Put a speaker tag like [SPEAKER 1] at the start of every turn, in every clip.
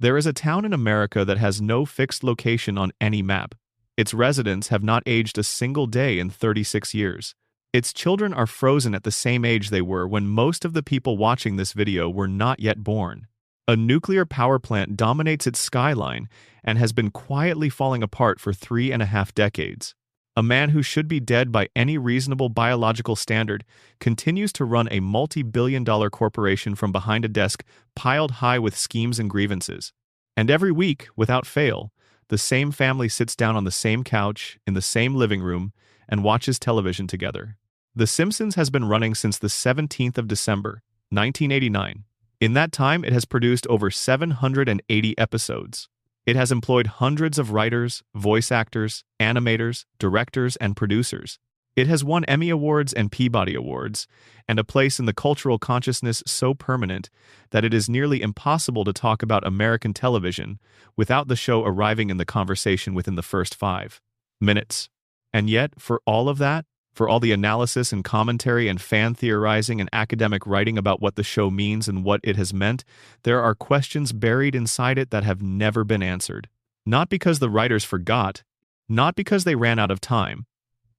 [SPEAKER 1] There is a town in America that has no fixed location on any map. Its residents have not aged a single day in 36 years. Its children are frozen at the same age they were when most of the people watching this video were not yet born. A nuclear power plant dominates its skyline and has been quietly falling apart for 3.5 decades. A man who should be dead by any reasonable biological standard continues to run a multi-billion-dollar corporation from behind a desk piled high with schemes and grievances. And every week, without fail, the same family sits down on the same couch, in the same living room, and watches television together. The Simpsons has been running since the 17th of December, 1989. In that time, it has produced over 780 episodes. It has employed hundreds of writers, voice actors, animators, directors, and producers. It has won Emmy Awards and Peabody Awards, and a place in the cultural consciousness so permanent that it is nearly impossible to talk about American television without the show arriving in the conversation within the first 5 minutes. And yet, for all of that, for all the analysis and commentary and fan theorizing and academic writing about what the show means and what it has meant, there are questions buried inside it that have never been answered. Not because the writers forgot, not because they ran out of time,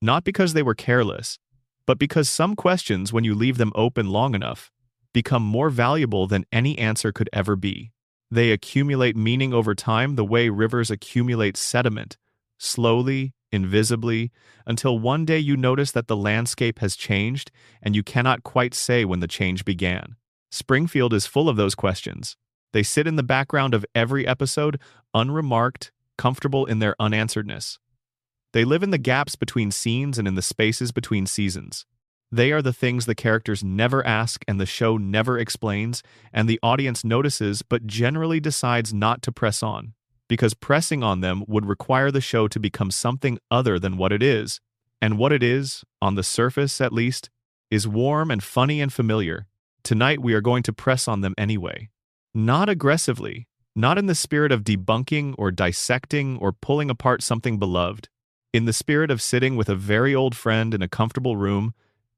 [SPEAKER 1] not because they were careless, but because some questions, when you leave them open long enough, become more valuable than any answer could ever be. They accumulate meaning over time the way rivers accumulate sediment, slowly, invisibly, until one day you notice that the landscape has changed and you cannot quite say when the change began. Springfield is full of those questions. They sit in the background of every episode, unremarked, comfortable in their unansweredness. They live in the gaps between scenes and in the spaces between seasons. They are the things the characters never ask and the show never explains, and the audience notices but generally decides not to press on, because pressing on them would require the show to become something other than what it is. And what it is, on the surface at least, is warm and funny and familiar. Tonight we are going to press on them anyway. Not aggressively, not in the spirit of debunking or dissecting or pulling apart something beloved. In the spirit of sitting with a very old friend in a comfortable room,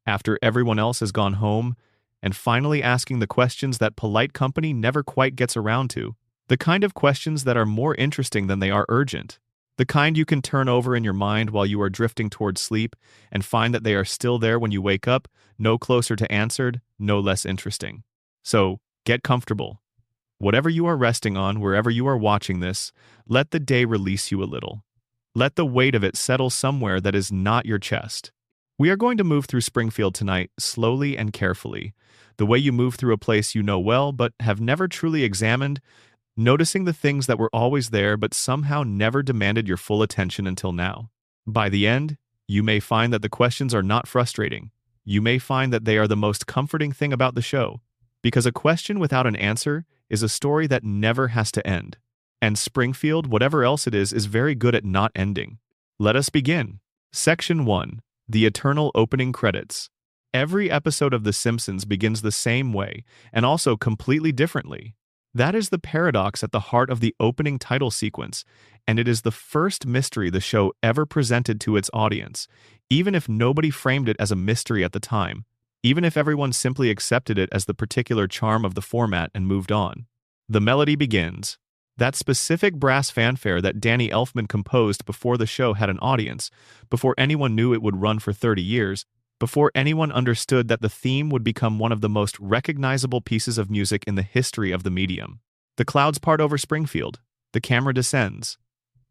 [SPEAKER 1] after everyone else has gone home, and finally asking the questions that polite company never quite gets around to. The kind of questions that are more interesting than they are urgent. The kind you can turn over in your mind while you are drifting towards sleep and find that they are still there when you wake up, no closer to answered, no less interesting. So, get comfortable. Whatever you are resting on, wherever you are watching this, let the day release you a little. Let the weight of it settle somewhere that is not your chest. We are going to move through Springfield tonight, slowly and carefully, the way you move through a place you know well but have never truly examined, noticing the things that were always there but somehow never demanded your full attention until now. By the end, you may find that the questions are not frustrating. You may find that they are the most comforting thing about the show, because a question without an answer is a story that never has to end. And Springfield, whatever else it is very good at not ending. Let us begin. Section 1. The Eternal Opening Credits. Every episode of The Simpsons begins the same way, and also completely differently. That is the paradox at the heart of the opening title sequence, and it is the first mystery the show ever presented to its audience, even if nobody framed it as a mystery at the time, even if everyone simply accepted it as the particular charm of the format and moved on. The melody begins. That specific brass fanfare that Danny Elfman composed before the show had an audience, before anyone knew it would run for 30 years, before anyone understood that the theme would become one of the most recognizable pieces of music in the history of the medium. The clouds part over Springfield. The camera descends.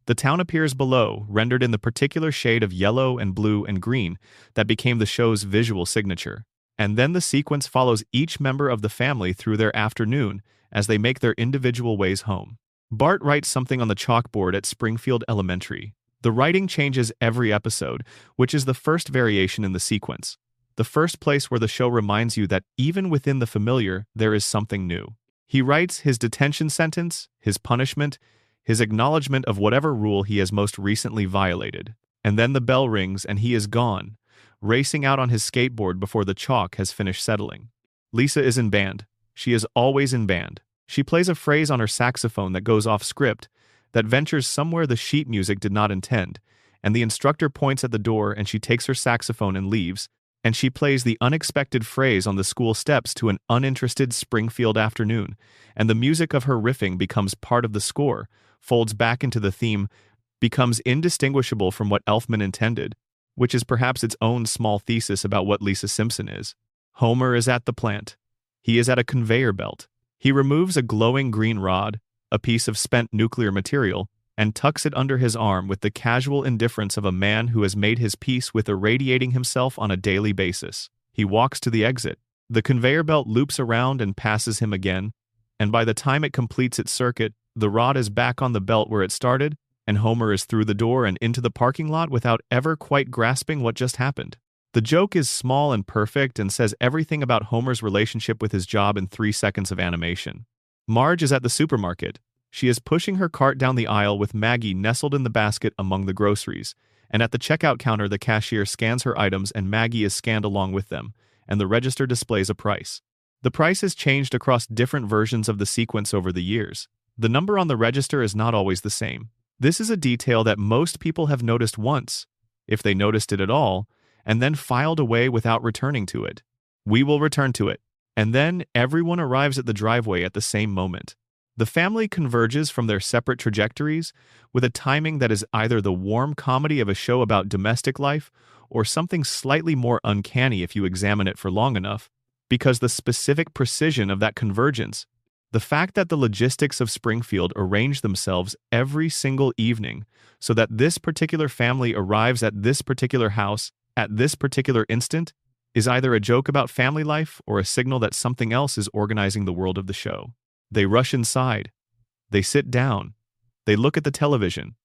[SPEAKER 1] The town appears below, rendered in the particular shade of yellow and blue and green that became the show's visual signature. And then the sequence follows each member of the family through their afternoon as they make their individual ways home. Bart writes something on the chalkboard at Springfield Elementary. The writing changes every episode, which is the first variation in the sequence. The first place where the show reminds you that even within the familiar, there is something new. He writes his detention sentence, his punishment, his acknowledgement of whatever rule he has most recently violated. And then the bell rings and he is gone, racing out on his skateboard before the chalk has finished settling. Lisa is in band. She is always in band. She plays a phrase on her saxophone that goes off script, that ventures somewhere the sheet music did not intend, and the instructor points at the door and she takes her saxophone and leaves, and she plays the unexpected phrase on the school steps to an uninterested Springfield afternoon, and the music of her riffing becomes part of the score, folds back into the theme, becomes indistinguishable from what Elfman intended, which is perhaps its own small thesis about what Lisa Simpson is. Homer is at the plant. He is at a conveyor belt. He removes a glowing green rod, a piece of spent nuclear material, and tucks it under his arm with the casual indifference of a man who has made his peace with irradiating himself on a daily basis. He walks to the exit. The conveyor belt loops around and passes him again, and by the time it completes its circuit, the rod is back on the belt where it started, and Homer is through the door and into the parking lot without ever quite grasping what just happened. The joke is small and perfect and says everything about Homer's relationship with his job in 3 seconds of animation. Marge is at the supermarket. She is pushing her cart down the aisle with Maggie nestled in the basket among the groceries, and at the checkout counter the cashier scans her items and Maggie is scanned along with them, and the register displays a price. The price has changed across different versions of the sequence over the years. The number on the register is not always the same. This is a detail that most people have noticed once, if they noticed it at all, and then filed away without returning to it. We will return to it. And then everyone arrives at the driveway at the same moment. The family converges from their separate trajectories with a timing that is either the warm comedy of a show about domestic life or something slightly more uncanny if you examine it for long enough, because the specific precision of that convergence, the fact that the logistics of Springfield arrange themselves every single evening so that this particular family arrives at this particular house at this particular instant, is either a joke about family life or a signal that something else is organizing the world of the show. They rush inside. They sit down. They look at the television.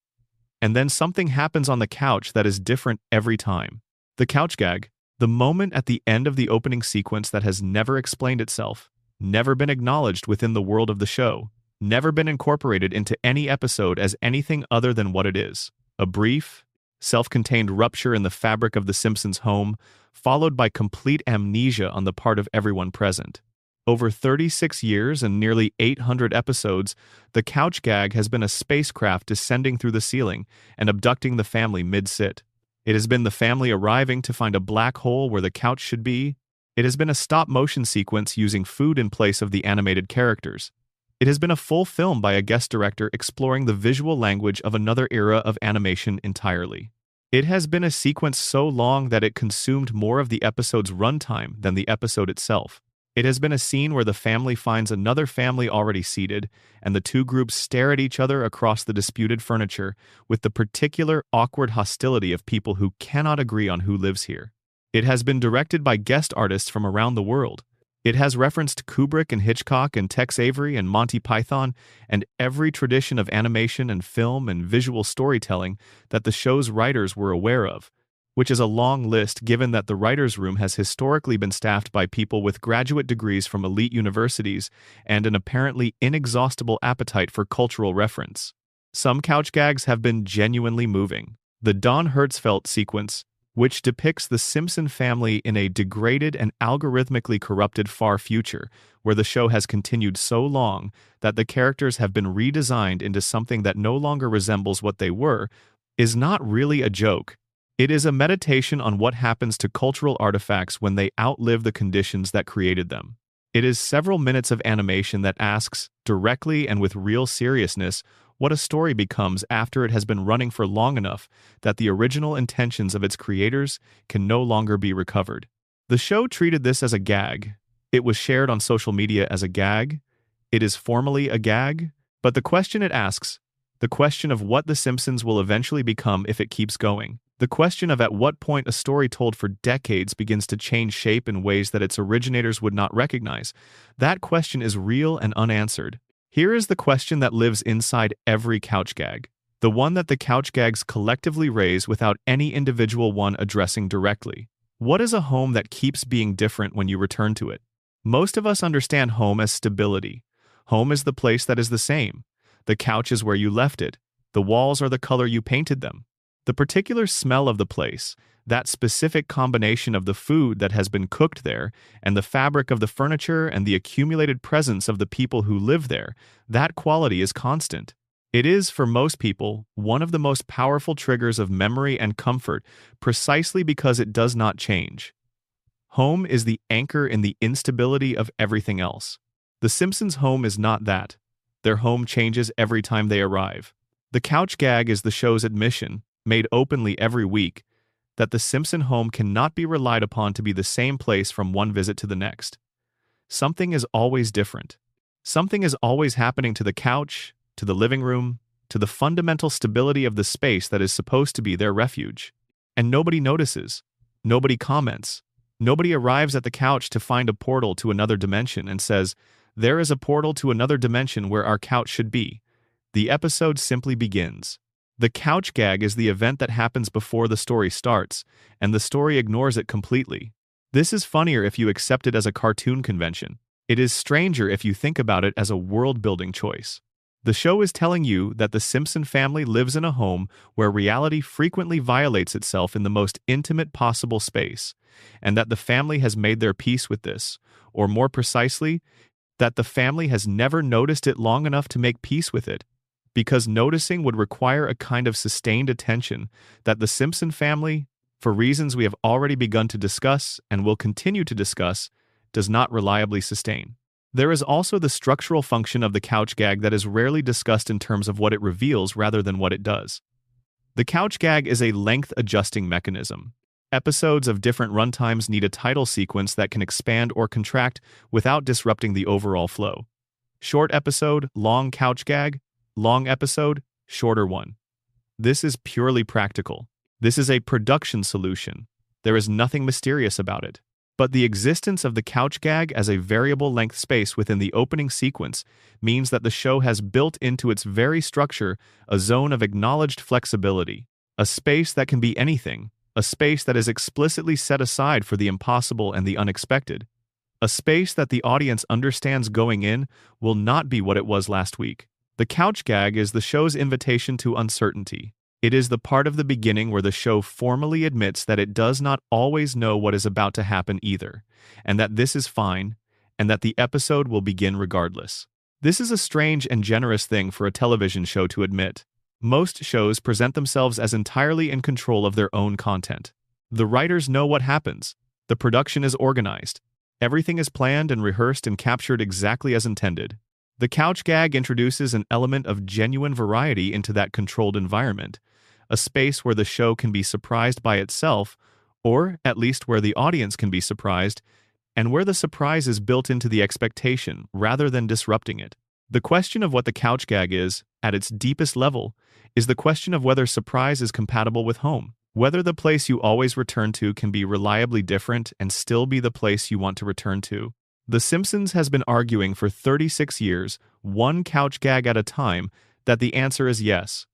[SPEAKER 1] And then something happens on the couch that is different every time. The couch gag, the moment at the end of the opening sequence that has never explained itself, never been acknowledged within the world of the show, never been incorporated into any episode as anything other than what it is. A brief, self-contained rupture in the fabric of the Simpsons' home, followed by complete amnesia on the part of everyone present. Over 36 years and nearly 800 episodes, the couch gag has been a spacecraft descending through the ceiling and abducting the family mid-sit. It has been the family arriving to find a black hole where the couch should be. It has been a stop-motion sequence using food in place of the animated characters. It has been a full film by a guest director exploring the visual language of another era of animation entirely. It has been a sequence so long that it consumed more of the episode's runtime than the episode itself. It has been a scene where the family finds another family already seated, and the two groups stare at each other across the disputed furniture with the particular awkward hostility of people who cannot agree on who lives here. It has been directed by guest artists from around the world. It has referenced Kubrick and Hitchcock and Tex Avery and Monty Python and every tradition of animation and film and visual storytelling that the show's writers were aware of, which is a long list given that the writers' room has historically been staffed by people with graduate degrees from elite universities and an apparently inexhaustible appetite for cultural reference. Some couch gags have been genuinely moving. The Don Hertzfeldt sequence, which depicts the Simpson family in a degraded and algorithmically corrupted far future, where the show has continued so long that the characters have been redesigned into something that no longer resembles what they were, is not really a joke. It is a meditation on what happens to cultural artifacts when they outlive the conditions that created them. It is several minutes of animation that asks, directly and with real seriousness, what a story becomes after it has been running for long enough that the original intentions of its creators can no longer be recovered. The show treated this as a gag. It was shared on social media as a gag. It is formally a gag. But the question it asks, the question of what The Simpsons will eventually become if it keeps going, the question of at what point a story told for decades begins to change shape in ways that its originators would not recognize, that question is real and unanswered. Here is the question that lives inside every couch gag, the one that the couch gags collectively raise without any individual one addressing directly. What is a home that keeps being different when you return to it? Most of us understand home as stability. Home is the place that is the same. The couch is where you left it. The walls are the color you painted them. The particular smell of the place, that specific combination of the food that has been cooked there, and the fabric of the furniture and the accumulated presence of the people who live there, that quality is constant. It is, for most people, one of the most powerful triggers of memory and comfort precisely because it does not change. Home is the anchor in the instability of everything else. The Simpsons' home is not that. Their home changes every time they arrive. The couch gag is the show's admission, made openly every week, that the Simpson home cannot be relied upon to be the same place from one visit to the next. Something is always different. Something is always happening to the couch, to the living room, to the fundamental stability of the space that is supposed to be their refuge. And nobody notices. Nobody comments. Nobody arrives at the couch to find a portal to another dimension and says, "There is a portal to another dimension where our couch should be." The episode simply begins. The couch gag is the event that happens before the story starts, and the story ignores it completely. This is funnier if you accept it as a cartoon convention. It is stranger if you think about it as a world-building choice. The show is telling you that the Simpson family lives in a home where reality frequently violates itself in the most intimate possible space, and that the family has made their peace with this, or more precisely, that the family has never noticed it long enough to make peace with it, because noticing would require a kind of sustained attention that the Simpson family, for reasons we have already begun to discuss and will continue to discuss, does not reliably sustain. There is also the structural function of the couch gag that is rarely discussed in terms of what it reveals rather than what it does. The couch gag is a length-adjusting mechanism. Episodes of different runtimes need a title sequence that can expand or contract without disrupting the overall flow. Short episode, long couch gag. Long episode, shorter one. This is purely practical. This is a production solution. There is nothing mysterious about it. But the existence of the couch gag as a variable length space within the opening sequence means that the show has built into its very structure a zone of acknowledged flexibility, a space that can be anything, a space that is explicitly set aside for the impossible and the unexpected, a space that the audience understands going in will not be what it was last week. The couch gag is the show's invitation to uncertainty. It is the part of the beginning where the show formally admits that it does not always know what is about to happen either, and that this is fine, and that the episode will begin regardless. This is a strange and generous thing for a television show to admit. Most shows present themselves as entirely in control of their own content. The writers know what happens. The production is organized. Everything is planned and rehearsed and captured exactly as intended. The couch gag introduces an element of genuine variety into that controlled environment, a space where the show can be surprised by itself, or at least where the audience can be surprised, and where the surprise is built into the expectation rather than disrupting it. The question of what the couch gag is, at its deepest level, is the question of whether surprise is compatible with home, whether the place you always return to can be reliably different and still be the place you want to return to. The Simpsons has been arguing for 36 years, one couch gag at a time, that the answer is yes.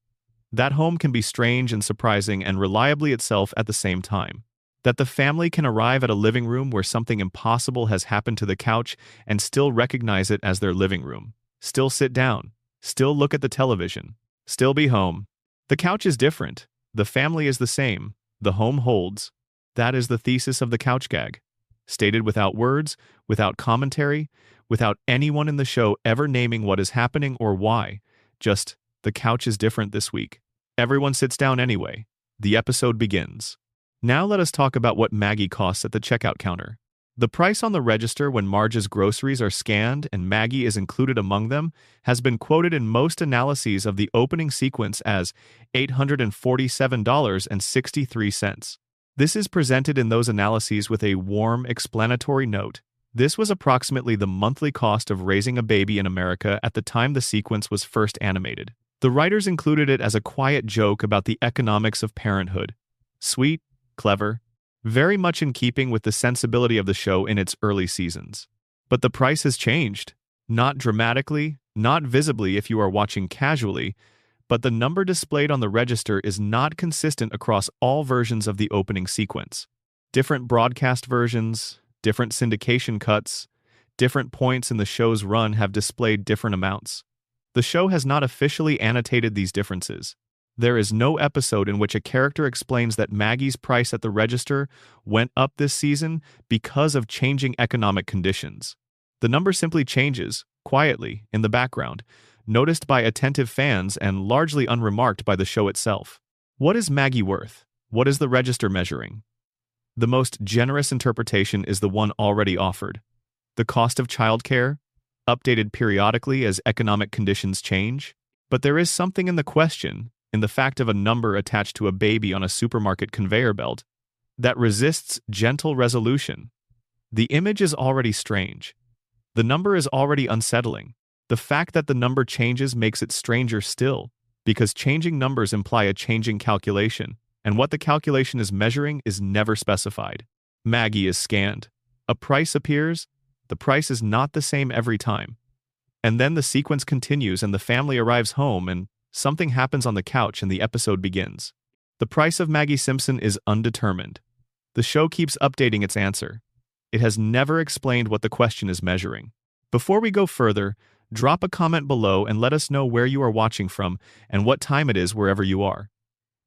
[SPEAKER 1] That home can be strange and surprising and reliably itself at the same time. That the family can arrive at a living room where something impossible has happened to the couch and still recognize it as their living room. Still sit down. Still look at the television. Still be home. The couch is different. The family is the same. The home holds. That is the thesis of the couch gag. Stated without words, without commentary, without anyone in the show ever naming what is happening or why. Just, the couch is different this week. Everyone sits down anyway. The episode begins. Now let us talk about what Maggie costs at the checkout counter. The price on the register when Marge's groceries are scanned and Maggie is included among them has been quoted in most analyses of the opening sequence as $847.63. This is presented in those analyses with a warm, explanatory note. This was approximately the monthly cost of raising a baby in America at the time the sequence was first animated. The writers included it as a quiet joke about the economics of parenthood. Sweet, clever, very much in keeping with the sensibility of the show in its early seasons. But the price has changed. Not dramatically, not visibly if you are watching casually, but the number displayed on the register is not consistent across all versions of the opening sequence. Different broadcast versions, different syndication cuts, different points in the show's run have displayed different amounts. The show has not officially annotated these differences. There is no episode in which a character explains that Maggie's price at the register went up this season because of changing economic conditions. The number simply changes, quietly, in the background, noticed by attentive fans and largely unremarked by the show itself. What is Maggie worth? What is the register measuring? The most generous interpretation is the one already offered. The cost of childcare, updated periodically as economic conditions change. But there is something in the question, in the fact of a number attached to a baby on a supermarket conveyor belt, that resists gentle resolution. The image is already strange. The number is already unsettling. The fact that the number changes makes it stranger still, because changing numbers imply a changing calculation, and what the calculation is measuring is never specified. Maggie is scanned. A price appears. The price is not the same every time. And then the sequence continues and the family arrives home and something happens on the couch and the episode begins. The price of Maggie Simpson is undetermined. The show keeps updating its answer. It has never explained what the question is measuring. Before we go further, drop a comment below and let us know where you are watching from and what time it is wherever you are.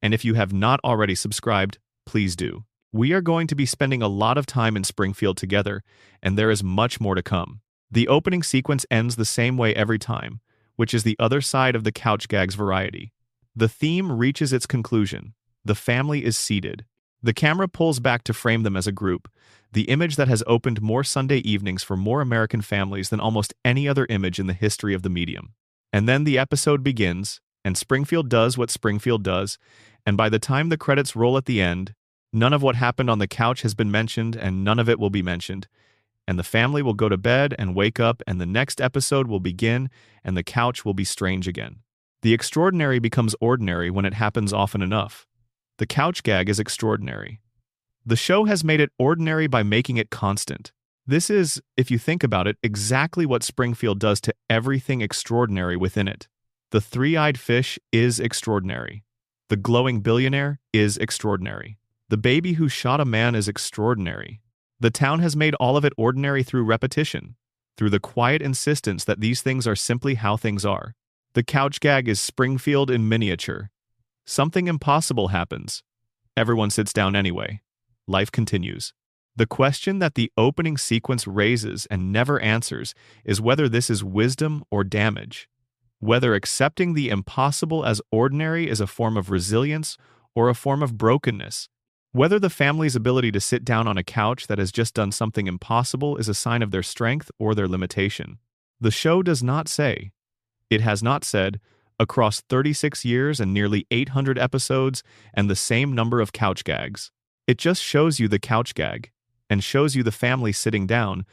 [SPEAKER 1] And if you have not already subscribed, please do. We are going to be spending a lot of time in Springfield together, and there is much more to come. The opening sequence ends the same way every time, which is the other side of the couch gags variety. The theme reaches its conclusion. The family is seated. The camera pulls back to frame them as a group, the image that has opened more Sunday evenings for more American families than almost any other image in the history of the medium. And then the episode begins, and Springfield does what Springfield does, and by the time the credits roll at the end, none of what happened on the couch has been mentioned, and none of it will be mentioned. And the family will go to bed and wake up, and the next episode will begin, and the couch will be strange again. The extraordinary becomes ordinary when it happens often enough. The couch gag is extraordinary. The show has made it ordinary by making it constant. This is, if you think about it, exactly what Springfield does to everything extraordinary within it. The three-eyed fish is extraordinary. The glowing billionaire is extraordinary. The baby who shot a man is extraordinary. The town has made all of it ordinary through repetition, through the quiet insistence that these things are simply how things are. The couch gag is Springfield in miniature. Something impossible happens. Everyone sits down anyway. Life continues. The question that the opening sequence raises and never answers is whether this is wisdom or damage, whether accepting the impossible as ordinary is a form of resilience or a form of brokenness, whether the family's ability to sit down on a couch that has just done something impossible is a sign of their strength or their limitation. The show does not say. It has not said, across 36 years and nearly 800 episodes and the same number of couch gags. It just shows you the couch gag, and shows you the family sitting down,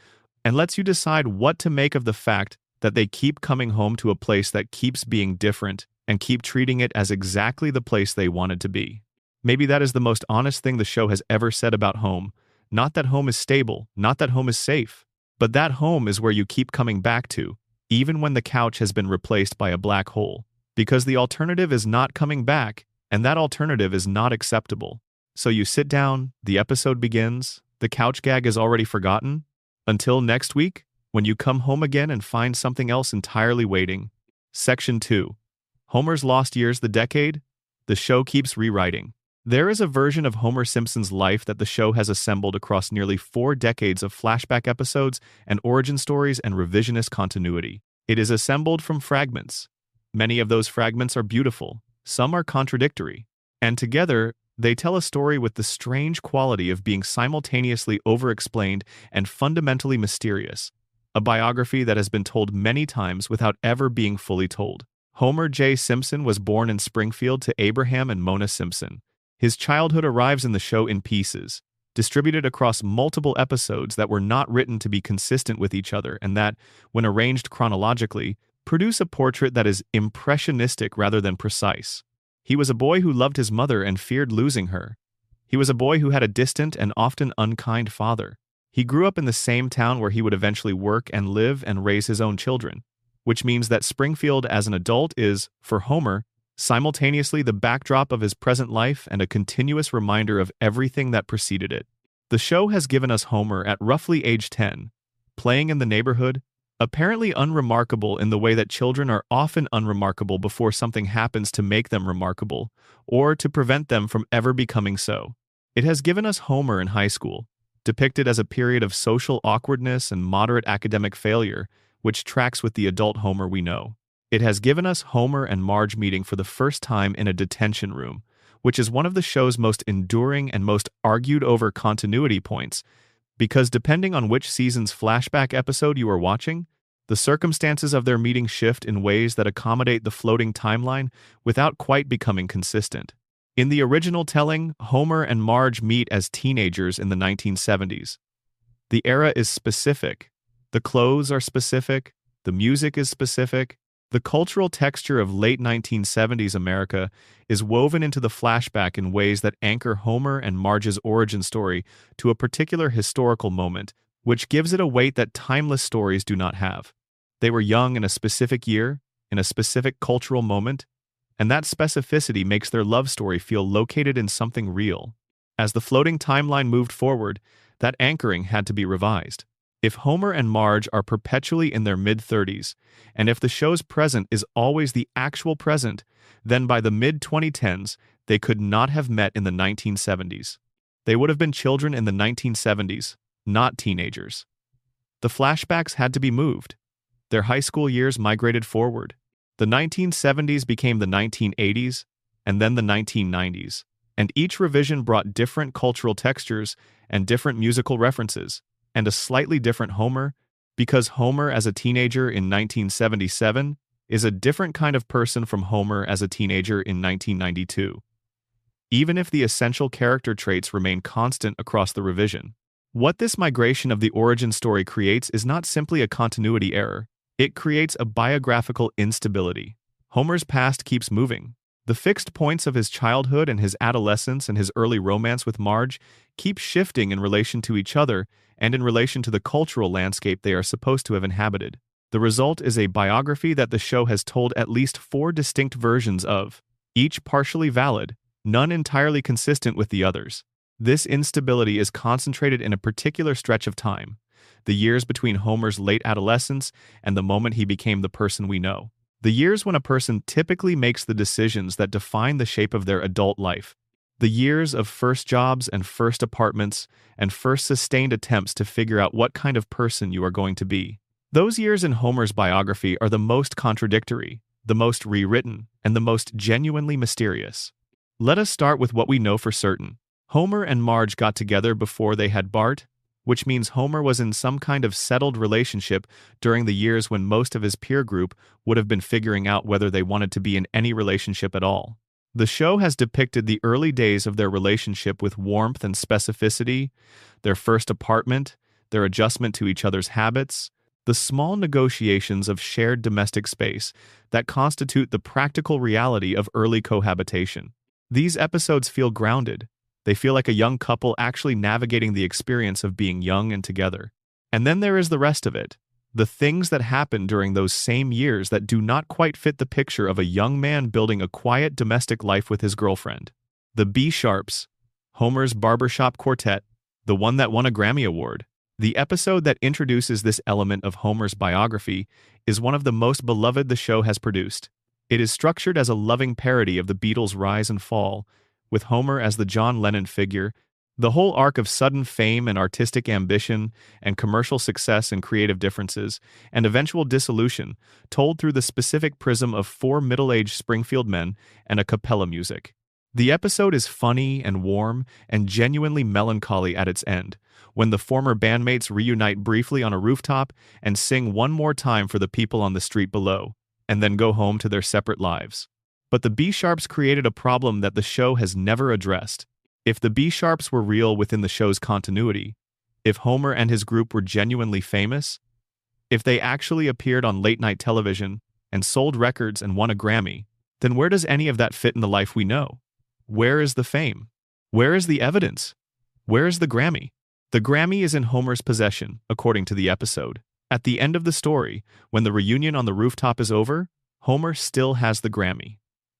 [SPEAKER 1] and lets you decide what to make of the fact that they keep coming home to a place that keeps being different and keep treating it as exactly the place they wanted to be. Maybe that is the most honest thing the show has ever said about home. Not that home is stable, not that home is safe, but that home is where you keep coming back to, even when the couch has been replaced by a black hole. Because the alternative is not coming back, and that alternative is not acceptable. So you sit down, the episode begins, the couch gag is already forgotten. Until next week, when you come home again and find something else entirely waiting. Section 2. Homer's Lost Years, the Decade. The show keeps rewriting. There is a version of Homer Simpson's life that the show has assembled across nearly 4 decades of flashback episodes and origin stories and revisionist continuity. It is assembled from fragments. Many of those fragments are beautiful, some are contradictory, and together they tell a story with the strange quality of being simultaneously over-explained and fundamentally mysterious, a biography that has been told many times without ever being fully told. Homer J. Simpson was born in Springfield to Abraham and Mona Simpson. His childhood arrives in the show in pieces, distributed across multiple episodes that were not written to be consistent with each other and that, when arranged chronologically, produce a portrait that is impressionistic rather than precise. He was a boy who loved his mother and feared losing her. He was a boy who had a distant and often unkind father. He grew up in the same town where he would eventually work and live and raise his own children, which means that Springfield as an adult is, for Homer, simultaneously the backdrop of his present life and a continuous reminder of everything that preceded it. The show has given us Homer at roughly age 10, playing in the neighborhood, apparently unremarkable in the way that children are often unremarkable before something happens to make them remarkable, or to prevent them from ever becoming so. It has given us Homer in high school, depicted as a period of social awkwardness and moderate academic failure, which tracks with the adult Homer we know. It has given us Homer and Marge meeting for the first time in a detention room, which is one of the show's most enduring and most argued over continuity points, because depending on which season's flashback episode you are watching, the circumstances of their meeting shift in ways that accommodate the floating timeline without quite becoming consistent. In the original telling, Homer and Marge meet as teenagers in the 1970s. The era is specific. The clothes are specific. The music is specific. The cultural texture of late 1970s America is woven into the flashback in ways that anchor Homer and Marge's origin story to a particular historical moment, which gives it a weight that timeless stories do not have. They were young in a specific year, in a specific cultural moment, and that specificity makes their love story feel located in something real. As the floating timeline moved forward, that anchoring had to be revised. If Homer and Marge are perpetually in their mid-30s, and if the show's present is always the actual present, then by the mid-2010s, they could not have met in the 1970s. They would have been children in the 1970s, not teenagers. The flashbacks had to be moved. Their high school years migrated forward. The 1970s became the 1980s, and then the 1990s, and each revision brought different cultural textures and different musical references, and a slightly different Homer, because Homer as a teenager in 1977 is a different kind of person from Homer as a teenager in 1992. Even if the essential character traits remain constant across the revision. What this migration of the origin story creates is not simply a continuity error. It creates a biographical instability. Homer's past keeps moving. The fixed points of his childhood and his adolescence and his early romance with Marge keep shifting in relation to each other and in relation to the cultural landscape they are supposed to have inhabited. The result is a biography that the show has told at least 4 distinct versions of, each partially valid, none entirely consistent with the others. This instability is concentrated in a particular stretch of time, the years between Homer's late adolescence and the moment he became the person we know. The years when a person typically makes the decisions that define the shape of their adult life. The years of first jobs and first apartments and first sustained attempts to figure out what kind of person you are going to be. Those years in Homer's biography are the most contradictory, the most rewritten, and the most genuinely mysterious. Let us start with what we know for certain. Homer and Marge got together before they had Bart, which means Homer was in some kind of settled relationship during the years when most of his peer group would have been figuring out whether they wanted to be in any relationship at all. The show has depicted the early days of their relationship with warmth and specificity, their first apartment, their adjustment to each other's habits, the small negotiations of shared domestic space that constitute the practical reality of early cohabitation. These episodes feel grounded. They feel like a young couple actually navigating the experience of being young and together. And then there is the rest of it. The things that happen during those same years that do not quite fit the picture of a young man building a quiet domestic life with his girlfriend. The B-Sharps, Homer's barbershop quartet, the one that won a Grammy Award. The episode that introduces this element of Homer's biography is one of the most beloved the show has produced. It is structured as a loving parody of the Beatles' rise and fall, with Homer as the John Lennon figure. The whole arc of sudden fame and artistic ambition and commercial success and creative differences and eventual dissolution told through the specific prism of 4 middle-aged Springfield men and a cappella music. The episode is funny and warm and genuinely melancholy at its end, when the former bandmates reunite briefly on a rooftop and sing one more time for the people on the street below, and then go home to their separate lives. But the B-Sharps created a problem that the show has never addressed. If the B-Sharps were real within the show's continuity, if Homer and his group were genuinely famous, if they actually appeared on late-night television and sold records and won a Grammy, then where does any of that fit in the life we know? Where is the fame? Where is the evidence? Where is the Grammy? The Grammy is in Homer's possession, according to the episode. At the end of the story, when the reunion on the rooftop is over, Homer still has the Grammy.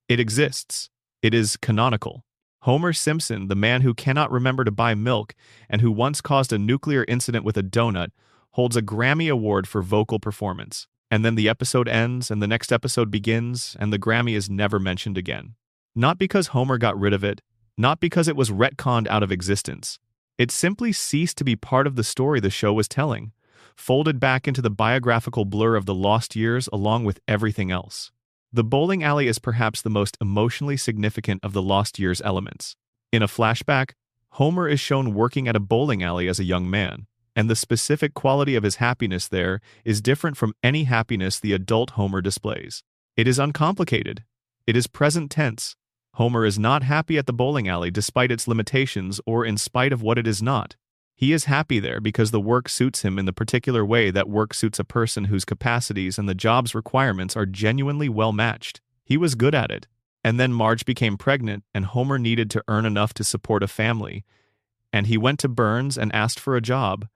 [SPEAKER 1] It exists. It is canonical. Homer Simpson, the man who cannot remember to buy milk and who once caused a nuclear incident with a donut, holds a Grammy Award for vocal performance. And then the episode ends and the next episode begins and the Grammy is never mentioned again. Not because Homer got rid of it, not because it was retconned out of existence. It simply ceased to be part of the story the show was telling, folded back into the biographical blur of the lost years along with everything else. The bowling alley is perhaps the most emotionally significant of the Lost Years elements. In a flashback, Homer is shown working at a bowling alley as a young man, and the specific quality of his happiness there is different from any happiness the adult Homer displays. It is uncomplicated. It is present tense. Homer is not happy at the bowling alley despite its limitations or in spite of what it is not. He is happy there because the work suits him in the particular way that work suits a person whose capacities and the job's requirements are genuinely well matched. He was good at it. And then Marge became pregnant and Homer needed to earn enough to support a family. And he went to Burns and asked for a job.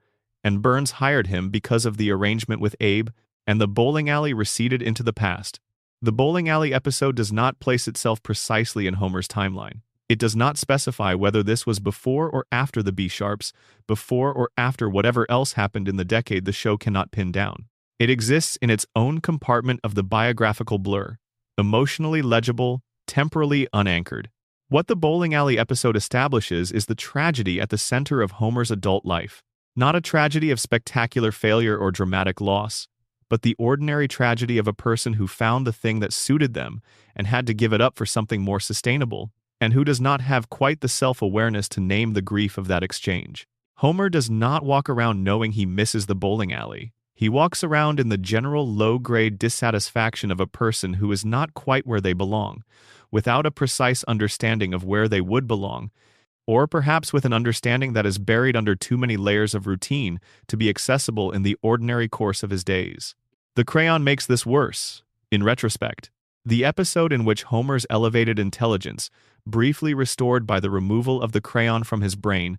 [SPEAKER 1] And Burns hired him because of the arrangement with Abe, and the bowling alley receded into the past. The bowling alley episode does not place itself precisely in Homer's timeline. It does not specify whether this was before or after the B-sharps, before or after whatever else happened in the decade the show cannot pin down. It exists in its own compartment of the biographical blur, emotionally legible, temporally unanchored. What the bowling alley episode establishes is the tragedy at the center of Homer's adult life. Not a tragedy of spectacular failure or dramatic loss, but the ordinary tragedy of a person who found the thing that suited them and had to give it up for something more sustainable, and who does not have quite the self-awareness to name the grief of that exchange. Homer does not walk around knowing he misses the bowling alley. He walks around in the general low-grade dissatisfaction of a person who is not quite where they belong, without a precise understanding of where they would belong, or perhaps with an understanding that is buried under too many layers of routine to be accessible in the ordinary course of his days. The crayon makes this worse, in retrospect. The episode in which Homer's elevated intelligence, briefly restored by the removal of the crayon from his brain,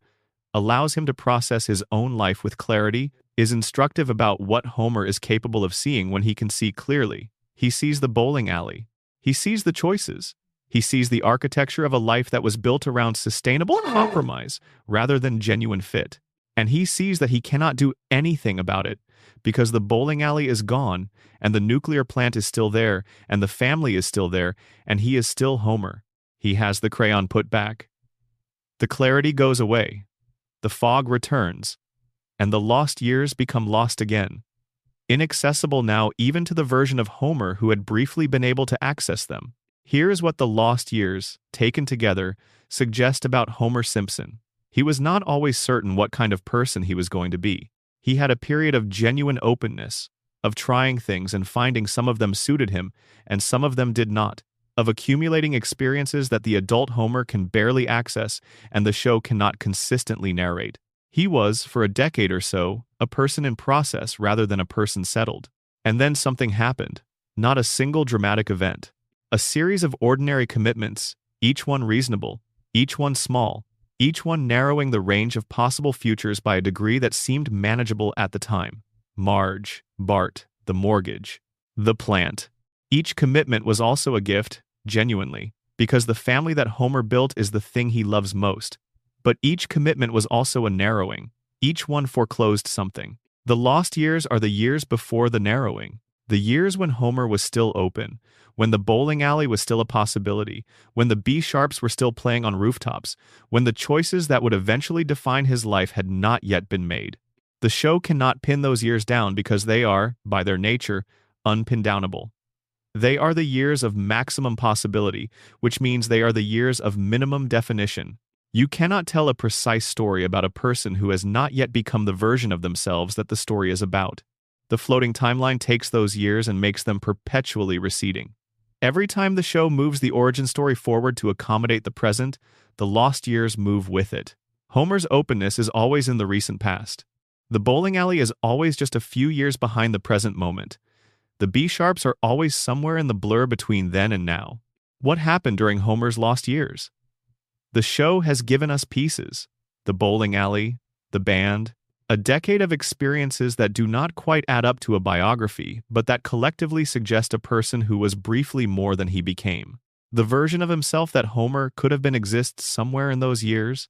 [SPEAKER 1] allows him to process his own life with clarity, is instructive about what Homer is capable of seeing when he can see clearly. He sees the bowling alley. He sees the choices. He sees the architecture of a life that was built around sustainable compromise rather than genuine fit. And he sees that he cannot do anything about it because the bowling alley is gone and the nuclear plant is still there and the family is still there and he is still Homer. He has the crayon put back. The clarity goes away. The fog returns. And the lost years become lost again. Inaccessible now even to the version of Homer who had briefly been able to access them. Here is what the lost years, taken together, suggest about Homer Simpson. He was not always certain what kind of person he was going to be. He had a period of genuine openness, of trying things and finding some of them suited him and some of them did not, of accumulating experiences that the adult Homer can barely access and the show cannot consistently narrate. He was, for a decade or so, a person in process rather than a person settled. And then something happened. Not a single dramatic event. A series of ordinary commitments, each one reasonable, each one small, each one narrowing the range of possible futures by a degree that seemed manageable at the time. Marge, Bart, the mortgage, the plant. Each commitment was also a gift, genuinely, because the family that Homer built is the thing he loves most. But each commitment was also a narrowing. Each one foreclosed something. The lost years are the years before the narrowing. The years when Homer was still open, when the bowling alley was still a possibility, when the B-sharps were still playing on rooftops, when the choices that would eventually define his life had not yet been made. The show cannot pin those years down because they are, by their nature, unpindownable. They are the years of maximum possibility, which means they are the years of minimum definition. You cannot tell a precise story about a person who has not yet become the version of themselves that the story is about. The floating timeline takes those years and makes them perpetually receding. Every time the show moves the origin story forward to accommodate the present, the lost years move with it. Homer's openness is always in the recent past. The bowling alley is always just a few years behind the present moment. The B-sharps are always somewhere in the blur between then and now. What happened during Homer's lost years? The show has given us pieces. The bowling alley, the band, a decade of experiences that do not quite add up to a biography, but that collectively suggest a person who was briefly more than he became. The version of himself that Homer could have been exists somewhere in those years,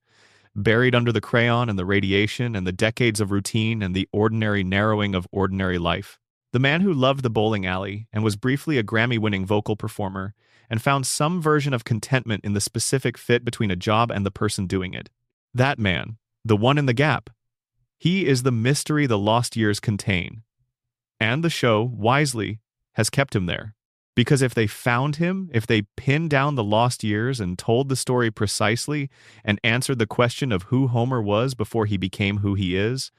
[SPEAKER 1] buried under the crayon and the radiation and the decades of routine and the ordinary narrowing of ordinary life. The man who loved the bowling alley and was briefly a Grammy-winning vocal performer and found some version of contentment in the specific fit between a job and the person doing it. That man, the one in the gap. He is the mystery the lost years contain. And the show, wisely, has kept him there. Because if they found him, if they pinned down the lost years and told the story precisely and answered the question of who Homer was before he became who he is,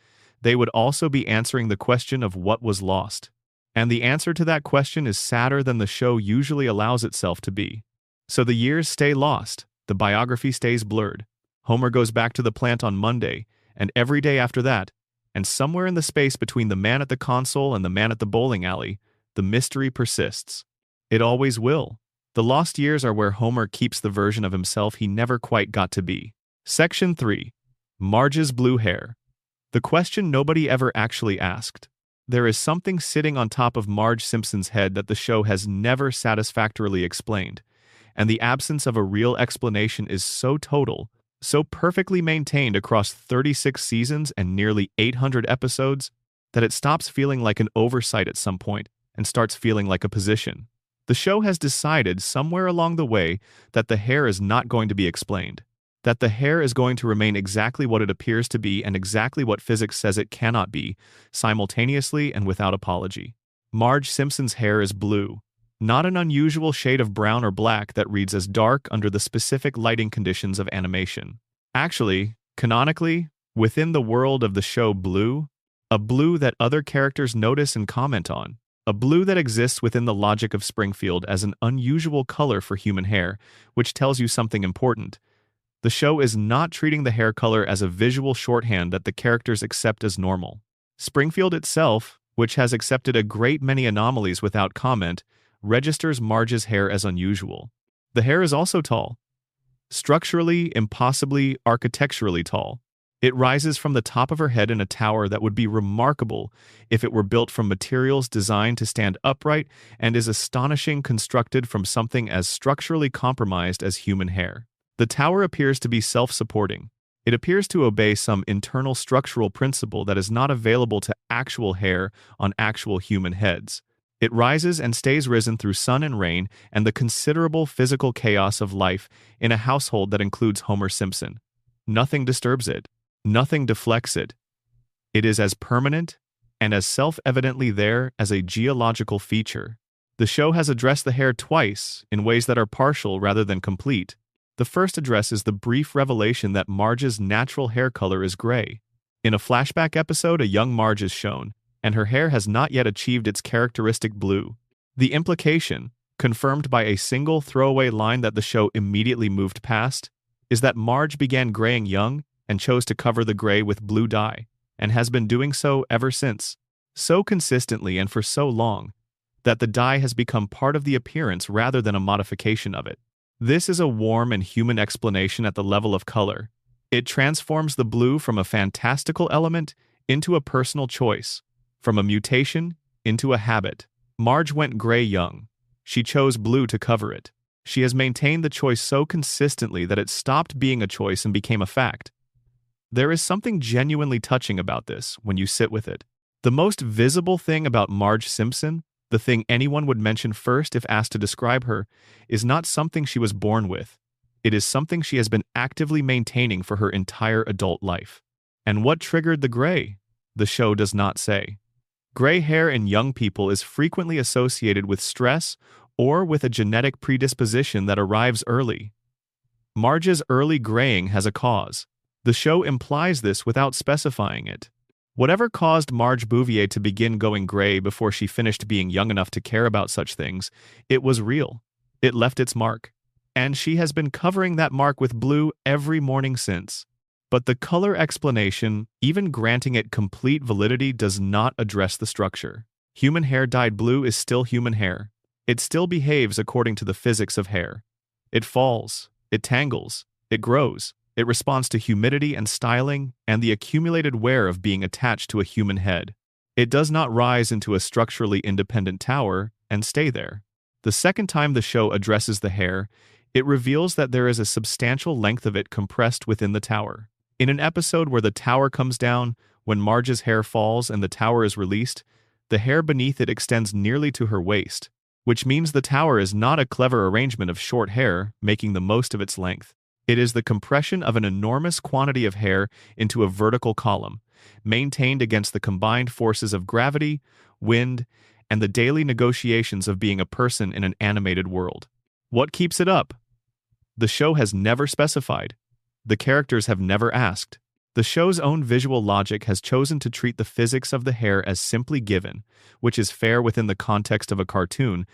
[SPEAKER 1] they would also be answering the question of what was lost. And the answer to that question is sadder than the show usually allows itself to be. So the years stay lost, the biography stays blurred. Homer goes back to the plant on Monday, and every day after that, and somewhere in the space between the man at the console and the man at the bowling alley, the mystery persists. It always will. The lost years are where Homer keeps the version of himself he never quite got to be. Section 3. Marge's blue hair. The question nobody ever actually asked. There is something sitting on top of Marge Simpson's head that the show has never satisfactorily explained, and the absence of a real explanation is so total, so perfectly maintained across 36 seasons and nearly 800 episodes, that it stops feeling like an oversight at some point and starts feeling like a position. The show has decided somewhere along the way that the hair is not going to be explained, that the hair is going to remain exactly what it appears to be and exactly what physics says it cannot be, simultaneously and without apology. Marge Simpson's hair is blue, not an unusual shade of brown or black that reads as dark under the specific lighting conditions of animation. Actually, canonically, within the world of the show Blue, a blue that other characters notice and comment on, a blue that exists within the logic of Springfield as an unusual color for human hair, which tells you something important. The show is not treating the hair color as a visual shorthand that the characters accept as normal. Springfield itself, which has accepted a great many anomalies without comment, registers Marge's hair as unusual. The hair is also tall. Structurally, impossibly, architecturally tall. It rises from the top of her head in a tower that would be remarkable if it were built from materials designed to stand upright and is astonishing constructed from something as structurally compromised as human hair. The tower appears to be self-supporting. It appears to obey some internal structural principle that is not available to actual hair on actual human heads. It rises and stays risen through sun and rain and the considerable physical chaos of life in a household that includes Homer Simpson. Nothing disturbs it. Nothing deflects it. It is as permanent and as self-evidently there as a geological feature. The show has addressed the hair twice in ways that are partial rather than complete. The first addresses the brief revelation that Marge's natural hair color is gray. In a flashback episode, a young Marge is shown, and her hair has not yet achieved its characteristic blue. The implication, confirmed by a single throwaway line that the show immediately moved past, is that Marge began graying young and chose to cover the gray with blue dye, and has been doing so ever since, so consistently and for so long, that the dye has become part of the appearance rather than a modification of it. This is a warm and human explanation at the level of color. It transforms the blue from a fantastical element into a personal choice, from a mutation into a habit. Marge went gray young. She chose blue to cover it. She has maintained the choice so consistently that it stopped being a choice and became a fact. There is something genuinely touching about this when you sit with it. The most visible thing about Marge Simpson, the thing anyone would mention first if asked to describe her, is not something she was born with. It is something she has been actively maintaining for her entire adult life. And what triggered the gray? The show does not say. Gray hair in young people is frequently associated with stress or with a genetic predisposition that arrives early. Marge's early graying has a cause. The show implies this without specifying it. Whatever caused Marge Bouvier to begin going gray before she finished being young enough to care about such things, it was real. It left its mark. And she has been covering that mark with blue every morning since. But the color explanation, even granting it complete validity, does not address the structure. Human hair dyed blue is still human hair. It still behaves according to the physics of hair. It falls, it tangles, it grows. It responds to humidity and styling and the accumulated wear of being attached to a human head. It does not rise into a structurally independent tower and stay there. The second time the show addresses the hair, it reveals that there is a substantial length of it compressed within the tower. In an episode where the tower comes down, when Marge's hair falls and the tower is released, the hair beneath it extends nearly to her waist, which means the tower is not a clever arrangement of short hair making the most of its length. It is the compression of an enormous quantity of hair into a vertical column, maintained against the combined forces of gravity, wind, and the daily negotiations of being a person in an animated world. What keeps it up? The show has never specified. The characters have never asked. The show's own visual logic has chosen to treat the physics of the hair as simply given, which is fair within the context of a cartoon,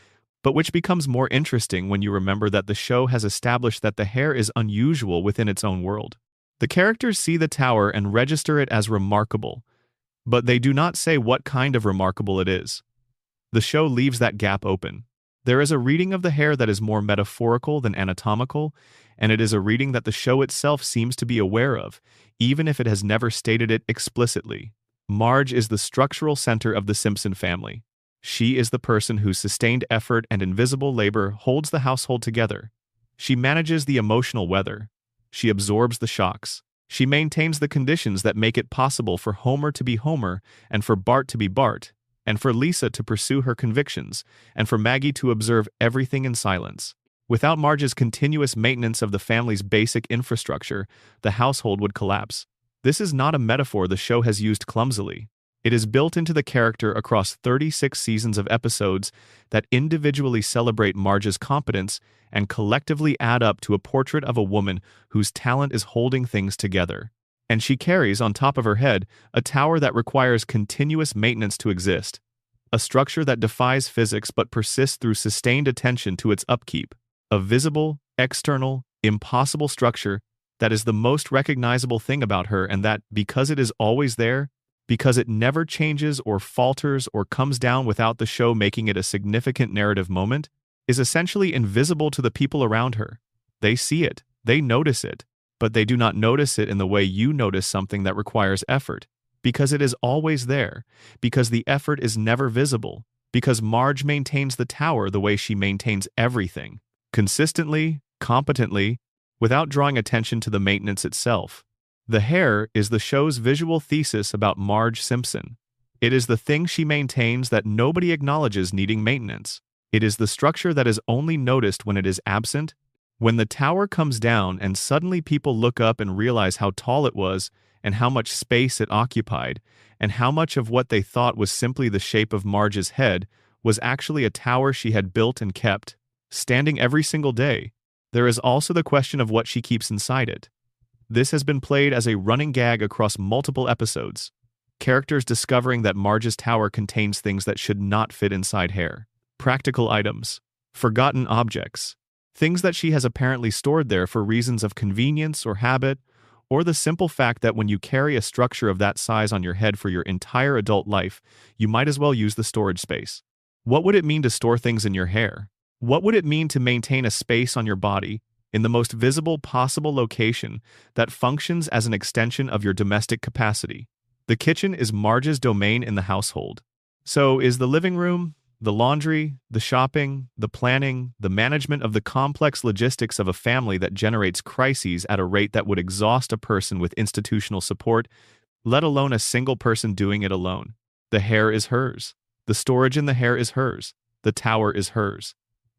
[SPEAKER 1] but which becomes more interesting when you remember that the show has established that the hair is unusual within its own world. The characters see the tower and register it as remarkable, but they do not say what kind of remarkable it is. The show leaves that gap open. There is a reading of the hair that is more metaphorical than anatomical, and it is a reading that the show itself seems to be aware of, even if it has never stated it explicitly. Marge is the structural center of the Simpson family. She is the person whose sustained effort and invisible labor holds the household together. She manages the emotional weather. She absorbs the shocks. She maintains the conditions that make it possible for Homer to be Homer, and for Bart to be Bart, and for Lisa to pursue her convictions, and for Maggie to observe everything in silence. Without Marge's continuous maintenance of the family's basic infrastructure, the household would collapse. This is not a metaphor the show has used clumsily. It is built into the character across 36 seasons of episodes that individually celebrate Marge's competence and collectively add up to a portrait of a woman whose talent is holding things together. And she carries on top of her head a tower that requires continuous maintenance to exist, a structure that defies physics but persists through sustained attention to its upkeep, a visible, external, impossible structure that is the most recognizable thing about her, and that, because it is always there, because it never changes or falters or comes down without the show making it a significant narrative moment, is essentially invisible to the people around her. They see it, they notice it, but they do not notice it in the way you notice something that requires effort, because it is always there, because the effort is never visible, because Marge maintains the tower the way she maintains everything, consistently, competently, without drawing attention to the maintenance itself. The hair is the show's visual thesis about Marge Simpson. It is the thing she maintains that nobody acknowledges needing maintenance. It is the structure that is only noticed when it is absent. When the tower comes down and suddenly people look up and realize how tall it was and how much space it occupied, and how much of what they thought was simply the shape of Marge's head was actually a tower she had built and kept, standing every single day. There is also the question of what she keeps inside it. This has been played as a running gag across multiple episodes. Characters discovering that Marge's tower contains things that should not fit inside hair. Practical items. Forgotten objects. Things that she has apparently stored there for reasons of convenience or habit, or the simple fact that when you carry a structure of that size on your head for your entire adult life, you might as well use the storage space. What would it mean to store things in your hair? What would it mean to maintain a space on your body in the most visible possible location that functions as an extension of your domestic capacity? The kitchen is Marge's domain in the household. So is the living room, the laundry, the shopping, the planning, the management of the complex logistics of a family that generates crises at a rate that would exhaust a person with institutional support, let alone a single person doing it alone. The hair is hers. The storage in the hair is hers. The tower is hers.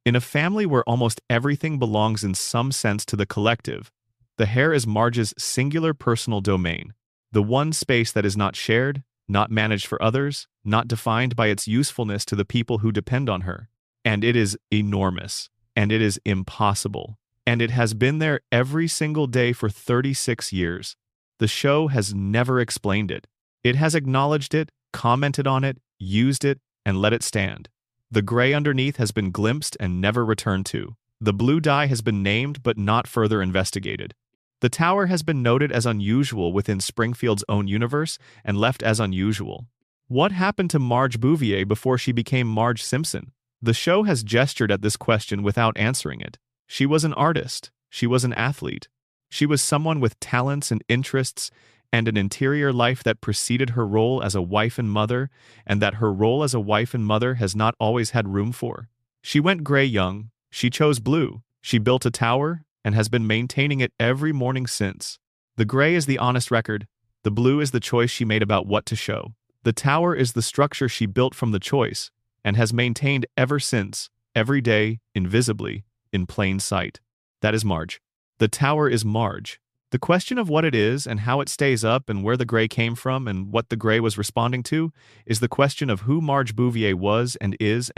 [SPEAKER 1] In a family where almost everything belongs in some sense to the collective, the hair is Marge's singular personal domain, the one space that is not shared, not managed for others, not defined by its usefulness to the people who depend on her. And it is enormous, and it is impossible, and it has been there every single day for 36 years. The show has never explained it. It has acknowledged it, commented on it, used it, and let it stand. The gray underneath has been glimpsed and never returned to. The blue dye has been named but not further investigated. The tower has been noted as unusual within Springfield's own universe and left as unusual. What happened to Marge Bouvier before she became Marge Simpson? The show has gestured at this question without answering it. She was an artist. She was an athlete. She was someone with talents and interests and an interior life that preceded her role as a wife and mother, and that her role as a wife and mother has not always had room for. She went gray young. She chose blue. She built a tower and has been maintaining it every morning since. The gray is the honest record. The blue is the choice she made about what to show. The tower is the structure she built from the choice and has maintained ever since, every day, invisibly, in plain sight. That is Marge. The tower is Marge. The question of what it is and how it stays up and where the gray came from and what the gray was responding to is the question of who Marge Bouvier was and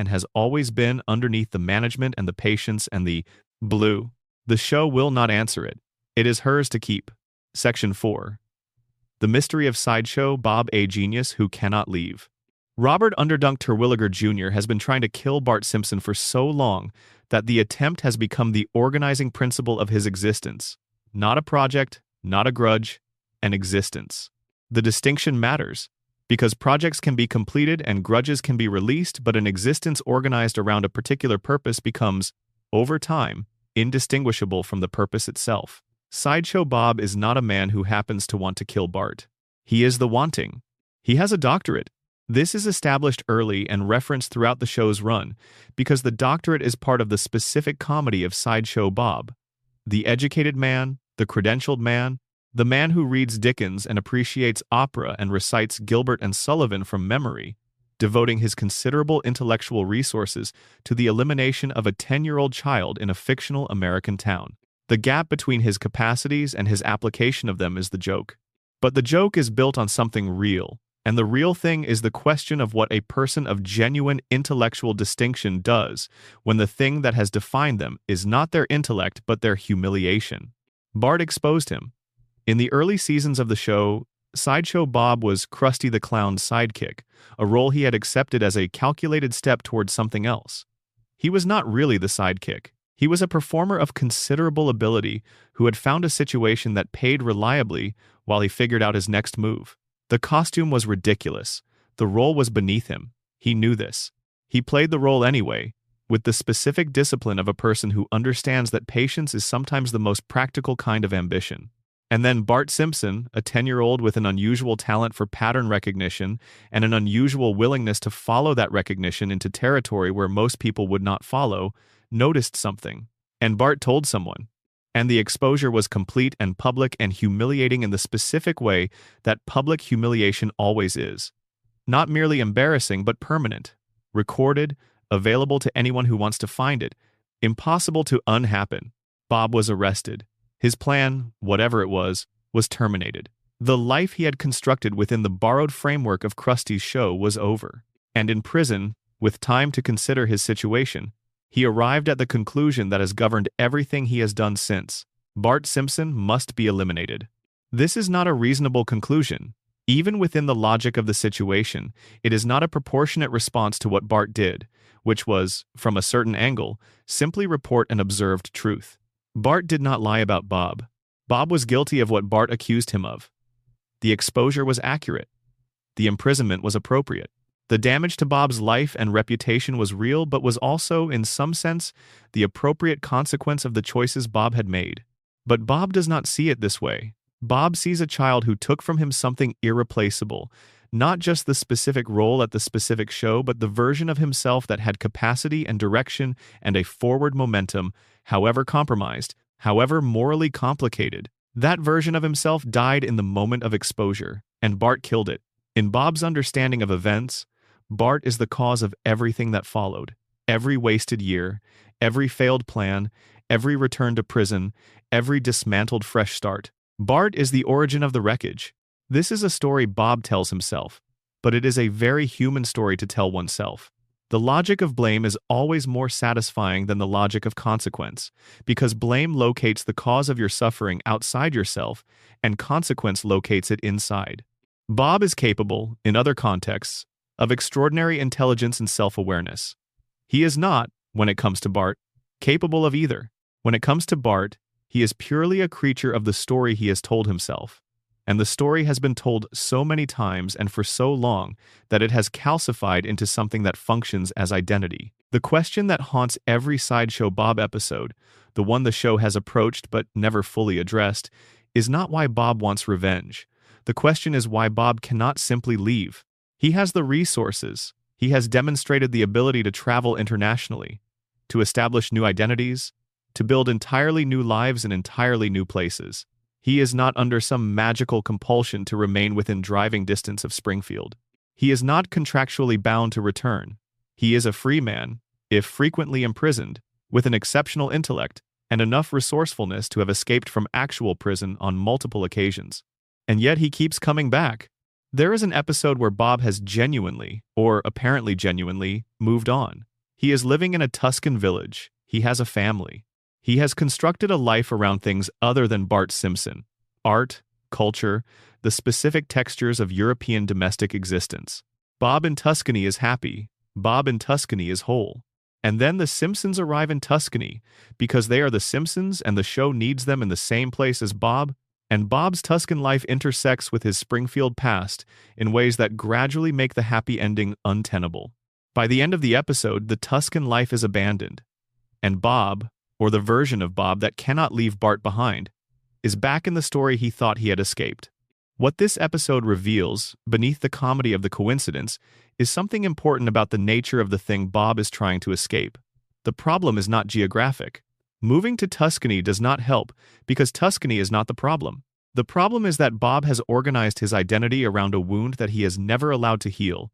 [SPEAKER 1] has always been underneath the management and the patience and the blue. The show will not answer it. It is hers to keep. Section 4. The Mystery of Sideshow Bob, a Genius Who Cannot Leave. Robert Underdunk Terwilliger Jr. has been trying to kill Bart Simpson for so long that the attempt has become the organizing principle of his existence. Not a project, not a grudge, an existence. The distinction matters, because projects can be completed and grudges can be released, but an existence organized around a particular purpose becomes, over time, indistinguishable from the purpose itself. Sideshow Bob is not a man who happens to want to kill Bart. He is the wanting. He has a doctorate. This is established early and referenced throughout the show's run, because the doctorate is part of the specific comedy of Sideshow Bob. The educated man, the credentialed man, the man who reads Dickens and appreciates opera and recites Gilbert and Sullivan from memory, devoting his considerable intellectual resources to the elimination of a 10-year-old child in a fictional American town. The gap between his capacities and his application of them is the joke. But the joke is built on something real, and the real thing is the question of what a person of genuine intellectual distinction does when the thing that has defined them is not their intellect but their humiliation. Bart exposed him. In the early seasons of the show, Sideshow Bob was Krusty the Clown's sidekick, a role he had accepted as a calculated step towards something else. He was not really the sidekick. He was a performer of considerable ability who had found a situation that paid reliably while he figured out his next move. The costume was ridiculous. The role was beneath him. He knew this. He played the role anyway, with the specific discipline of a person who understands that patience is sometimes the most practical kind of ambition. And then Bart Simpson, a 10-year-old with an unusual talent for pattern recognition and an unusual willingness to follow that recognition into territory where most people would not follow, noticed something. And Bart told someone. And the exposure was complete and public and humiliating in the specific way that public humiliation always is. Not merely embarrassing, but permanent. Recorded, available to anyone who wants to find it. Impossible to unhappen. Bob was arrested. His plan, whatever it was terminated. The life he had constructed within the borrowed framework of Krusty's show was over. And in prison, with time to consider his situation, he arrived at the conclusion that has governed everything he has done since. Bart Simpson must be eliminated. This is not a reasonable conclusion. Even within the logic of the situation, it is not a proportionate response to what Bart did, which was, from a certain angle, simply report an observed truth. Bart did not lie about Bob. Bob was guilty of what Bart accused him of. The exposure was accurate. The imprisonment was appropriate. The damage to Bob's life and reputation was real, but was also, in some sense, the appropriate consequence of the choices Bob had made. But Bob does not see it this way. Bob sees a child who took from him something irreplaceable, not just the specific role at the specific show, but the version of himself that had capacity and direction and a forward momentum, however compromised, however morally complicated. That version of himself died in the moment of exposure, and Bart killed it. In Bob's understanding of events, Bart is the cause of everything that followed. Every wasted year, every failed plan, every return to prison, every dismantled fresh start. Bart is the origin of the wreckage. This is a story Bob tells himself, but it is a very human story to tell oneself. The logic of blame is always more satisfying than the logic of consequence, because blame locates the cause of your suffering outside yourself, and consequence locates it inside. Bob is capable, in other contexts, of extraordinary intelligence and self-awareness. He is not, when it comes to Bart, capable of either. When it comes to Bart, he is purely a creature of the story he has told himself. And the story has been told so many times and for so long that it has calcified into something that functions as identity. The question that haunts every Sideshow Bob episode, the one the show has approached but never fully addressed, is not why Bob wants revenge. The question is why Bob cannot simply leave. He has the resources. He has demonstrated the ability to travel internationally, to establish new identities, to build entirely new lives in entirely new places. He is not under some magical compulsion to remain within driving distance of Springfield. He is not contractually bound to return. He is a free man, if frequently imprisoned, with an exceptional intellect and enough resourcefulness to have escaped from actual prison on multiple occasions. And yet he keeps coming back. There is an episode where Bob has genuinely, or apparently genuinely, moved on. He is living in a Tuscan village. He has a family. He has constructed a life around things other than Bart Simpson. Art, culture, the specific textures of European domestic existence. Bob in Tuscany is happy. Bob in Tuscany is whole. And then the Simpsons arrive in Tuscany because they are the Simpsons and the show needs them in the same place as Bob, and Bob's Tuscan life intersects with his Springfield past in ways that gradually make the happy ending untenable. By the end of the episode, the Tuscan life is abandoned, and Bob, or the version of Bob that cannot leave Bart behind, is back in the story he thought he had escaped. What this episode reveals, beneath the comedy of the coincidence, is something important about the nature of the thing Bob is trying to escape. The problem is not geographic. Moving to Tuscany does not help because Tuscany is not the problem. The problem is that Bob has organized his identity around a wound that he is never allowed to heal,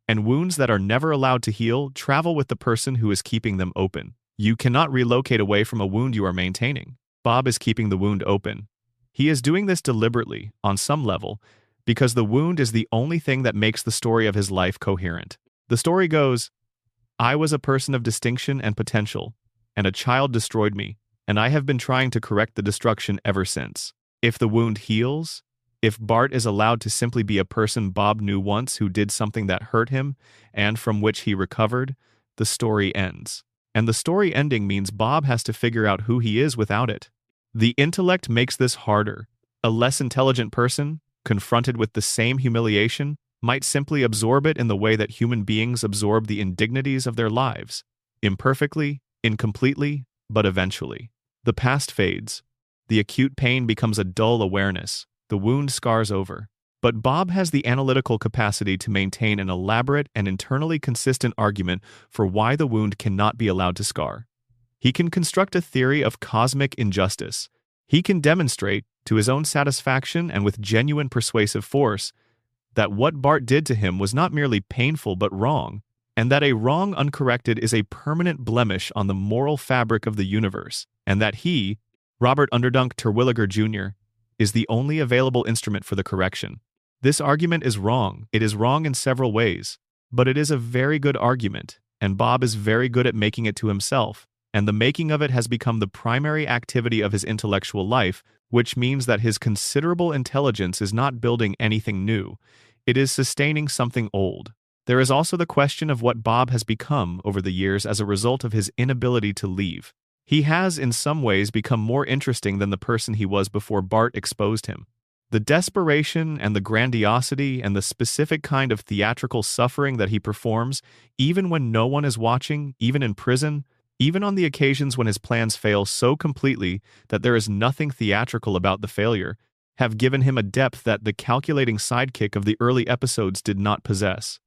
[SPEAKER 1] and wounds that are never allowed to heal travel with the person who is keeping them open. You cannot relocate away from a wound you are maintaining. Bob is keeping the wound open. He is doing this deliberately, on some level, because the wound is the only thing that makes the story of his life coherent. The story goes, "I was a person of distinction and potential, and a child destroyed me, and I have been trying to correct the destruction ever since." If the wound heals, if Bart is allowed to simply be a person Bob knew once who did something that hurt him and from which he recovered, the story ends. And the story ending means Bob has to figure out who he is without it. The intellect makes this harder. A less intelligent person, confronted with the same humiliation, might simply absorb it in the way that human beings absorb the indignities of their lives. Imperfectly, incompletely, but eventually. The past fades. The acute pain becomes a dull awareness. The wound scars over. But Bob has the analytical capacity to maintain an elaborate and internally consistent argument for why the wound cannot be allowed to scar. He can construct a theory of cosmic injustice. He can demonstrate, to his own satisfaction and with genuine persuasive force, that what Bart did to him was not merely painful but wrong, and that a wrong uncorrected is a permanent blemish on the moral fabric of the universe, and that he, Robert Underdunk Terwilliger Jr., is the only available instrument for the correction. This argument is wrong. It is wrong in several ways, but it is a very good argument, and Bob is very good at making it to himself, and the making of it has become the primary activity of his intellectual life, which means that his considerable intelligence is not building anything new. It is sustaining something old. There is also the question of what Bob has become over the years as a result of his inability to leave. He has, in some ways, become more interesting than the person he was before Bart exposed him. The desperation and the grandiosity and the specific kind of theatrical suffering that he performs, even when no one is watching, even in prison, even on the occasions when his plans fail so completely that there is nothing theatrical about the failure, have given him a depth that the calculating sidekick of the early episodes did not possess.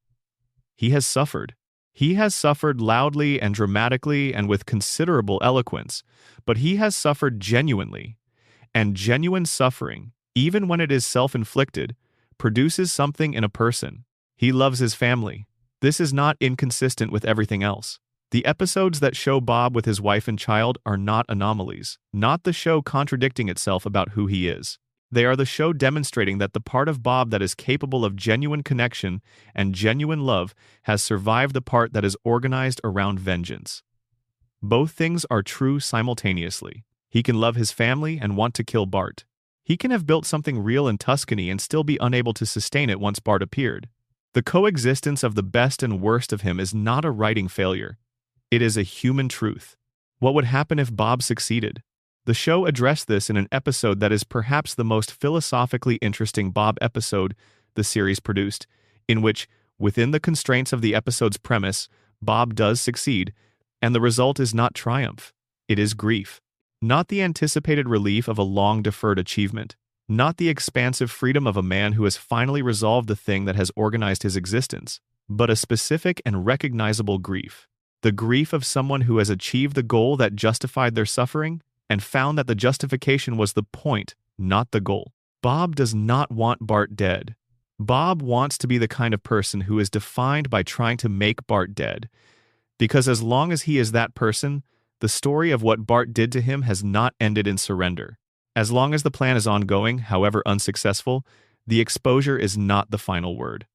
[SPEAKER 1] He has suffered. He has suffered loudly and dramatically and with considerable eloquence, but he has suffered genuinely. And genuine suffering, even when it is self-inflicted, produces something in a person. He loves his family. This is not inconsistent with everything else. The episodes that show Bob with his wife and child are not anomalies, not the show contradicting itself about who he is. They are the show demonstrating that the part of Bob that is capable of genuine connection and genuine love has survived the part that is organized around vengeance. Both things are true simultaneously. He can love his family and want to kill Bart. He can have built something real in Tuscany and still be unable to sustain it once Bart appeared. The coexistence of the best and worst of him is not a writing failure. It is a human truth. What would happen if Bob succeeded? The show addressed this in an episode that is perhaps the most philosophically interesting Bob episode the series produced, in which, within the constraints of the episode's premise, Bob does succeed, and the result is not triumph. It is grief. Not the anticipated relief of a long-deferred achievement. Not the expansive freedom of a man who has finally resolved the thing that has organized his existence, but a specific and recognizable grief. The grief of someone who has achieved the goal that justified their suffering and found that the justification was the point, not the goal. Bob does not want Bart dead. Bob wants to be the kind of person who is defined by trying to make Bart dead, because as long as he is that person, The story of what Bart did to him has not ended in surrender. As long as the plan is ongoing, however unsuccessful, the exposure is not the final word.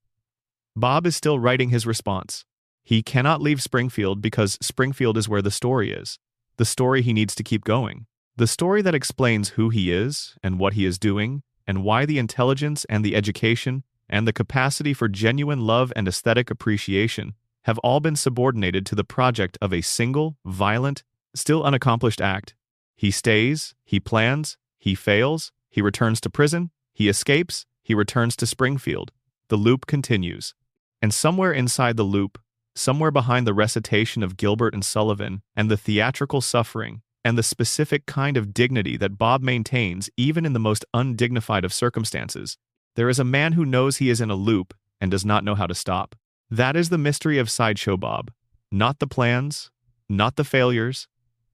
[SPEAKER 1] Bob is still writing his response. He cannot leave Springfield because Springfield is where the story is. The story he needs to keep going. The story that explains who he is and what he is doing, and why the intelligence and the education and the capacity for genuine love and aesthetic appreciation have all been subordinated to the project of a single, violent, still unaccomplished act. He stays, he plans, he fails, he returns to prison, he escapes, he returns to Springfield. The loop continues. And somewhere inside the loop, somewhere behind the recitation of Gilbert and Sullivan and the theatrical suffering and the specific kind of dignity that Bob maintains even in the most undignified of circumstances, there is a man who knows he is in a loop and does not know how to stop. That is the mystery of Sideshow Bob. Not the plans, not the failures,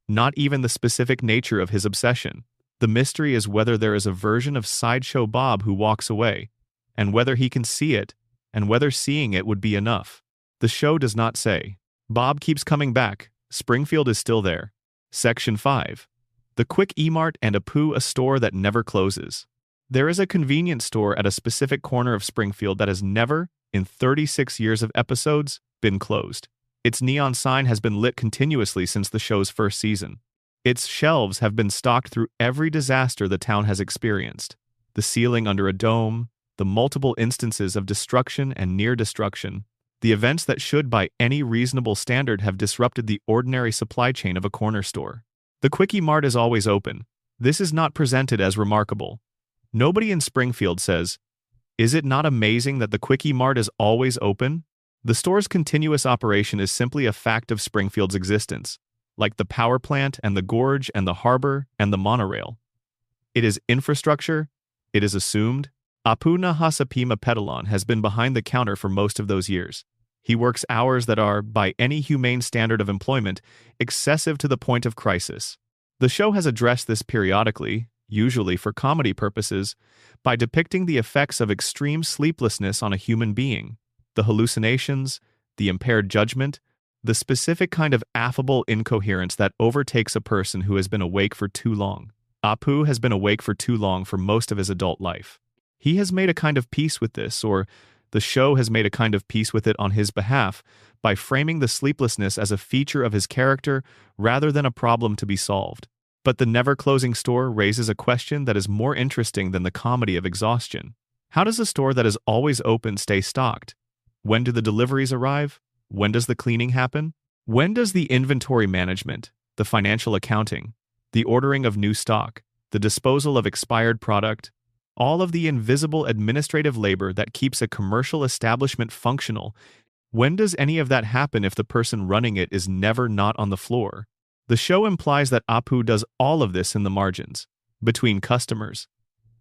[SPEAKER 1] not even the specific nature of his obsession. The mystery is whether there is a version of Sideshow Bob who walks away, and whether he can see it, and whether seeing it would be enough. The show does not say. Bob keeps coming back. Springfield is still there. Section 5. The Quick E-Mart and a store that never closes. There is a convenience store at a specific corner of Springfield that has never, in 36 years of episodes, been closed. Its neon sign has been lit continuously since the show's first season. Its shelves have been stocked through every disaster the town has experienced. The ceiling under a dome, the multiple instances of destruction and near destruction, the events that should by any reasonable standard have disrupted the ordinary supply chain of a corner store. The Quickie Mart is always open. This is not presented as remarkable. Nobody in Springfield says, "Is it not amazing that the Quickie Mart is always open?" The store's continuous operation is simply a fact of Springfield's existence, like the power plant and the gorge and the harbor and the monorail. It is infrastructure. It is assumed. Apu Nahasapima Petalon has been behind the counter for most of those years. He works hours that are, by any humane standard of employment, excessive to the point of crisis. The show has addressed this periodically, usually for comedy purposes, by depicting the effects of extreme sleeplessness on a human being, the hallucinations, the impaired judgment, the specific kind of affable incoherence that overtakes a person who has been awake for too long. Apu has been awake for too long for most of his adult life. He has made a kind of peace with this, or the show has made a kind of peace with it on his behalf, by framing the sleeplessness as a feature of his character rather than a problem to be solved. But the never-closing store raises a question that is more interesting than the comedy of exhaustion. How does a store that is always open stay stocked? When do the deliveries arrive? When does the cleaning happen? When does the inventory management, the financial accounting, the ordering of new stock, the disposal of expired product, all of the invisible administrative labor that keeps a commercial establishment functional, when does any of that happen if the person running it is never not on the floor? The show implies that Apu does all of this in the margins, between customers.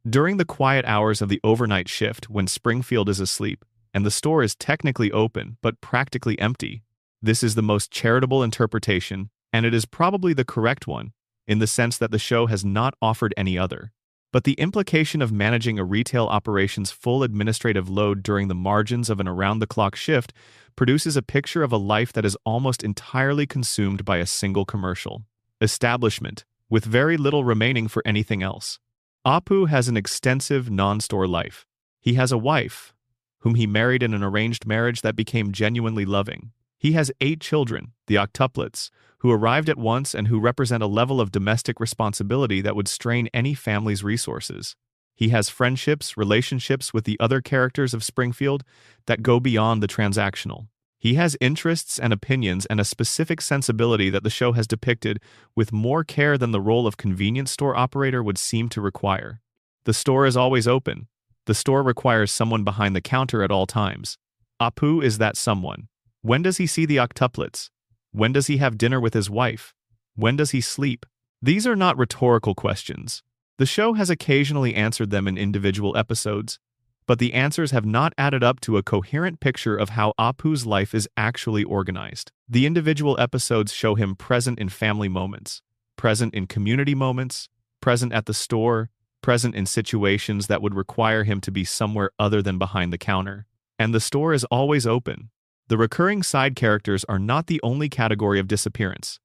[SPEAKER 1] During the quiet hours of the overnight shift when Springfield is asleep, and the store is technically open but practically empty, this is the most charitable interpretation, and it is probably the correct one, in the sense that the show has not offered any other. But the implication of managing a retail operation's full administrative load during the margins of an around-the-clock shift produces a picture of a life that is almost entirely consumed by a single commercial establishment, with very little remaining for anything else. Apu has an extensive non-store life. He has a wife, whom he married in an arranged marriage that became genuinely loving. He has 8 children, the octuplets, who arrived at once and who represent a level of domestic responsibility that would strain any family's resources. He has friendships, relationships with the other characters of Springfield that go beyond the transactional. He has interests and opinions and a specific sensibility that the show has depicted with more care than the role of convenience store operator would seem to require. The store is always open. The store requires someone behind the counter at all times. Apu is that someone. When does he see the octuplets? When does he have dinner with his wife? When does he sleep? These are not rhetorical questions. The show has occasionally answered them in individual episodes, but the answers have not added up to a coherent picture of how Apu's life is actually organized. The individual episodes show him present in family moments, present in community moments, present at the store, present in situations that would require him to be somewhere other than behind the counter. And the store is always open. The recurring side characters are not the only category of disappearance.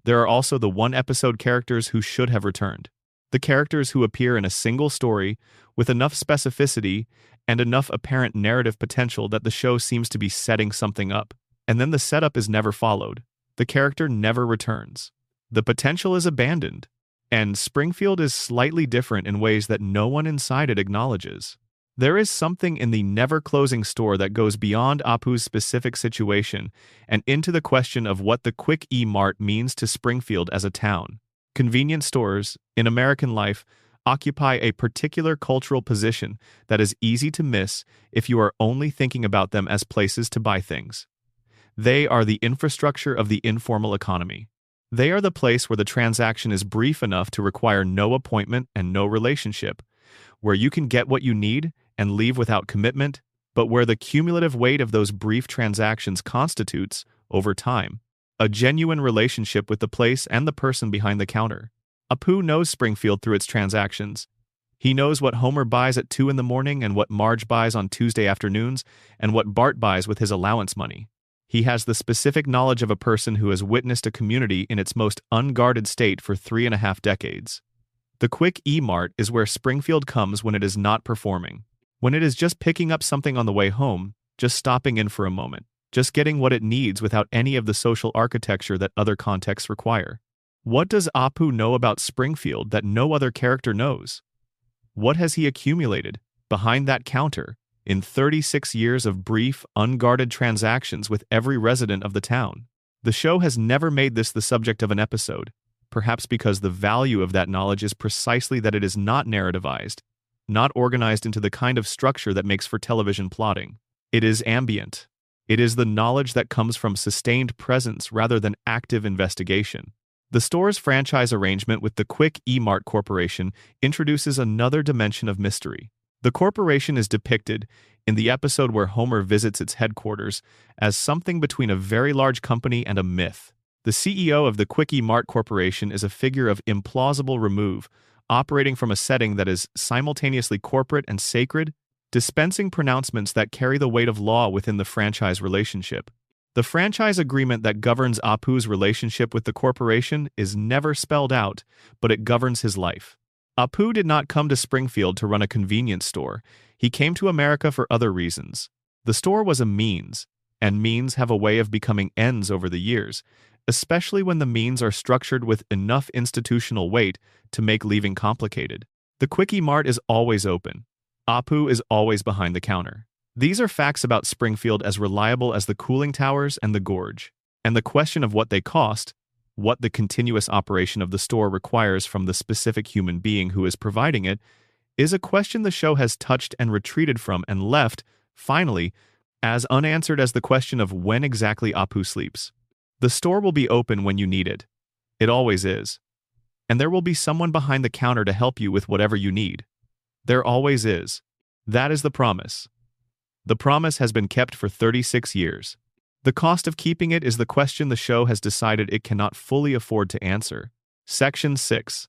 [SPEAKER 1] There are also the one-episode characters who should have returned. The characters who appear in a single story with enough specificity and enough apparent narrative potential that the show seems to be setting something up, and then the setup is never followed. The character never returns. The potential is abandoned, and Springfield is slightly different in ways that no one inside it acknowledges. There is something in the never-closing store that goes beyond Apu's specific situation and into the question of what the Quick E Mart means to Springfield as a town. Convenience stores, in American life, occupy a particular cultural position that is easy to miss if you are only thinking about them as places to buy things. They are the infrastructure of the informal economy. They are the place where the transaction is brief enough to require no appointment and no relationship, where you can get what you need and leave without commitment, but where the cumulative weight of those brief transactions constitutes, over time, a genuine relationship with the place and the person behind the counter. Apu knows Springfield through its transactions. He knows what Homer buys at 2 in the morning and what Marge buys on Tuesday afternoons and what Bart buys with his allowance money. He has the specific knowledge of a person who has witnessed a community in its most unguarded state for 3.5 decades. The Quick E Mart is where Springfield comes when it is not performing. When it is just picking up something on the way home, just stopping in for a moment, just getting what it needs without any of the social architecture that other contexts require. What does Apu know about Springfield that no other character knows? What has he accumulated behind that counter in 36 years of brief, unguarded transactions with every resident of the town? The show has never made this the subject of an episode, perhaps because the value of that knowledge is precisely that it is not narrativized, not organized into the kind of structure that makes for television plotting. It is ambient. It is the knowledge that comes from sustained presence rather than active investigation. The store's franchise arrangement with the Quick E Mart Corporation introduces another dimension of mystery. The corporation is depicted, in the episode where Homer visits its headquarters, as something between a very large company and a myth. The CEO of the Quick E Mart Corporation is a figure of implausible remove, operating from a setting that is simultaneously corporate and sacred, dispensing pronouncements that carry the weight of law within the franchise relationship. The franchise agreement that governs Apu's relationship with the corporation is never spelled out, but it governs his life. Apu did not come to Springfield to run a convenience store. He came to America for other reasons. The store was a means, and means have a way of becoming ends over the years, especially when the means are structured with enough institutional weight to make leaving complicated. The Quickie Mart is always open. Apu is always behind the counter. These are facts about Springfield as reliable as the cooling towers and the gorge. And the question of what they cost, what the continuous operation of the store requires from the specific human being who is providing it, is a question the show has touched and retreated from and left, finally, as unanswered as the question of when exactly Apu sleeps. The store will be open when you need it. It always is. And there will be someone behind the counter to help you with whatever you need. There always is. That is the promise. The promise has been kept for 36 years. The cost of keeping it is the question the show has decided it cannot fully afford to answer. Section 6.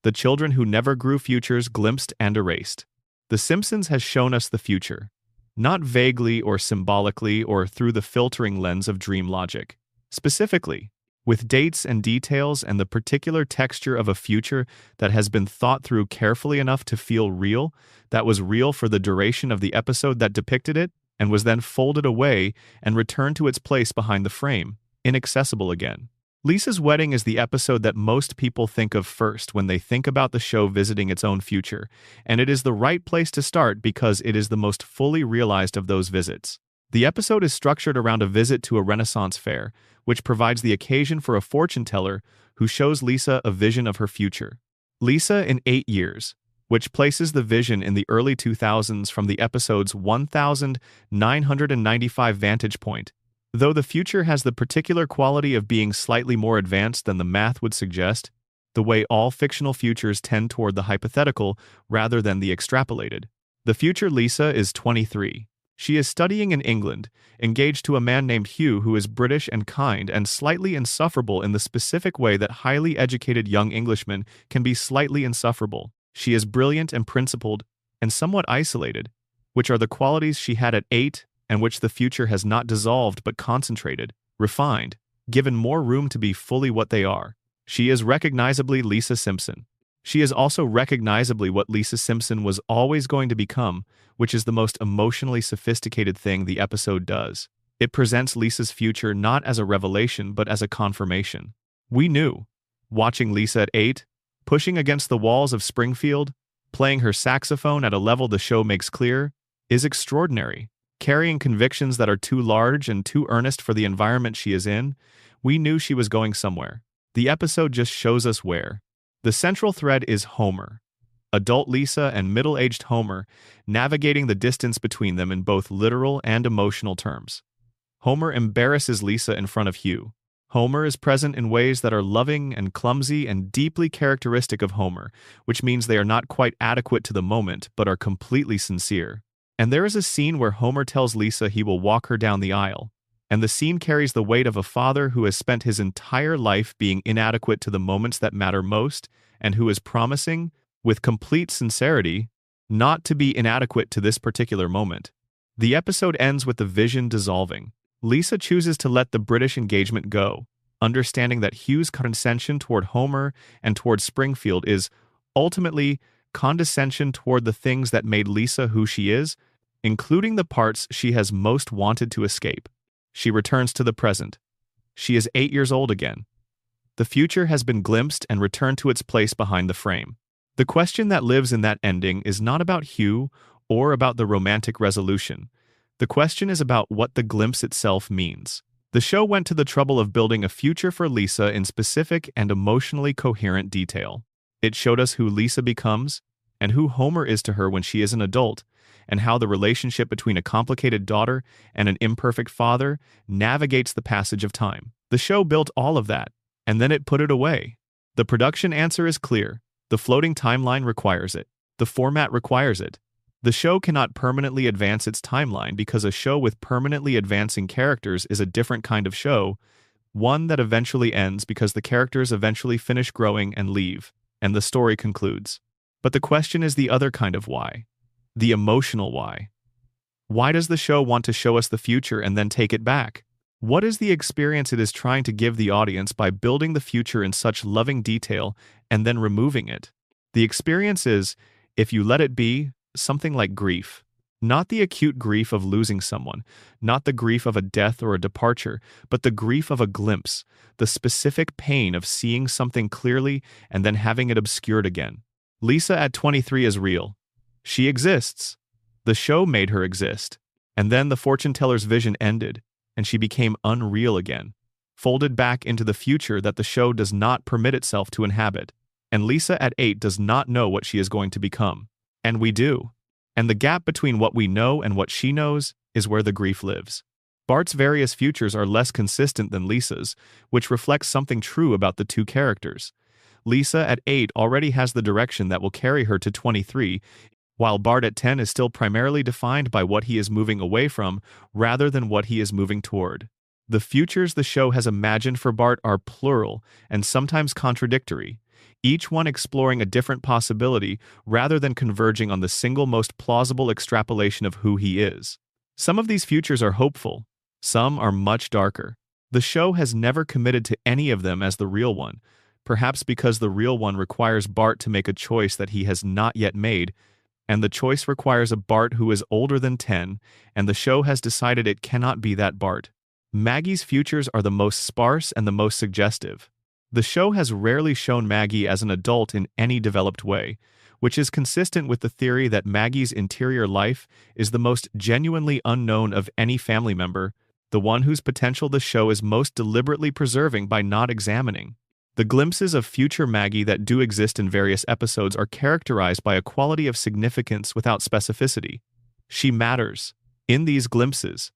[SPEAKER 1] The children who never grew futures glimpsed and erased. The Simpsons has shown us the future. Not vaguely or symbolically or through the filtering lens of dream logic. Specifically, with dates and details and the particular texture of a future that has been thought through carefully enough to feel real, that was real for the duration of the episode that depicted it, and was then folded away and returned to its place behind the frame, inaccessible again. Lisa's Wedding is the episode that most people think of first when they think about the show visiting its own future, and it is the right place to start because it is the most fully realized of those visits. The episode is structured around a visit to a Renaissance fair, which provides the occasion for a fortune teller who shows Lisa a vision of her future. Lisa in 8 years, which places the vision in the early 2000s from the episode's 1995 vantage point, though the future has the particular quality of being slightly more advanced than the math would suggest, the way all fictional futures tend toward the hypothetical rather than the extrapolated. The future Lisa is 23. She is studying in England, engaged to a man named Hugh who is British and kind and slightly insufferable in the specific way that highly educated young Englishmen can be slightly insufferable. She is brilliant and principled, and somewhat isolated, which are the qualities she had at 8 and which the future has not dissolved but concentrated, refined, given more room to be fully what they are. She is recognizably Lisa Simpson. She is also recognizably what Lisa Simpson was always going to become, which is the most emotionally sophisticated thing the episode does. It presents Lisa's future not as a revelation but as a confirmation. We knew. Watching Lisa at 8, pushing against the walls of Springfield, playing her saxophone at a level the show makes clear, is extraordinary. Carrying convictions that are too large and too earnest for the environment she is in, we knew she was going somewhere. The episode just shows us where. The central thread is Homer. Adult Lisa and middle-aged Homer, navigating the distance between them in both literal and emotional terms. Homer embarrasses Lisa in front of Hugh. Homer is present in ways that are loving and clumsy and deeply characteristic of Homer, which means they are not quite adequate to the moment but are completely sincere. And there is a scene where Homer tells Lisa he will walk her down the aisle, and the scene carries the weight of a father who has spent his entire life being inadequate to the moments that matter most and who is promising, with complete sincerity, not to be inadequate to this particular moment. The episode ends with the vision dissolving. Lisa chooses to let the British engagement go, understanding that Hugh's condescension toward Homer and toward Springfield is, ultimately, condescension toward the things that made Lisa who she is, including the parts she has most wanted to escape. She returns to the present. She is 8 years old again. The future has been glimpsed and returned to its place behind the frame. The question that lives in that ending is not about Hugh or about the romantic resolution. The question is about what the glimpse itself means. The show went to the trouble of building a future for Lisa in specific and emotionally coherent detail. It showed us who Lisa becomes, and who Homer is to her when she is an adult, and how the relationship between a complicated daughter and an imperfect father navigates the passage of time. The show built all of that, and then it put it away. The production answer is clear. The floating timeline requires it. The format requires it. The show cannot permanently advance its timeline because a show with permanently advancing characters is a different kind of show, one that eventually ends because the characters eventually finish growing and leave, and the story concludes. But the question is the other kind of why. The emotional why. Why does the show want to show us the future and then take it back? What is the experience it is trying to give the audience by building the future in such loving detail and then removing it? The experience is, if you let it be, something like grief. Not the acute grief of losing someone, not the grief of a death or a departure, but the grief of a glimpse, the specific pain of seeing something clearly and then having it obscured again. Lisa at 23 is real. She exists. The show made her exist. And then the fortune teller's vision ended, and she became unreal again, folded back into the future that the show does not permit itself to inhabit. And Lisa at 8 does not know what she is going to become. And we do. And the gap between what we know and what she knows is where the grief lives. Bart's various futures are less consistent than Lisa's, which reflects something true about the two characters. Lisa at 8 already has the direction that will carry her to 23, while Bart at 10 is still primarily defined by what he is moving away from rather than what he is moving toward. The futures the show has imagined for Bart are plural and sometimes contradictory, each one exploring a different possibility rather than converging on the single most plausible extrapolation of who he is. Some of these futures are hopeful, some are much darker. The show has never committed to any of them as the real one, perhaps because the real one requires Bart to make a choice that he has not yet made, and the choice requires a Bart who is older than 10, and the show has decided it cannot be that Bart. Maggie's futures are the most sparse and the most suggestive. The show has rarely shown Maggie as an adult in any developed way, which is consistent with the theory that Maggie's interior life is the most genuinely unknown of any family member, the one whose potential the show is most deliberately preserving by not examining. The glimpses of future Maggie that do exist in various episodes are characterized by a quality of significance without specificity. She matters. In these glimpses,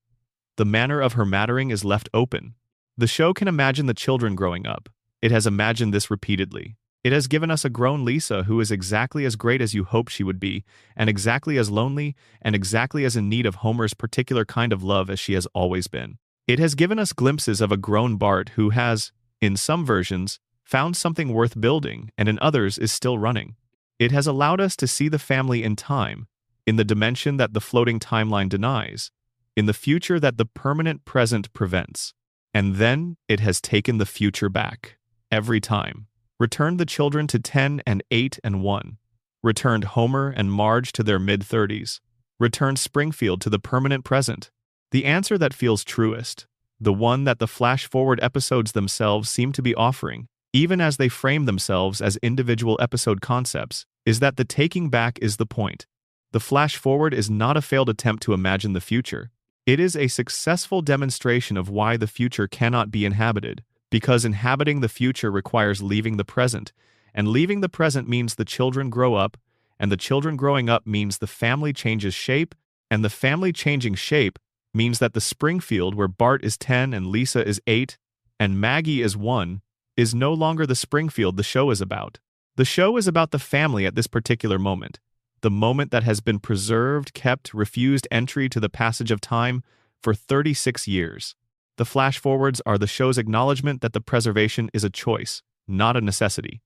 [SPEAKER 1] the manner of her mattering is left open. The show can imagine the children growing up. It has imagined this repeatedly. It has given us a grown Lisa who is exactly as great as you hoped she would be, and exactly as lonely, and exactly as in need of Homer's particular kind of love as she has always been. It has given us glimpses of a grown Bart who has, in some versions, found something worth building, and in others is still running. It has allowed us to see the family in time, in the dimension that the floating timeline denies, in the future that the permanent present prevents. And then it has taken the future back. Every time. Returned the children to 10 and 8 and 1. Returned Homer and Marge to their mid-30s. Returned Springfield to the permanent present. The answer that feels truest, the one that the flash-forward episodes themselves seem to be offering, even as they frame themselves as individual episode concepts, is that the taking back is the point. The flash-forward is not a failed attempt to imagine the future. It is a successful demonstration of why the future cannot be inhabited, because inhabiting the future requires leaving the present, and leaving the present means the children grow up, and the children growing up means the family changes shape, and the family changing shape means that the Springfield where Bart is 10 and Lisa is 8 and Maggie is 1 is no longer the Springfield the show is about. The show is about the family at this particular moment, the moment that has been preserved, kept, refused entry to the passage of time for 36 years. The flash-forwards are the show's acknowledgement that the preservation is a choice, not a necessity.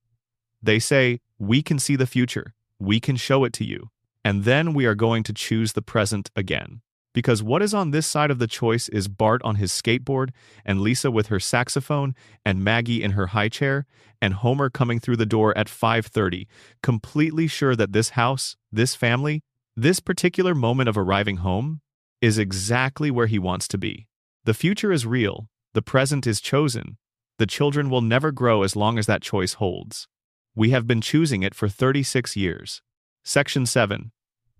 [SPEAKER 1] They say, we can see the future, we can show it to you, and then we are going to choose the present again. Because what is on this side of the choice is Bart on his skateboard, and Lisa with her saxophone, and Maggie in her high chair, and Homer coming through the door at 5:30, completely sure that this house, this family, this particular moment of arriving home, is exactly where he wants to be. The future is real, the present is chosen, the children will never grow as long as that choice holds. We have been choosing it for 36 years. Section 7.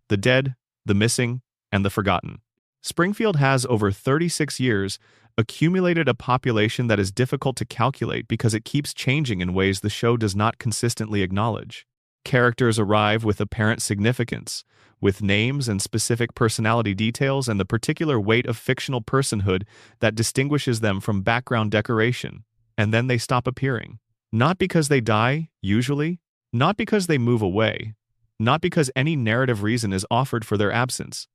[SPEAKER 1] The dead, the missing, and the forgotten. Springfield has, over 36 years, accumulated a population that is difficult to calculate because it keeps changing in ways the show does not consistently acknowledge. Characters arrive with apparent significance, with names and specific personality details and the particular weight of fictional personhood that distinguishes them from background decoration, and then they stop appearing. Not because they die, usually, not because they move away, not because any narrative reason is offered for their absence.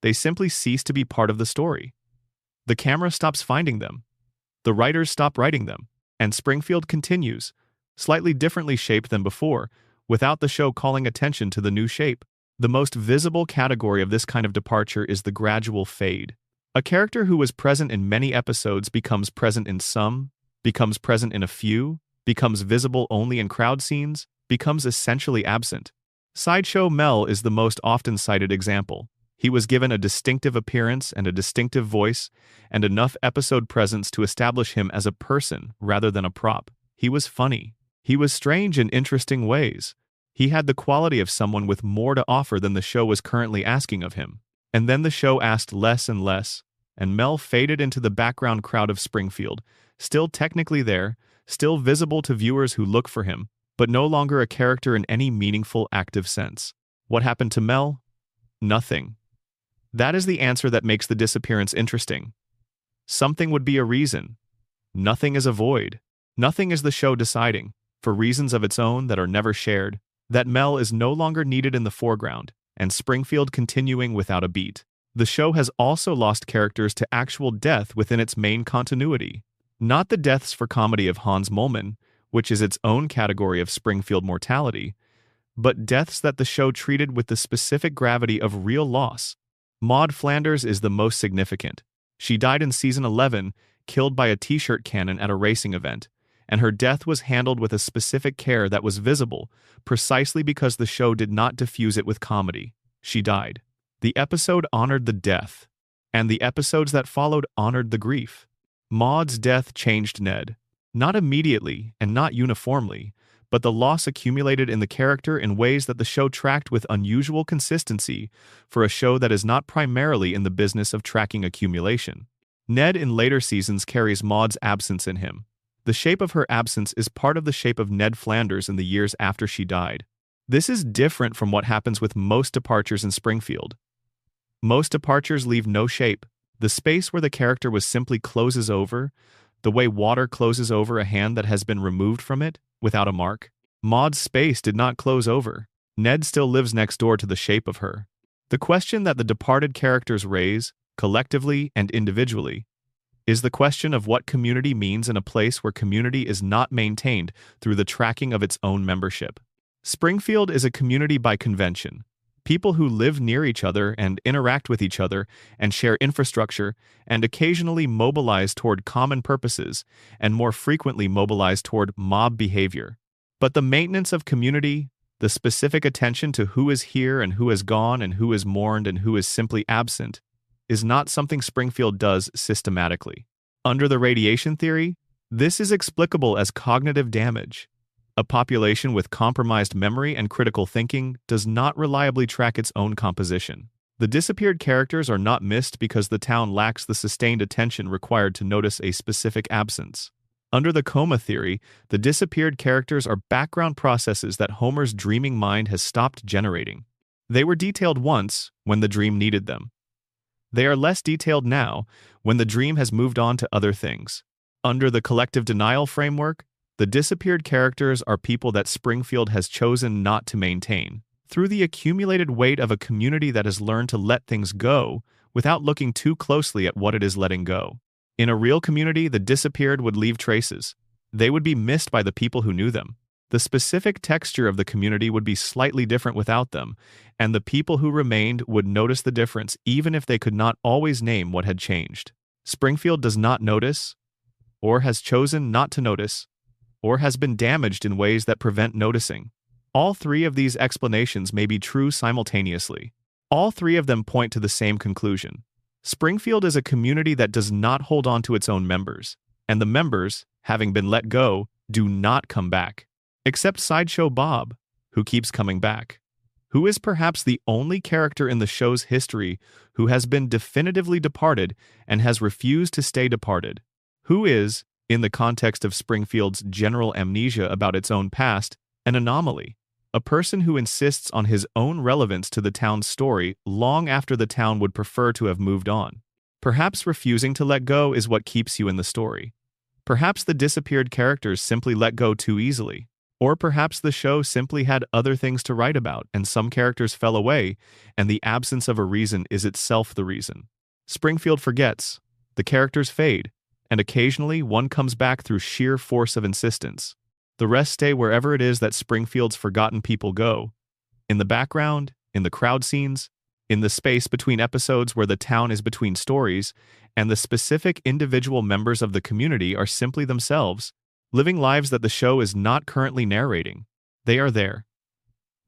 [SPEAKER 1] They simply cease to be part of the story. The camera stops finding them. The writers stop writing them. And Springfield continues, slightly differently shaped than before, without the show calling attention to the new shape. The most visible category of this kind of departure is the gradual fade. A character who was present in many episodes becomes present in some, becomes present in a few, becomes visible only in crowd scenes, becomes essentially absent. Sideshow Mel is the most often cited example. He was given a distinctive appearance and a distinctive voice, and enough episode presence to establish him as a person rather than a prop. He was funny. He was strange in interesting ways. He had the quality of someone with more to offer than the show was currently asking of him. And then the show asked less and less, and Mel faded into the background crowd of Springfield, still technically there, still visible to viewers who look for him, but no longer a character in any meaningful, active sense. What happened to Mel? Nothing. That is the answer that makes the disappearance interesting. Something would be a reason. Nothing is a void. Nothing is the show deciding, for reasons of its own that are never shared, that Mel is no longer needed in the foreground, and Springfield continuing without a beat. The show has also lost characters to actual death within its main continuity. Not the deaths for comedy of Hans Moleman, which is its own category of Springfield mortality, but deaths that the show treated with the specific gravity of real loss. Maud Flanders is the most significant. She died in season 11, killed by a t-shirt cannon at a racing event, and her death was handled with a specific care that was visible, precisely because the show did not diffuse it with comedy. She died. The episode honored the death, and the episodes that followed honored the grief. Maud's death changed Ned. Not immediately and not uniformly, but the loss accumulated in the character in ways that the show tracked with unusual consistency for a show that is not primarily in the business of tracking accumulation. Ned in later seasons carries Maud's absence in him. The shape of her absence is part of the shape of Ned Flanders in the years after she died. This is different from what happens with most departures in Springfield. Most departures leave no shape. The space where the character was simply closes over, the way water closes over a hand that has been removed from it, without a mark. Maud's space did not close over. Ned still lives next door to the shape of her. The question that the departed characters raise, collectively and individually, is the question of what community means in a place where community is not maintained through the tracking of its own membership. Springfield is a community by convention, People who live near each other and interact with each other and share infrastructure and occasionally mobilize toward common purposes and more frequently mobilize toward mob behavior. But the maintenance of community, the specific attention to who is here and who has gone and who is mourned and who is simply absent, is not something Springfield does systematically. Under the radiation theory, this is explicable as cognitive damage. A population with compromised memory and critical thinking does not reliably track its own composition. The disappeared characters are not missed because the town lacks the sustained attention required to notice a specific absence. Under the coma theory, the disappeared characters are background processes that Homer's dreaming mind has stopped generating. They were detailed once, when the dream needed them. They are less detailed now, when the dream has moved on to other things. Under the collective denial framework, the disappeared characters are people that Springfield has chosen not to maintain. Through the accumulated weight of a community that has learned to let things go without looking too closely at what it is letting go. In a real community, the disappeared would leave traces. They would be missed by the people who knew them. The specific texture of the community would be slightly different without them, and the people who remained would notice the difference even if they could not always name what had changed. Springfield does not notice, or has chosen not to notice, or has been damaged in ways that prevent noticing. All three of these explanations may be true simultaneously. All three of them point to the same conclusion. Springfield is a community that does not hold on to its own members, and the members, having been let go, do not come back. Except Sideshow Bob, who keeps coming back. Who is perhaps the only character in the show's history who has been definitively departed and has refused to stay departed. Who is, in the context of Springfield's general amnesia about its own past, an anomaly. A person who insists on his own relevance to the town's story long after the town would prefer to have moved on. Perhaps refusing to let go is what keeps you in the story. Perhaps the disappeared characters simply let go too easily. Or perhaps the show simply had other things to write about and some characters fell away, and the absence of a reason is itself the reason. Springfield forgets, the characters fade, and occasionally one comes back through sheer force of insistence. The rest stay wherever it is that Springfield's forgotten people go. In the background, in the crowd scenes, in the space between episodes where the town is between stories, and the specific individual members of the community are simply themselves, living lives that the show is not currently narrating. They are there.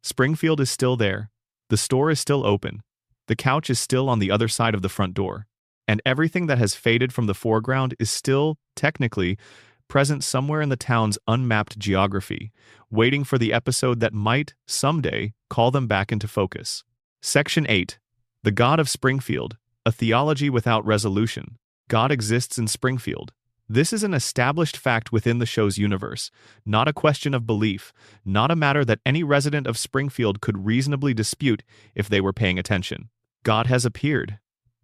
[SPEAKER 1] Springfield is still there. The store is still open. The couch is still on the other side of the front door. And everything that has faded from the foreground is still, technically, present somewhere in the town's unmapped geography, waiting for the episode that might, someday, call them back into focus. Section 8. The God of Springfield, a theology without resolution. God exists in Springfield. This is an established fact within the show's universe, not a question of belief, not a matter that any resident of Springfield could reasonably dispute if they were paying attention. God has appeared.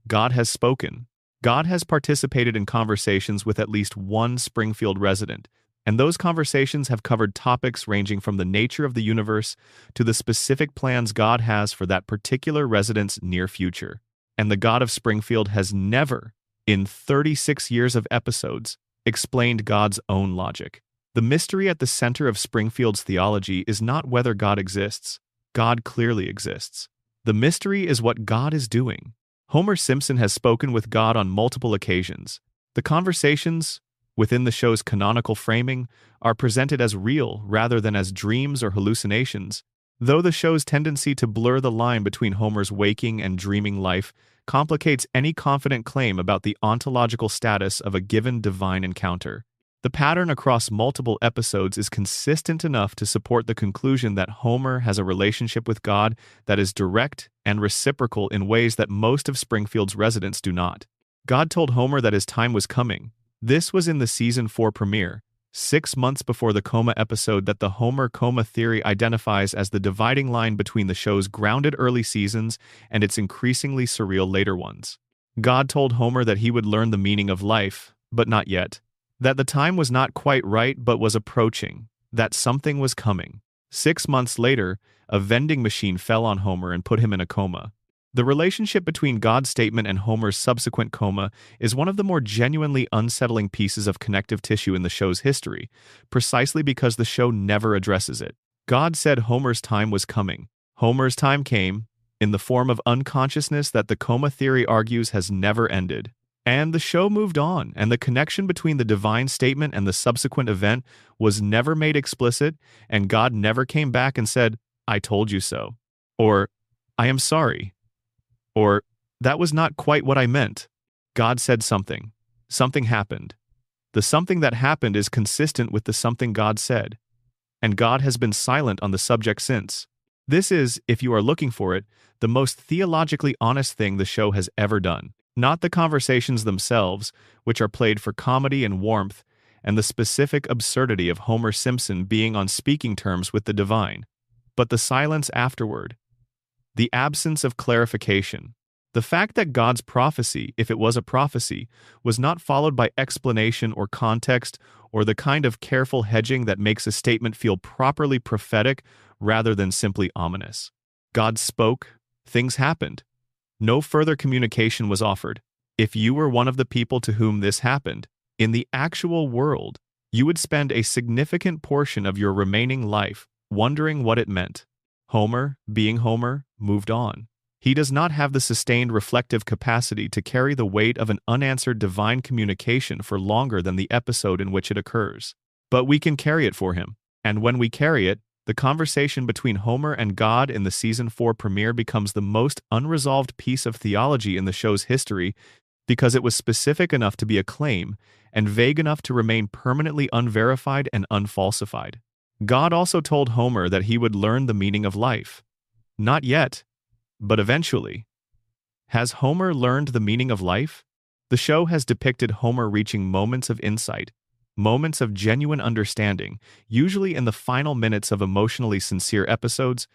[SPEAKER 1] God has spoken. God has participated in conversations with at least one Springfield resident, and those conversations have covered topics ranging from the nature of the universe to the specific plans God has for that particular resident's near future. And the God of Springfield has never, in 36 years of episodes, explained God's own logic. The mystery at the center of Springfield's theology is not whether God exists. God clearly exists. The mystery is what God is doing. Homer Simpson has spoken with God on multiple occasions. The conversations, within the show's canonical framing, are presented as real rather than as dreams or hallucinations, though the show's tendency to blur the line between Homer's waking and dreaming life complicates any confident claim about the ontological status of a given divine encounter. The pattern across multiple episodes is consistent enough to support the conclusion that Homer has a relationship with God that is direct and reciprocal in ways that most of Springfield's residents do not. God told Homer that his time was coming. This was in the Season 4 premiere, 6 months before the coma episode that the Homer coma theory identifies as the dividing line between the show's grounded early seasons and its increasingly surreal later ones. God told Homer that he would learn the meaning of life, but not yet. That the time was not quite right but was approaching, that something was coming. 6 months later, a vending machine fell on Homer and put him in a coma. The relationship between God's statement and Homer's subsequent coma is one of the more genuinely unsettling pieces of connective tissue in the show's history, precisely because the show never addresses it. God said Homer's time was coming. Homer's time came, in the form of unconsciousness that the coma theory argues has never ended. And the show moved on, and the connection between the divine statement and the subsequent event was never made explicit, and God never came back and said, "I told you so," or "I am sorry," or "That was not quite what I meant." God said something. Something happened. The something that happened is consistent with the something God said, and God has been silent on the subject since. This is, if you are looking for it, the most theologically honest thing the show has ever done. Not the conversations themselves, which are played for comedy and warmth, and the specific absurdity of Homer Simpson being on speaking terms with the divine, but the silence afterward, the absence of clarification. The fact that God's prophecy, if it was a prophecy, was not followed by explanation or context or the kind of careful hedging that makes a statement feel properly prophetic rather than simply ominous. God spoke, things happened. No further communication was offered. If you were one of the people to whom this happened, in the actual world, you would spend a significant portion of your remaining life wondering what it meant. Homer, being Homer, moved on. He does not have the sustained reflective capacity to carry the weight of an unanswered divine communication for longer than the episode in which it occurs. But we can carry it for him, and when we carry it, the conversation between Homer and God in the Season 4 premiere becomes the most unresolved piece of theology in the show's history because it was specific enough to be a claim and vague enough to remain permanently unverified and unfalsified. God also told Homer that he would learn the meaning of life. Not yet, but eventually. Has Homer learned the meaning of life? The show has depicted Homer reaching moments of insight, moments of genuine understanding, usually in the final minutes of emotionally sincere episodes,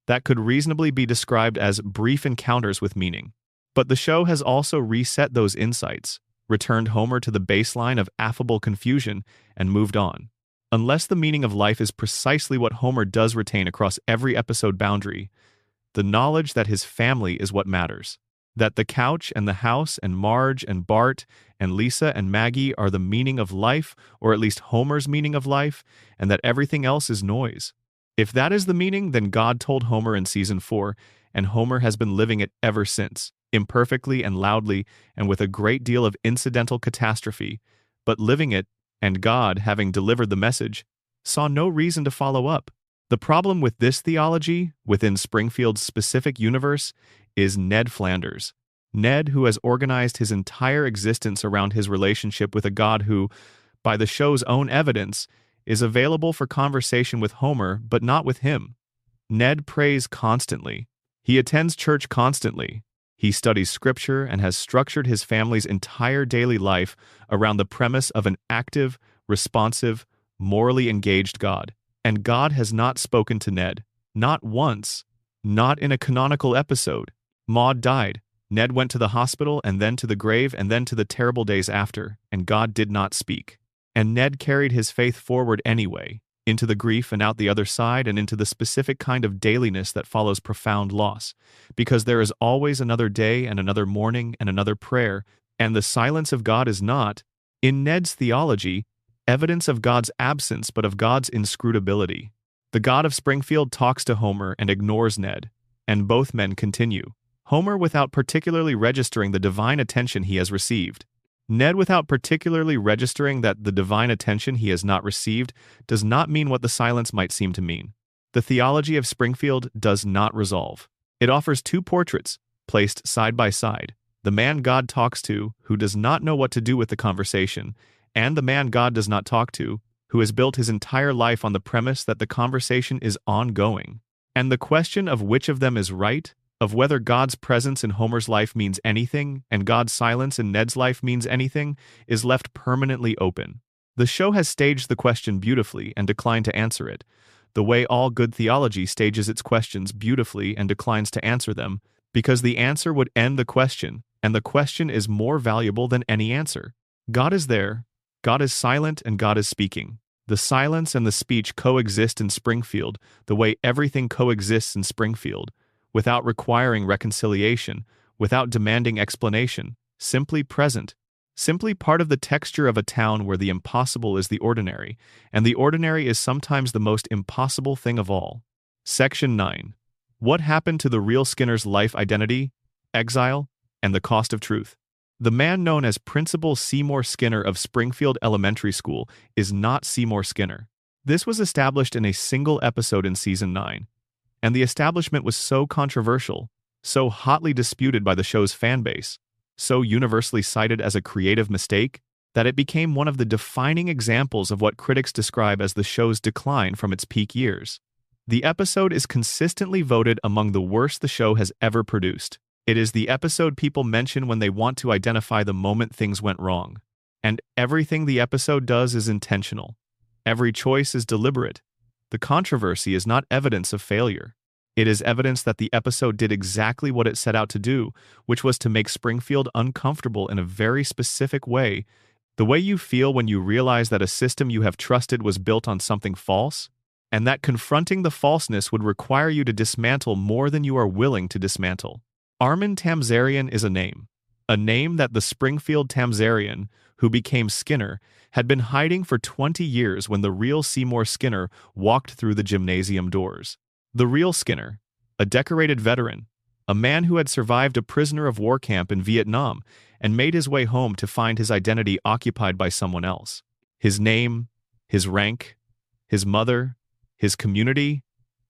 [SPEAKER 1] that could reasonably be described as brief encounters with meaning. But the show has also reset those insights, returned Homer to the baseline of affable confusion, and moved on. Unless the meaning of life is precisely what Homer does retain across every episode boundary, the knowledge that his family is what matters. That the couch and the house and Marge and Bart and Lisa and Maggie are the meaning of life, or at least Homer's meaning of life, and that everything else is noise. If that is the meaning, then God told Homer in Season 4, and Homer has been living it ever since, imperfectly and loudly, and with a great deal of incidental catastrophe, but living it, and God, having delivered the message, saw no reason to follow up. The problem with this theology, within Springfield's specific universe, is Ned Flanders. Ned, who has organized his entire existence around his relationship with a God who, by the show's own evidence, is available for conversation with Homer but not with him. Ned prays constantly. He attends church constantly. He studies scripture and has structured his family's entire daily life around the premise of an active, responsive, morally engaged God. And God has not spoken to Ned. Not once. Not in a canonical episode. Maud died. Ned went to the hospital and then to the grave and then to the terrible days after, and God did not speak. And Ned carried his faith forward anyway, into the grief and out the other side and into the specific kind of dailiness that follows profound loss, because there is always another day and another morning and another prayer, and the silence of God is not, in Ned's theology, evidence of God's absence but of God's inscrutability. The God of Springfield talks to Homer and ignores Ned, and both men continue. Homer without particularly registering the divine attention he has received. Ned without particularly registering that the divine attention he has not received does not mean what the silence might seem to mean. The theology of Springfield does not resolve. It offers two portraits, placed side by side. The man God talks to, who does not know what to do with the conversation, and the man God does not talk to, who has built his entire life on the premise that the conversation is ongoing. And the question of which of them is right, of whether God's presence in Homer's life means anything and God's silence in Ned's life means anything, is left permanently open. The show has staged the question beautifully and declined to answer it, the way all good theology stages its questions beautifully and declines to answer them, because the answer would end the question, and the question is more valuable than any answer. God is there, God is silent, and God is speaking. The silence and the speech coexist in Springfield the way everything coexists in Springfield, without requiring reconciliation, without demanding explanation, simply present, simply part of the texture of a town where the impossible is the ordinary, and the ordinary is sometimes the most impossible thing of all. Section 9. What happened to the real Skinner's life identity, exile, and the cost of truth? The man known as Principal Seymour Skinner of Springfield Elementary School is not Seymour Skinner. This was established in a single episode in Season 9, and the establishment was so controversial, so hotly disputed by the show's fanbase, so universally cited as a creative mistake, that it became one of the defining examples of what critics describe as the show's decline from its peak years. The episode is consistently voted among the worst the show has ever produced. It is the episode people mention when they want to identify the moment things went wrong. And everything the episode does is intentional. Every choice is deliberate. The controversy is not evidence of failure. It is evidence that the episode did exactly what it set out to do, which was to make Springfield uncomfortable in a very specific way. The way you feel when you realize that a system you have trusted was built on something false, and that confronting the falseness would require you to dismantle more than you are willing to dismantle. Armin Tamzarian is a name that the Springfield Tamzarian, who became Skinner, had been hiding for 20 years when the real Seymour Skinner walked through the gymnasium doors. The real Skinner, a decorated veteran, a man who had survived a prisoner of war camp in Vietnam and made his way home to find his identity occupied by someone else. His name, his rank, his mother, his community,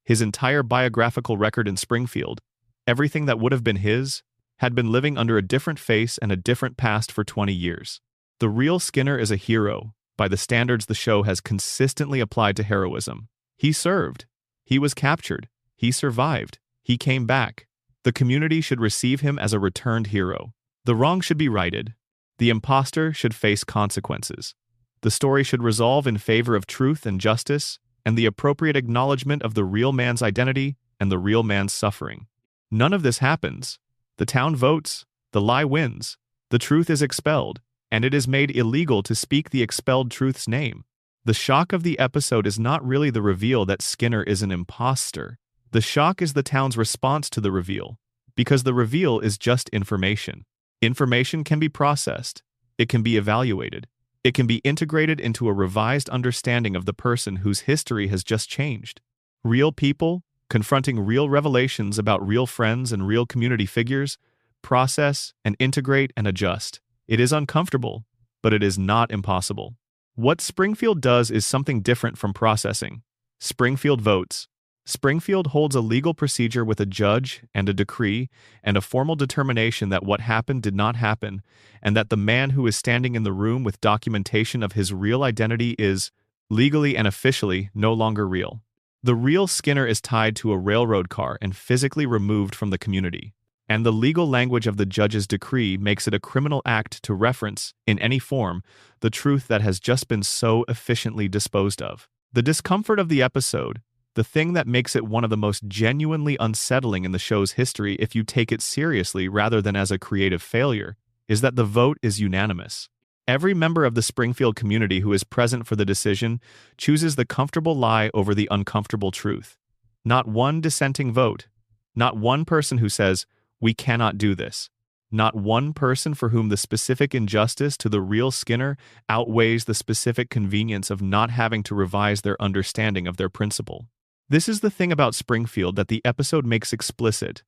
[SPEAKER 1] his entire biographical record in Springfield, everything that would have been his, had been living under a different face and a different past for 20 years. The real Skinner is a hero, by the standards the show has consistently applied to heroism. He served. He was captured. He survived. He came back. The community should receive him as a returned hero. The wrong should be righted. The imposter should face consequences. The story should resolve in favor of truth and justice, and the appropriate acknowledgement of the real man's identity and the real man's suffering. None of this happens. The town votes, the lie wins, the truth is expelled, and it is made illegal to speak the expelled truth's name. The shock of the episode is not really the reveal that Skinner is an imposter. The shock is the town's response to the reveal, because the reveal is just information. Information can be processed. It can be evaluated. It can be integrated into a revised understanding of the person whose history has just changed. Real people, confronting real revelations about real friends and real community figures, process and integrate and adjust. It is uncomfortable, but it is not impossible. What Springfield does is something different from processing. Springfield votes. Springfield holds a legal procedure with a judge and a decree and a formal determination that what happened did not happen, and that the man who is standing in the room with documentation of his real identity is, legally and officially, no longer real. The real Skinner is tied to a railroad car and physically removed from the community, and the legal language of the judge's decree makes it a criminal act to reference, in any form, the truth that has just been so efficiently disposed of. The discomfort of the episode, the thing that makes it one of the most genuinely unsettling in the show's history if you take it seriously rather than as a creative failure, is that the vote is unanimous. Every member of the Springfield community who is present for the decision chooses the comfortable lie over the uncomfortable truth. Not one dissenting vote. Not one person who says, "We cannot do this." Not one person for whom the specific injustice to the real Skinner outweighs the specific convenience of not having to revise their understanding of their principle. This is the thing about Springfield that the episode makes explicit,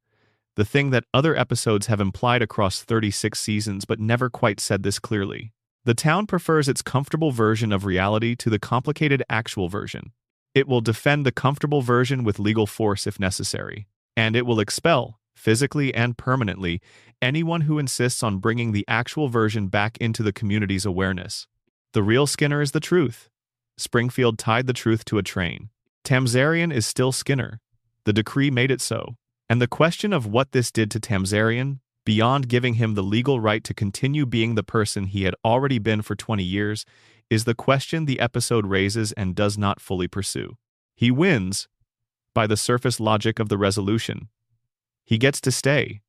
[SPEAKER 1] the thing that other episodes have implied across 36 seasons but never quite said this clearly. The town prefers its comfortable version of reality to the complicated actual version. It will defend the comfortable version with legal force if necessary, and it will expel, physically and permanently, anyone who insists on bringing the actual version back into the community's awareness. The real Skinner is the truth. Springfield tied the truth to a train. Tamzarian is still Skinner. The decree made it so. And the question of what this did to Tamzarian, beyond giving him the legal right to continue being the person he had already been for 20 years, is the question the episode raises and does not fully pursue. He wins, by the surface logic of the resolution. He gets to stay.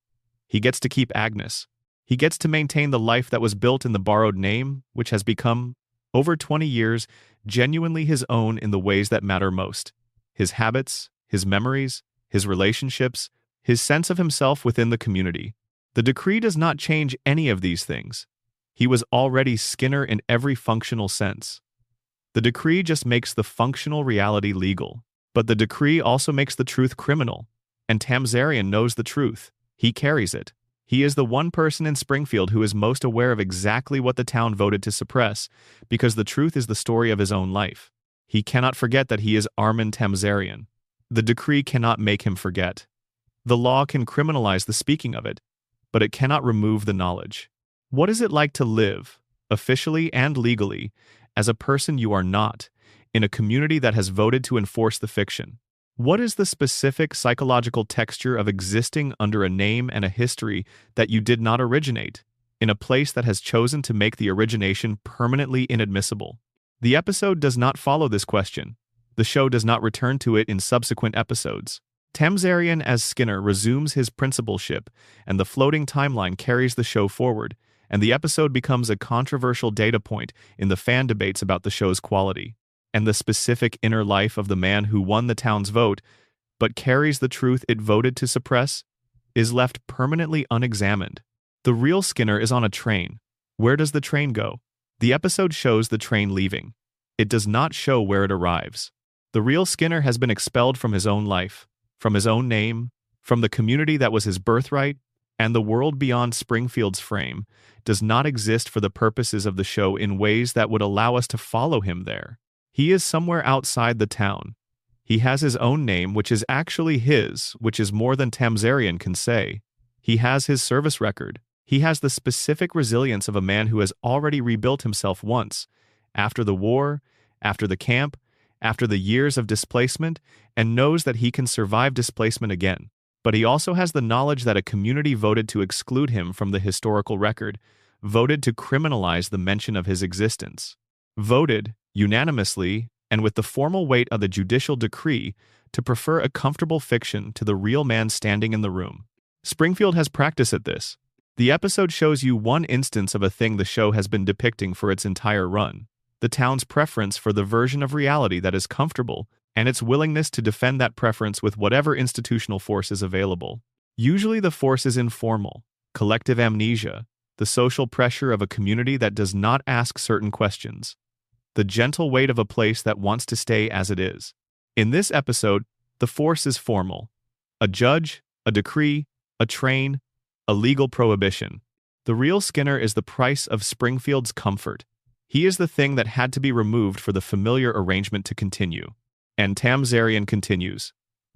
[SPEAKER 1] He gets to keep Agnes. He gets to maintain the life that was built in the borrowed name, which has become, over 20 years, genuinely his own in the ways that matter most. His habits, his memories, his relationships, his sense of himself within the community. The decree does not change any of these things. He was already Skinner in every functional sense. The decree just makes the functional reality legal. But the decree also makes the truth criminal. And Tamzarian knows the truth. He carries it. He is the one person in Springfield who is most aware of exactly what the town voted to suppress, because the truth is the story of his own life. He cannot forget that he is Armin Tamzarian. The decree cannot make him forget. The law can criminalize the speaking of it, but it cannot remove the knowledge. What is it like to live, officially and legally, as a person you are not, in a community that has voted to enforce the fiction? What is the specific psychological texture of existing under a name and a history that you did not originate, in a place that has chosen to make the origination permanently inadmissible? The episode does not follow this question. The show does not return to it in subsequent episodes. Tamzarian as Skinner resumes his principalship, and the floating timeline carries the show forward, and the episode becomes a controversial data point in the fan debates about the show's quality. And the specific inner life of the man who won the town's vote, but carries the truth it voted to suppress, is left permanently unexamined. The real Skinner is on a train. Where does the train go? The episode shows the train leaving. It does not show where it arrives. The real Skinner has been expelled from his own life, from his own name, from the community that was his birthright, and the world beyond Springfield's frame does not exist for the purposes of the show in ways that would allow us to follow him there. He is somewhere outside the town. He has his own name, which is actually his, which is more than Tamzarian can say. He has his service record. He has the specific resilience of a man who has already rebuilt himself once, after the war, after the camp, after the years of displacement, and knows that he can survive displacement again. But he also has the knowledge that a community voted to exclude him from the historical record, voted to criminalize the mention of his existence, voted, unanimously, and with the formal weight of the judicial decree, to prefer a comfortable fiction to the real man standing in the room. Springfield has practice at this. The episode shows you one instance of a thing the show has been depicting for its entire run: the town's preference for the version of reality that is comfortable, and its willingness to defend that preference with whatever institutional force is available. Usually the force is informal, collective amnesia, the social pressure of a community that does not ask certain questions, the gentle weight of a place that wants to stay as it is. In this episode, the force is formal: a judge, a decree, a train, a legal prohibition. The real Skinner is the price of Springfield's comfort. He is the thing that had to be removed for the familiar arrangement to continue. And Tamzarian continues.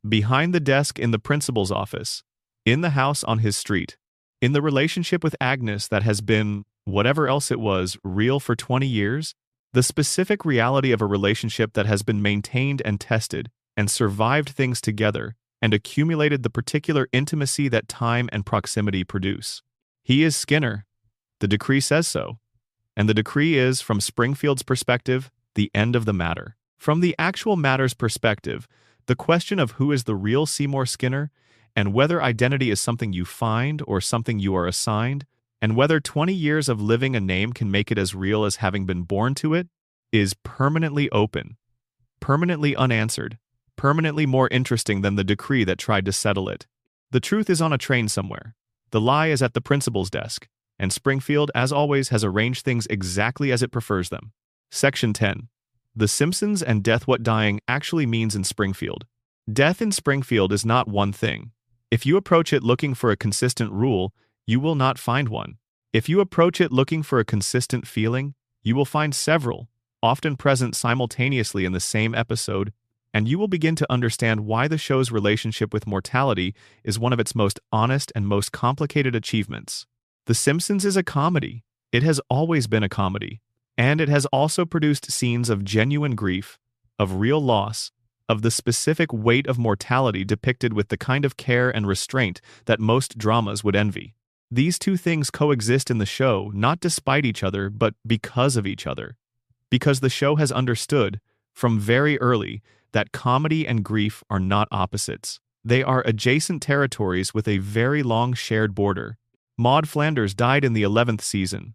[SPEAKER 1] Behind the desk in the principal's office, in the house on his street, in the relationship with Agnes that has been, whatever else it was, real for 20 years, the specific reality of a relationship that has been maintained and tested, and survived things together, and accumulated the particular intimacy that time and proximity produce. He is Skinner. The decree says so. And the decree is, from Springfield's perspective, the end of the matter. From the actual matter's perspective, the question of who is the real Seymour Skinner, and whether identity is something you find or something you are assigned, and whether 20 years of living a name can make it as real as having been born to it, is permanently open, permanently unanswered, permanently more interesting than the decree that tried to settle it. The truth is on a train somewhere. The lie is at the principal's desk, and Springfield, as always, has arranged things exactly as it prefers them. Section 10. The Simpsons and death. What dying actually means in Springfield. Death in Springfield is not one thing. If you approach it looking for a consistent rule, you will not find one. If you approach it looking for a consistent feeling, you will find several, often present simultaneously in the same episode, and you will begin to understand why the show's relationship with mortality is one of its most honest and most complicated achievements. The Simpsons is a comedy. It has always been a comedy. And it has also produced scenes of genuine grief, of real loss, of the specific weight of mortality depicted with the kind of care and restraint that most dramas would envy. These two things coexist in the show, not despite each other, but because of each other. Because the show has understood, from very early, that comedy and grief are not opposites. They are adjacent territories with a very long shared border. Maud Flanders died in the 11th season.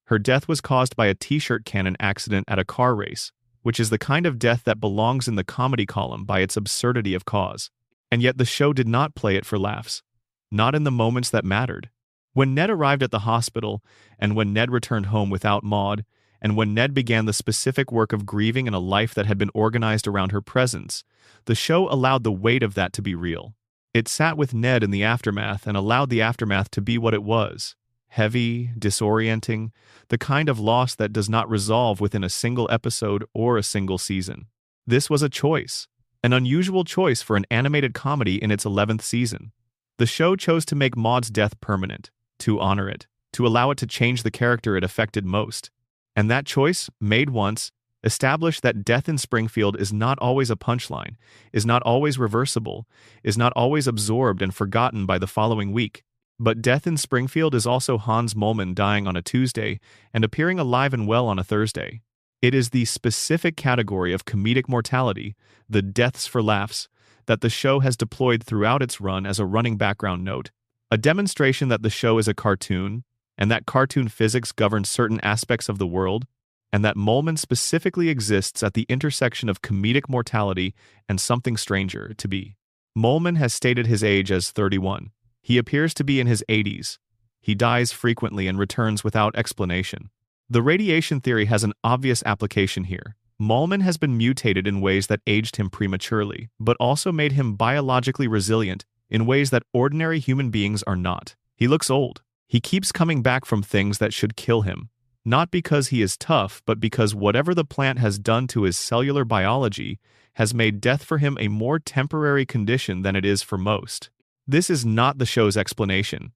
[SPEAKER 1] Her death was caused by a t-shirt cannon accident at a car race, which is the kind of death that belongs in the comedy column by its absurdity of cause. And yet the show did not play it for laughs. Not in the moments that mattered. When Ned arrived at the hospital, and when Ned returned home without Maud, and when Ned began the specific work of grieving in a life that had been organized around her presence, the show allowed the weight of that to be real. It sat with Ned in the aftermath and allowed the aftermath to be what it was. Heavy, disorienting, the kind of loss that does not resolve within a single episode or a single season. This was a choice, an unusual choice for an animated comedy in its 11th season. The show chose to make Maud's death permanent, to honor it, to allow it to change the character it affected most. And that choice, made once, established that death in Springfield is not always a punchline, is not always reversible, is not always absorbed and forgotten by the following week. But death in Springfield is also Hans Moleman dying on a Tuesday and appearing alive and well on a Thursday. It is the specific category of comedic mortality, the deaths for laughs, that the show has deployed throughout its run as a running background note, a demonstration that the show is a cartoon, and that cartoon physics governs certain aspects of the world, and that Moleman specifically exists at the intersection of comedic mortality and something stranger to be. Moleman has stated his age as 31. He appears to be in his 80s. He dies frequently and returns without explanation. The radiation theory has an obvious application here. Moleman has been mutated in ways that aged him prematurely, but also made him biologically resilient in ways that ordinary human beings are not. He looks old. He keeps coming back from things that should kill him, not because he is tough, but because whatever the plant has done to his cellular biology has made death for him a more temporary condition than it is for most. This is not the show's explanation.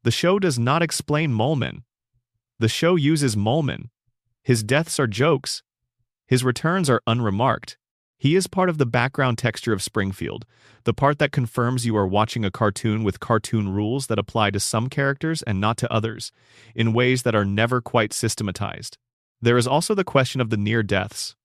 [SPEAKER 1] The show does not explain Moleman. The show uses Moleman. His deaths are jokes. His returns are unremarked. He is part of the background texture of Springfield, the part that confirms you are watching a cartoon with cartoon rules that apply to some characters and not to others, in ways that are never quite systematized. There is also the question of the near deaths.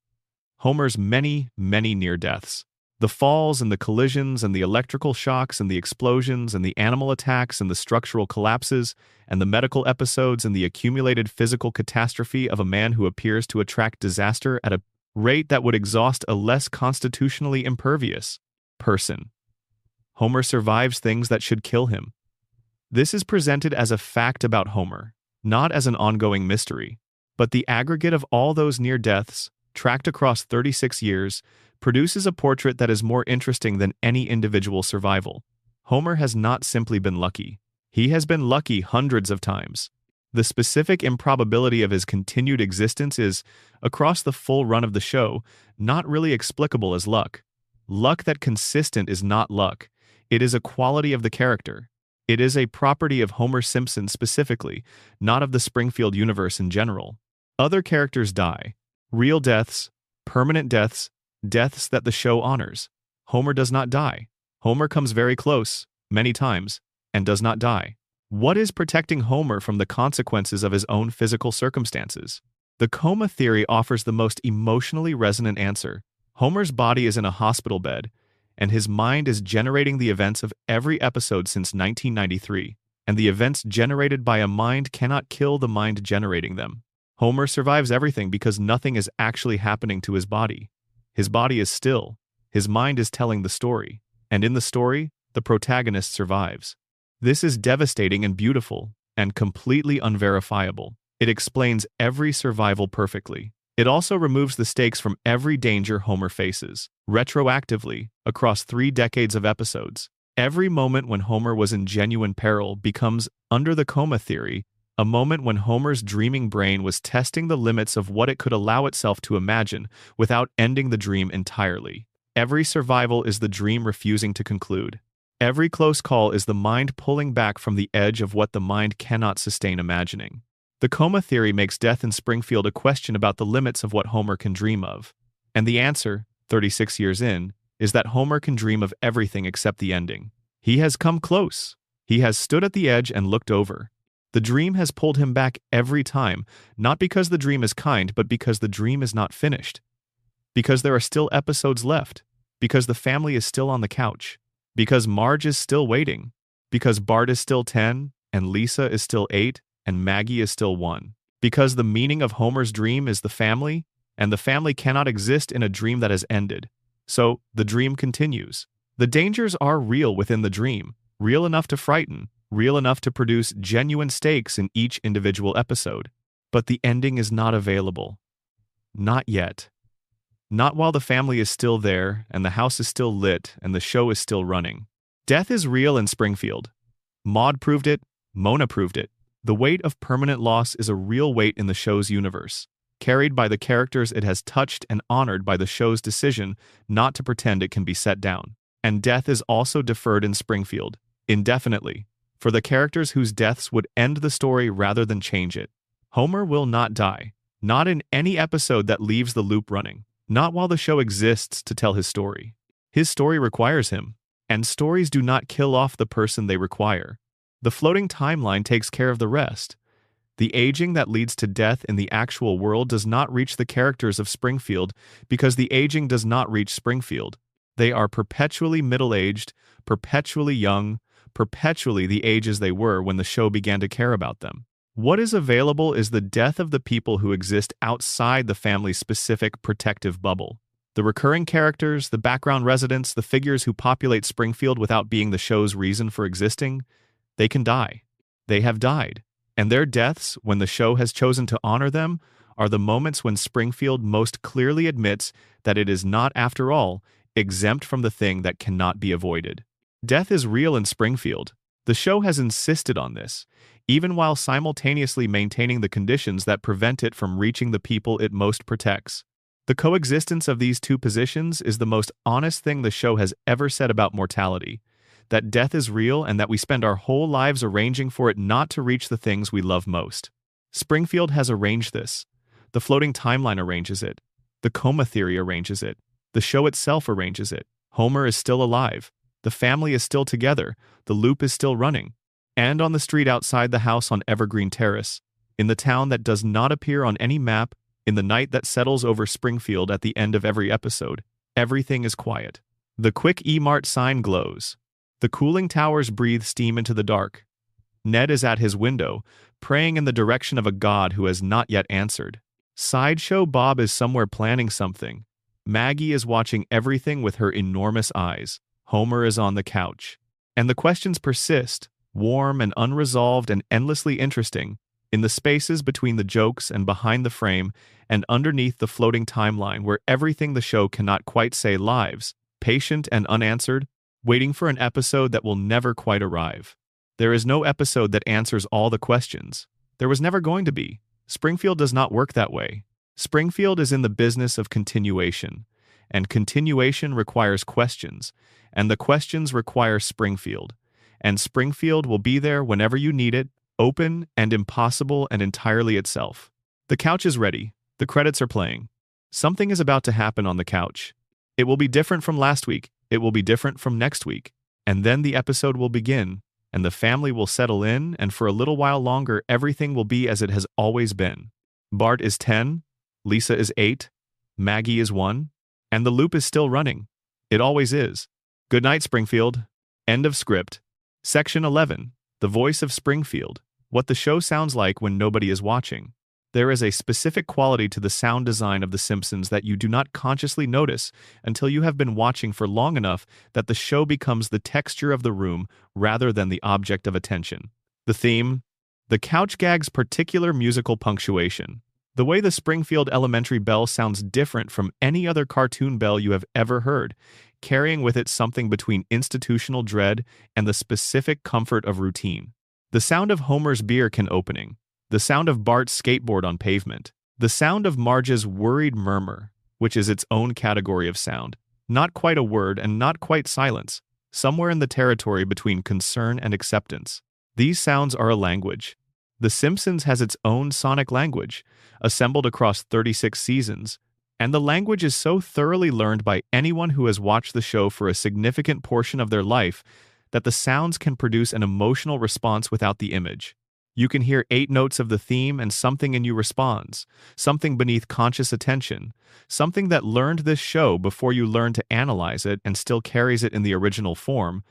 [SPEAKER 1] Homer's many, many near deaths. The falls and the collisions and the electrical shocks and the explosions and the animal attacks and the structural collapses and the medical episodes and the accumulated physical catastrophe of a man who appears to attract disaster at a rate that would exhaust a less constitutionally impervious person. Homer survives things that should kill him. This is presented as a fact about Homer, not as an ongoing mystery, but the aggregate of all those near deaths, tracked across 36 years, produces a portrait that is more interesting than any individual survival. Homer has not simply been lucky. He has been lucky hundreds of times. The specific improbability of his continued existence is, across the full run of the show, not really explicable as luck. Luck that consistent is not luck. It is a quality of the character. It is a property of Homer Simpson specifically, not of the Springfield universe in general. Other characters die. Real deaths, permanent deaths, deaths that the show honors. Homer does not die. Homer comes very close, many times, and does not die. What is protecting Homer from the consequences of his own physical circumstances? The coma theory offers the most emotionally resonant answer. Homer's body is in a hospital bed, and his mind is generating the events of every episode since 1993, and the events generated by a mind cannot kill the mind generating them. Homer survives everything because nothing is actually happening to his body. His body is still. His mind is telling the story. And in the story, the protagonist survives. This is devastating and beautiful, and completely unverifiable. It explains every survival perfectly. It also removes the stakes from every danger Homer faces, retroactively, across 3 decades of episodes. Every moment when Homer was in genuine peril becomes, under the coma theory, a moment when Homer's dreaming brain was testing the limits of what it could allow itself to imagine without ending the dream entirely. Every survival is the dream refusing to conclude. Every close call is the mind pulling back from the edge of what the mind cannot sustain imagining. The coma theory makes death in Springfield a question about the limits of what Homer can dream of. And the answer, 36 years in, is that Homer can dream of everything except the ending. He has come close. He has stood at the edge and looked over. The dream has pulled him back every time, not because the dream is kind, but because the dream is not finished. Because there are still episodes left. Because the family is still on the couch. Because Marge is still waiting. Because Bart is still 10, and Lisa is still 8, and Maggie is still 1. Because the meaning of Homer's dream is the family, and the family cannot exist in a dream that has ended. So, the dream continues. The dangers are real within the dream, real enough to frighten, real enough to produce genuine stakes in each individual episode. But the ending is not available. Not yet. Not while the family is still there, and the house is still lit, and the show is still running. Death is real in Springfield. Maud proved it, Mona proved it. The weight of permanent loss is a real weight in the show's universe, carried by the characters it has touched and honored by the show's decision not to pretend it can be set down. And death is also deferred in Springfield, indefinitely, for the characters whose deaths would end the story rather than change it. Homer will not die, not in any episode that leaves the loop running, not while the show exists to tell his story. His story requires him, and stories do not kill off the person they require. The floating timeline takes care of the rest. The aging that leads to death in the actual world does not reach the characters of Springfield because the aging does not reach Springfield. They are perpetually middle-aged, perpetually young, perpetually the ages they were when the show began to care about them. What is available is the death of the people who exist outside the family's specific protective bubble. The recurring characters, the background residents, the figures who populate Springfield without being the show's reason for existing, they can die. They have died. And their deaths, when the show has chosen to honor them, are the moments when Springfield most clearly admits that it is not, after all, exempt from the thing that cannot be avoided. Death is real in Springfield. The show has insisted on this, even while simultaneously maintaining the conditions that prevent it from reaching the people it most protects. The coexistence of these two positions is the most honest thing the show has ever said about mortality, that death is real and that we spend our whole lives arranging for it not to reach the things we love most. Springfield has arranged this. The floating timeline arranges it. The coma theory arranges it. The show itself arranges it. Homer is still alive. The family is still together. The loop is still running. And on the street outside the house on Evergreen Terrace, in the town that does not appear on any map, in the night that settles over Springfield at the end of every episode, everything is quiet. The quick E-Mart sign glows. The cooling towers breathe steam into the dark. Ned is at his window, praying in the direction of a god who has not yet answered. Sideshow Bob is somewhere planning something. Maggie is watching everything with her enormous eyes. Homer is on the couch. And the questions persist, warm and unresolved and endlessly interesting, in the spaces between the jokes and behind the frame and underneath the floating timeline where everything the show cannot quite say lives, patient and unanswered, waiting for an episode that will never quite arrive. There is no episode that answers all the questions. There was never going to be. Springfield does not work that way. Springfield is in the business of continuation, and continuation requires questions, and the questions require Springfield, and Springfield will be there whenever you need it, open and impossible and entirely itself. The couch is ready. The credits are playing. Something is about to happen on the couch. It will be different from last week. It will be different from next week. And then the episode will begin, and the family will settle in, and for a little while longer, everything will be as it has always been. Bart is 10, Lisa is 8, Maggie is 1, and the loop is still running. It always is. Good night, Springfield. End of script. Section 11. The voice of Springfield. What the show sounds like when nobody is watching. There is a specific quality to the sound design of The Simpsons that you do not consciously notice until you have been watching for long enough that the show becomes the texture of the room rather than the object of attention. The theme. The couch gag's particular musical punctuation. The way the Springfield Elementary bell sounds different from any other cartoon bell you have ever heard, carrying with it something between institutional dread and the specific comfort of routine. The sound of Homer's beer can opening. The sound of Bart's skateboard on pavement. The sound of Marge's worried murmur, which is its own category of sound. Not quite a word and not quite silence. Somewhere in the territory between concern and acceptance. These sounds are a language. The Simpsons has its own sonic language, assembled across 36 seasons, and the language is so thoroughly learned by anyone who has watched the show for a significant portion of their life that the sounds can produce an emotional response without the image. You can hear 8 notes of the theme and something in you responds, something beneath conscious attention, something that learned this show before you learned to analyze it and still carries it in the original form,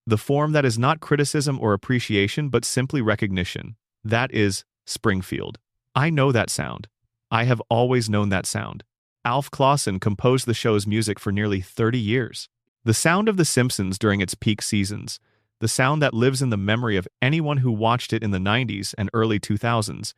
[SPEAKER 1] the form that is not criticism or appreciation but simply recognition. That is Springfield. I know that sound. I have always known that sound. Alf Clausen composed the show's music for nearly 30 years. The sound of The Simpsons during its peak seasons, the sound that lives in the memory of anyone who watched it in the 90s and early 2000s,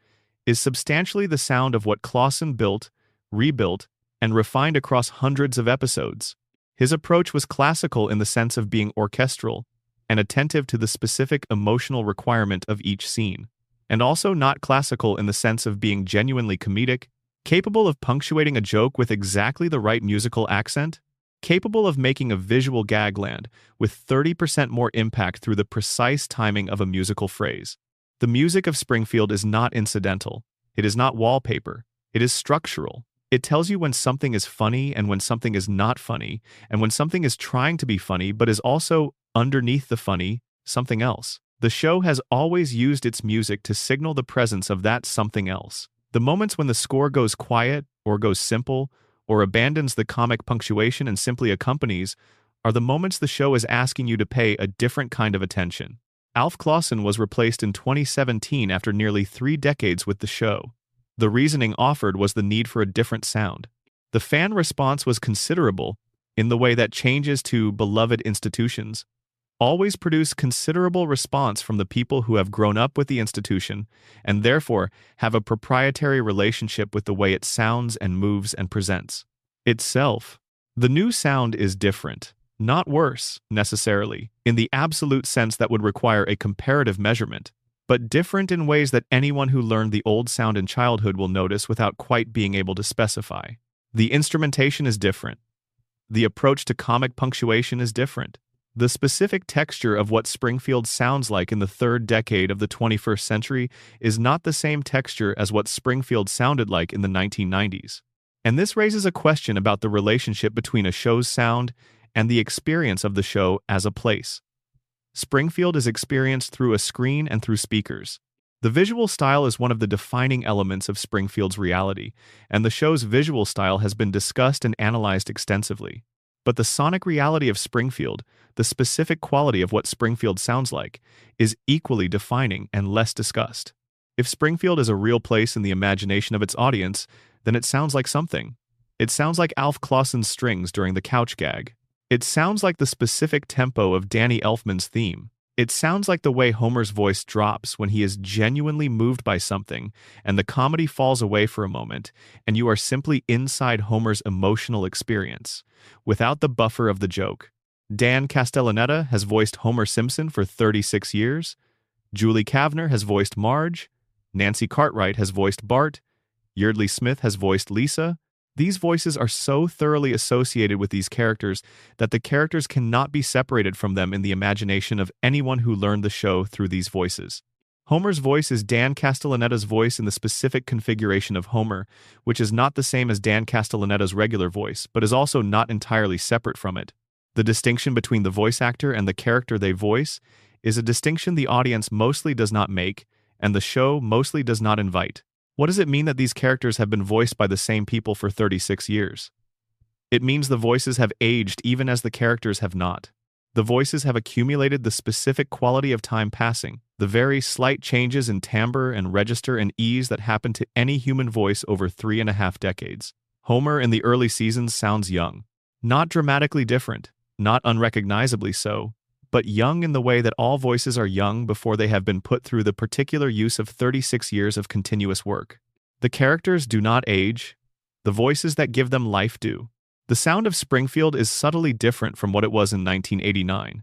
[SPEAKER 1] is substantially the sound of what Clausen built, rebuilt, and refined across hundreds of episodes. His approach was classical in the sense of being orchestral, and attentive to the specific emotional requirement of each scene. And also not classical in the sense of being genuinely comedic, capable of punctuating a joke with exactly the right musical accent, capable of making a visual gag land with 30% more impact through the precise timing of a musical phrase. The music of Springfield is not incidental. It is not wallpaper. It is structural. It tells you when something is funny and when something is not funny, and when something is trying to be funny but is also, underneath the funny, something else. The show has always used its music to signal the presence of that something else. The moments when the score goes quiet, or goes simple, or abandons the comic punctuation and simply accompanies, are the moments the show is asking you to pay a different kind of attention. Alf Clausen was replaced in 2017 after nearly 3 decades with the show. The reasoning offered was the need for a different sound. The fan response was considerable, in the way that changes to beloved institutions always produce considerable response from the people who have grown up with the institution and therefore have a proprietary relationship with the way it sounds and moves and presents itself. The new sound is different, not worse, necessarily, in the absolute sense that would require a comparative measurement, but different in ways that anyone who learned the old sound in childhood will notice without quite being able to specify. The instrumentation is different. The approach to comic punctuation is different. The specific texture of what Springfield sounds like in the 3rd decade of the 21st century is not the same texture as what Springfield sounded like in the 1990s. And this raises a question about the relationship between a show's sound and the experience of the show as a place. Springfield is experienced through a screen and through speakers. The visual style is one of the defining elements of Springfield's reality, and the show's visual style has been discussed and analyzed extensively. But the sonic reality of Springfield, the specific quality of what Springfield sounds like, is equally defining and less discussed. If Springfield is a real place in the imagination of its audience, then it sounds like something. It sounds like Alf Clausen's strings during the couch gag. It sounds like the specific tempo of Danny Elfman's theme. It sounds like the way Homer's voice drops when he is genuinely moved by something, and the comedy falls away for a moment, and you are simply inside Homer's emotional experience, without the buffer of the joke. Dan Castellaneta has voiced Homer Simpson for 36 years. Julie Kavner has voiced Marge. Nancy Cartwright has voiced Bart. Yeardley Smith has voiced Lisa. These voices are so thoroughly associated with these characters that the characters cannot be separated from them in the imagination of anyone who learned the show through these voices. Homer's voice is Dan Castellaneta's voice in the specific configuration of Homer, which is not the same as Dan Castellaneta's regular voice, but is also not entirely separate from it. The distinction between the voice actor and the character they voice is a distinction the audience mostly does not make, and the show mostly does not invite. What does it mean that these characters have been voiced by the same people for 36 years? It means the voices have aged even as the characters have not. The voices have accumulated the specific quality of time passing, the very slight changes in timbre and register and ease that happen to any human voice over 3.5 decades. Homer in the early seasons sounds young. Not dramatically different, not unrecognizably so, but young in the way that all voices are young before they have been put through the particular use of 36 years of continuous work. The characters do not age. The voices that give them life do. The sound of Springfield is subtly different from what it was in 1989,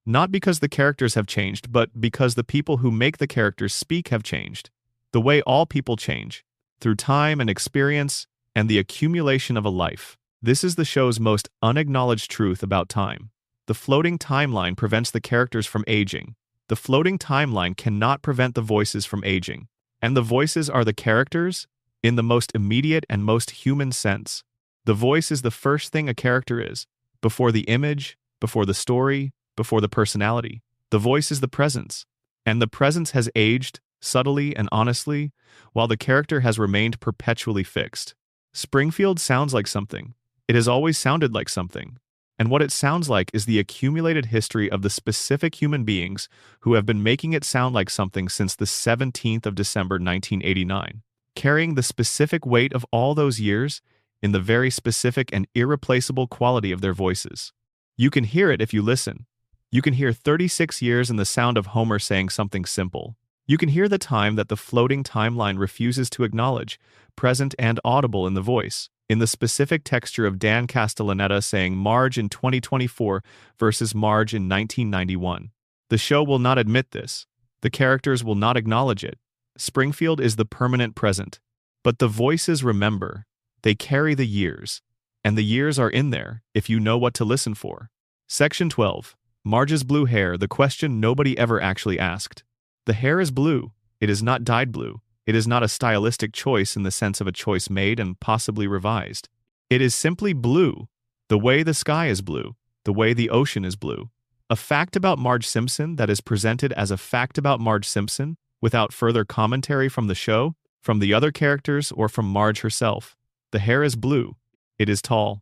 [SPEAKER 1] not because the characters have changed, but because the people who make the characters speak have changed. The way all people change, through time and experience and the accumulation of a life. This is the show's most unacknowledged truth about time. The floating timeline prevents the characters from aging. The floating timeline cannot prevent the voices from aging. And the voices are the characters in the most immediate and most human sense. The voice is the first thing a character is, before the image, before the story, before the personality. The voice is the presence. And the presence has aged, subtly and honestly, while the character has remained perpetually fixed. Springfield sounds like something. It has always sounded like something. And what it sounds like is the accumulated history of the specific human beings who have been making it sound like something since the 17th of December 1989, carrying the specific weight of all those years in the very specific and irreplaceable quality of their voices. You can hear it if you listen. You can hear 36 years in the sound of Homer saying something simple. You can hear the time that the floating timeline refuses to acknowledge, present and audible in the voice, in the specific texture of Dan Castellaneta saying Marge in 2024 versus Marge in 1991. The show will not admit this. The characters will not acknowledge it. Springfield is the permanent present. But the voices remember. They carry the years. And the years are in there, if you know what to listen for. Section 12. Marge's blue hair, the question nobody ever actually asked. The hair is blue. It is not dyed blue. It is not a stylistic choice in the sense of a choice made and possibly revised. It is simply blue. The way the sky is blue. The way the ocean is blue. A fact about Marge Simpson that is presented as a fact about Marge Simpson, without further commentary from the show, from the other characters, or from Marge herself. The hair is blue. It is tall.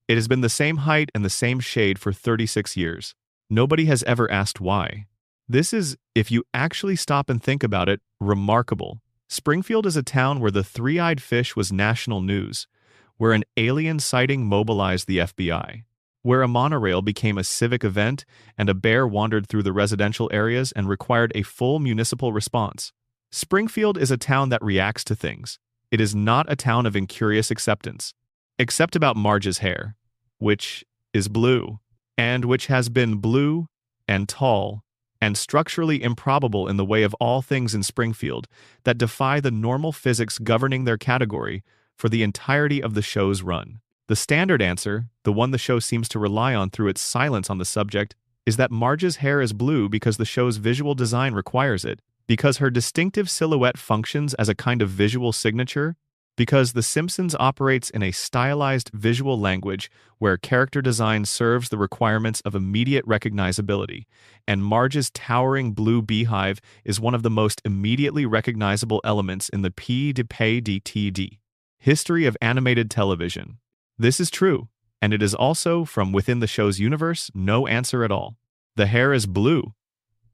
[SPEAKER 1] It has been the same height and the same shade for 36 years. Nobody has ever asked why. This is, if you actually stop and think about it, remarkable. Springfield is a town where the three-eyed fish was national news, where an alien sighting mobilized the FBI, where a monorail became a civic event and a bear wandered through the residential areas and required a full municipal response. Springfield is a town that reacts to things. It is not a town of incurious acceptance. Except about Marge's hair, which is blue, and which has been blue and tall and structurally improbable in the way of all things in Springfield that defy the normal physics governing their category for the entirety of the show's run. The standard answer, the one the show seems to rely on through its silence on the subject, is that Marge's hair is blue because the show's visual design requires it, because her distinctive silhouette functions as a kind of visual signature, because The Simpsons operates in a stylized visual language where character design serves the requirements of immediate recognizability, and Marge's towering blue beehive is one of the most immediately recognizable elements in the P-D-P-D-T-D history of animated television. This is true, and it is also, from within the show's universe, no answer at all. The hair is blue.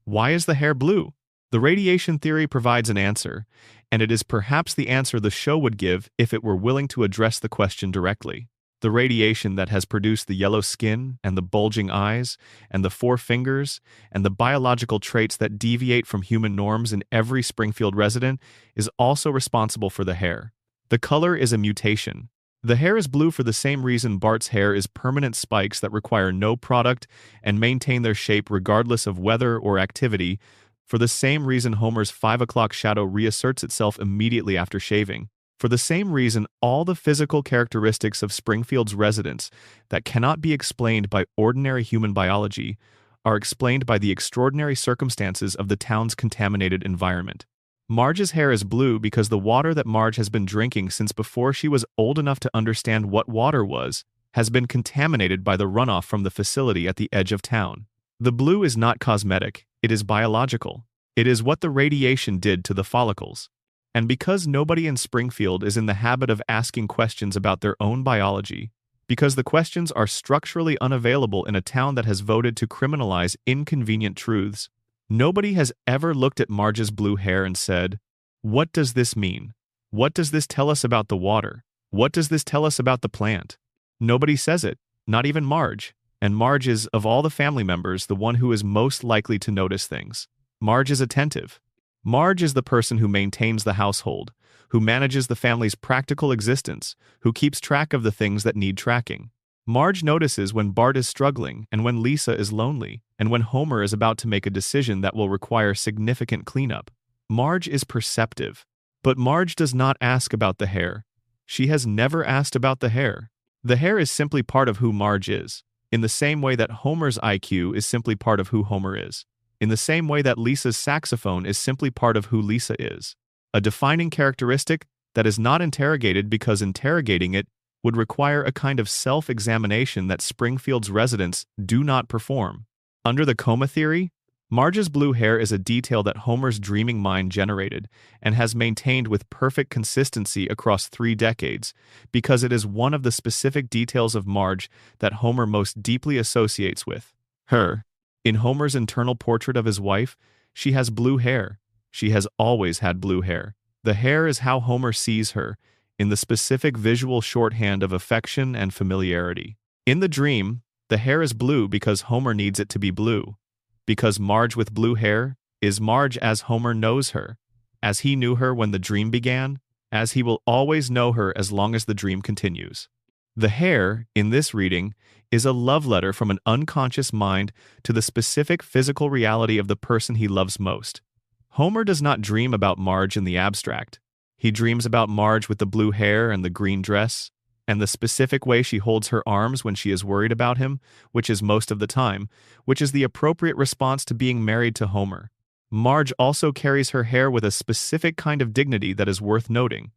[SPEAKER 1] Why is the hair blue? The radiation theory provides an answer, and it is perhaps the answer the show would give if it were willing to address the question directly. The radiation that has produced the yellow skin and the bulging eyes and the four fingers and the biological traits that deviate from human norms in every Springfield resident is also responsible for the hair. The color is a mutation. The hair is blue for the same reason Bart's hair is permanent spikes that require no product and maintain their shape regardless of weather or activity, for the same reason Homer's 5 o'clock shadow reasserts itself immediately after shaving. For the same reason, all the physical characteristics of Springfield's residents that cannot be explained by ordinary human biology are explained by the extraordinary circumstances of the town's contaminated environment. Marge's hair is blue because the water that Marge has been drinking since before she was old enough to understand what water was has been contaminated by the runoff from the facility at the edge of town. The blue is not cosmetic, it is biological. It is what the radiation did to the follicles. And because nobody in Springfield is in the habit of asking questions about their own biology, because the questions are structurally unavailable in a town that has voted to criminalize inconvenient truths, nobody has ever looked at Marge's blue hair and said, "What does this mean? What does this tell us about the water? What does this tell us about the plant?" Nobody says it, not even Marge. And Marge is, of all the family members, the one who is most likely to notice things. Marge is attentive. Marge is the person who maintains the household, who manages the family's practical existence, who keeps track of the things that need tracking. Marge notices when Bart is struggling and when Lisa is lonely, and when Homer is about to make a decision that will require significant cleanup. Marge is perceptive. But Marge does not ask about the hair. She has never asked about the hair. The hair is simply part of who Marge is, in the same way that Homer's IQ is simply part of who Homer is, in the same way that Lisa's saxophone is simply part of who Lisa is. A defining characteristic that is not interrogated because interrogating it would require a kind of self-examination that Springfield's residents do not perform. Under the coma theory, Marge's blue hair is a detail that Homer's dreaming mind generated and has maintained with perfect consistency across 3 decades because it is one of the specific details of Marge that Homer most deeply associates with her. In Homer's internal portrait of his wife, she has blue hair. She has always had blue hair. The hair is how Homer sees her, in the specific visual shorthand of affection and familiarity. In the dream, the hair is blue because Homer needs it to be blue. Because Marge with blue hair is Marge as Homer knows her, as he knew her when the dream began, as he will always know her as long as the dream continues. The hair, in this reading, is a love letter from an unconscious mind to the specific physical reality of the person he loves most. Homer does not dream about Marge in the abstract. He dreams about Marge with the blue hair and the green dress, and the specific way she holds her arms when she is worried about him, which is most of the time, which is the appropriate response to being married to Homer. Marge also carries her hair with a specific kind of dignity that is worth noting.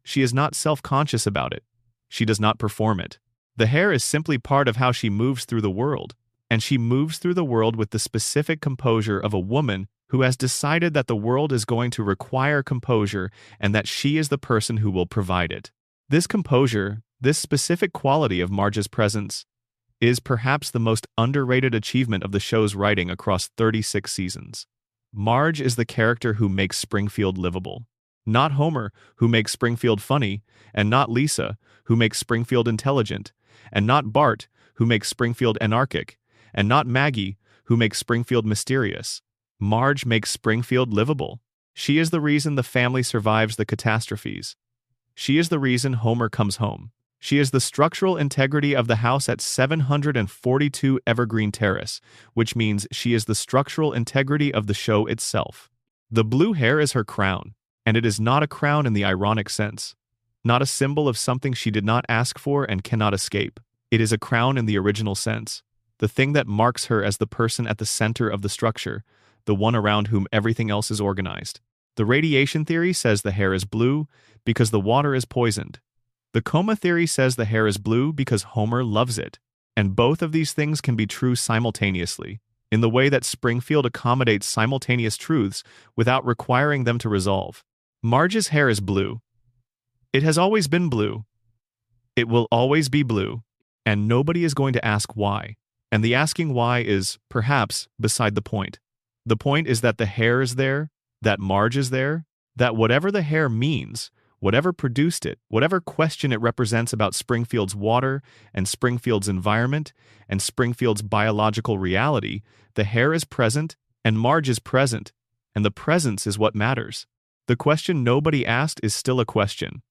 [SPEAKER 1] She is not self-conscious about it. She does not perform it. The hair is simply part of how she moves through the world, and she moves through the world with the specific composure of a woman who has decided that the world is going to require composure and that she is the person who will provide it. This composure, this specific quality of Marge's presence, is perhaps the most underrated achievement of the show's writing across 36 seasons. Marge is the character who makes Springfield livable. Not Homer, who makes Springfield funny, and not Lisa, who makes Springfield intelligent, and not Bart, who makes Springfield anarchic, and not Maggie, who makes Springfield mysterious. Marge makes Springfield livable. She is the reason the family survives the catastrophes. She is the reason Homer comes home. She is the structural integrity of the house at 742 Evergreen Terrace, which means she is the structural integrity of the show itself. The blue hair is her crown, and it is not a crown in the ironic sense. Not a symbol of something she did not ask for and cannot escape. It is a crown in the original sense, the thing that marks her as the person at the center of the structure, the one around whom everything else is organized. The radiation theory says the hair is blue because the water is poisoned. The coma theory says the hair is blue because Homer loves it. And both of these things can be true simultaneously, in the way that Springfield accommodates simultaneous truths without requiring them to resolve. Marge's hair is blue. It has always been blue. It will always be blue. And nobody is going to ask why. And the asking why is, perhaps, beside the point. The point is that the hair is there, that Marge is there, that whatever the hair means, whatever produced it, whatever question it represents about Springfield's water and Springfield's environment and Springfield's biological reality, the hair is present and Marge is present, and the presence is what matters. The question nobody asked is still a question.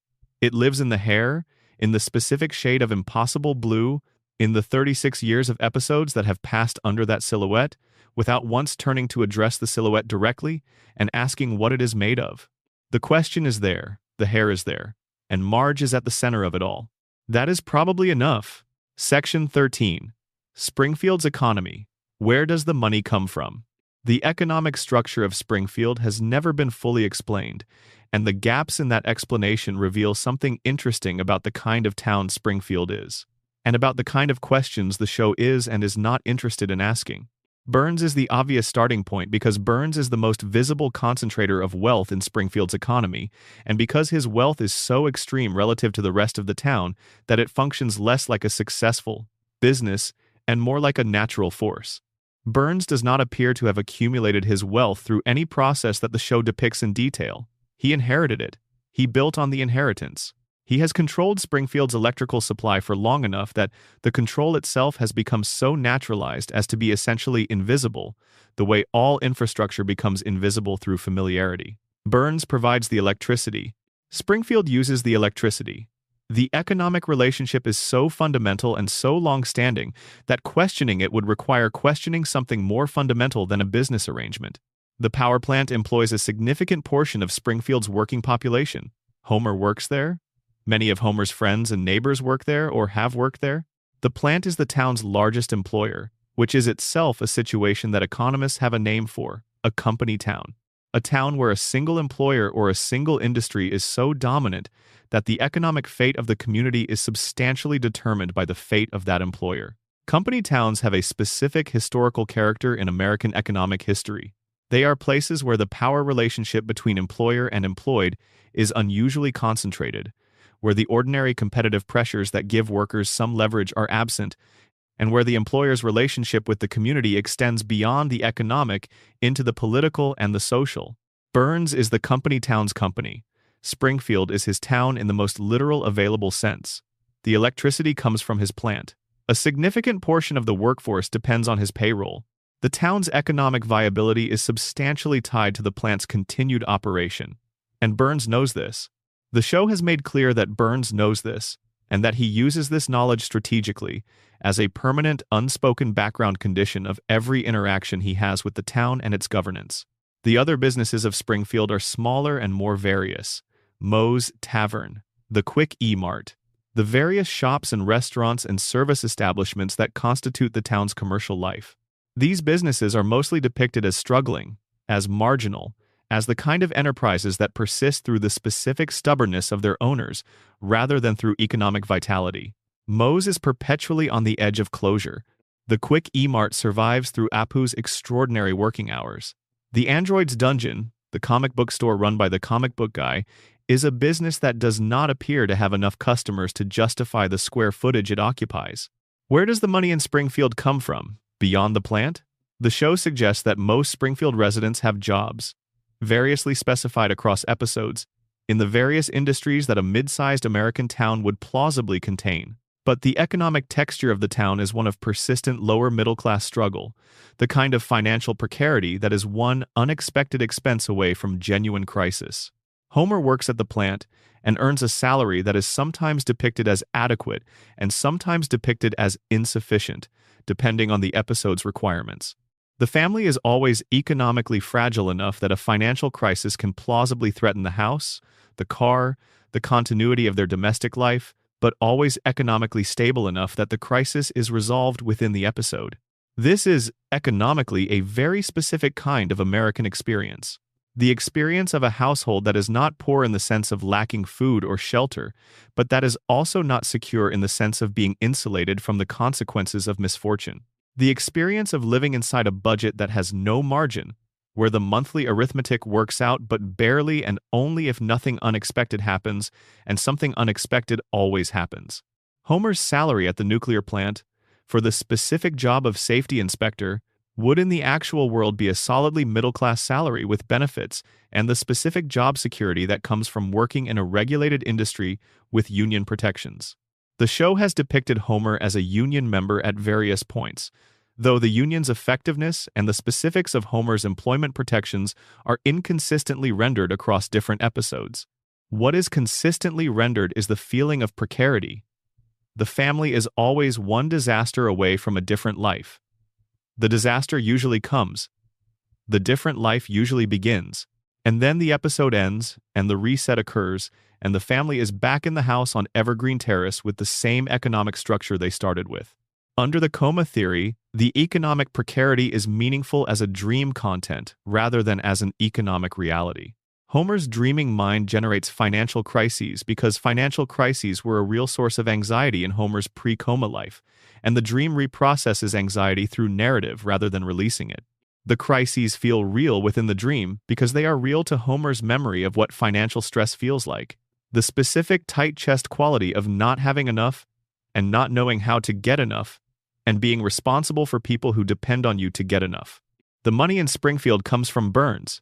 [SPEAKER 1] It lives in the hair, in the specific shade of impossible blue, in the 36 years of episodes that have passed under that silhouette, without once turning to address the silhouette directly and asking what it is made of. The question is there, the hair is there, and Marge is at the center of it all. That is probably enough. Section 13. Springfield's economy. Where does the money come from? The economic structure of Springfield has never been fully explained, and the gaps in that explanation reveal something interesting about the kind of town Springfield is, and about the kind of questions the show is and is not interested in asking. Burns is the obvious starting point because Burns is the most visible concentrator of wealth in Springfield's economy, and because his wealth is so extreme relative to the rest of the town that it functions less like a successful business and more like a natural force. Burns does not appear to have accumulated his wealth through any process that the show depicts in detail. He inherited it. He built on the inheritance. He has controlled Springfield's electrical supply for long enough that the control itself has become so naturalized as to be essentially invisible, the way all infrastructure becomes invisible through familiarity. Burns provides the electricity. Springfield uses the electricity. The economic relationship is so fundamental and so long-standing that questioning it would require questioning something more fundamental than a business arrangement. The power plant employs a significant portion of Springfield's working population. Homer works there. Many of Homer's friends and neighbors work there or have worked there. The plant is the town's largest employer, which is itself a situation that economists have a name for, a company town. A town where a single employer or a single industry is so dominant that the economic fate of the community is substantially determined by the fate of that employer. Company towns have a specific historical character in American economic history. They are places where the power relationship between employer and employed is unusually concentrated, where the ordinary competitive pressures that give workers some leverage are absent, and where the employer's relationship with the community extends beyond the economic into the political and the social. Burns is the company town's company. Springfield is his town in the most literal available sense. The electricity comes from his plant. A significant portion of the workforce depends on his payroll. The town's economic viability is substantially tied to the plant's continued operation. And Burns knows this. The show has made clear that Burns knows this, and that he uses this knowledge strategically as a permanent, unspoken background condition of every interaction he has with the town and its governance. The other businesses of Springfield are smaller and more various. Moe's Tavern, the Quick E-Mart, the various shops and restaurants and service establishments that constitute the town's commercial life. These businesses are mostly depicted as struggling, as marginal, as the kind of enterprises that persist through the specific stubbornness of their owners rather than through economic vitality. Moe's is perpetually on the edge of closure. The Quick E-Mart survives through Apu's extraordinary working hours. The Android's Dungeon, the comic book store run by the comic book guy, is a business that does not appear to have enough customers to justify the square footage it occupies. Where does the money in Springfield come from? Beyond the plant? The show suggests that most Springfield residents have jobs, variously specified across episodes, in the various industries that a mid-sized American town would plausibly contain. But the economic texture of the town is one of persistent lower middle-class struggle, the kind of financial precarity that is one unexpected expense away from genuine crisis. Homer works at the plant and earns a salary that is sometimes depicted as adequate and sometimes depicted as insufficient, depending on the episode's requirements. The family is always economically fragile enough that a financial crisis can plausibly threaten the house, the car, the continuity of their domestic life, but always economically stable enough that the crisis is resolved within the episode. This is, economically, a very specific kind of American experience. The experience of a household that is not poor in the sense of lacking food or shelter, but that is also not secure in the sense of being insulated from the consequences of misfortune. The experience of living inside a budget that has no margin, where the monthly arithmetic works out but barely and only if nothing unexpected happens, and something unexpected always happens. Homer's salary at the nuclear plant, for the specific job of safety inspector, would in the actual world be a solidly middle-class salary with benefits and the specific job security that comes from working in a regulated industry with union protections. The show has depicted Homer as a union member at various points, though the union's effectiveness and the specifics of Homer's employment protections are inconsistently rendered across different episodes. What is consistently rendered is the feeling of precarity. The family is always one disaster away from a different life. The disaster usually comes, the different life usually begins, and then the episode ends, and the reset occurs, and the family is back in the house on Evergreen Terrace with the same economic structure they started with. Under the coma theory, the economic precarity is meaningful as a dream content rather than as an economic reality. Homer's dreaming mind generates financial crises because financial crises were a real source of anxiety in Homer's pre-coma life, and the dream reprocesses anxiety through narrative rather than releasing it. The crises feel real within the dream because they are real to Homer's memory of what financial stress feels like. The specific tight-chest quality of not having enough and not knowing how to get enough and being responsible for people who depend on you to get enough. The money in Springfield comes from Burns.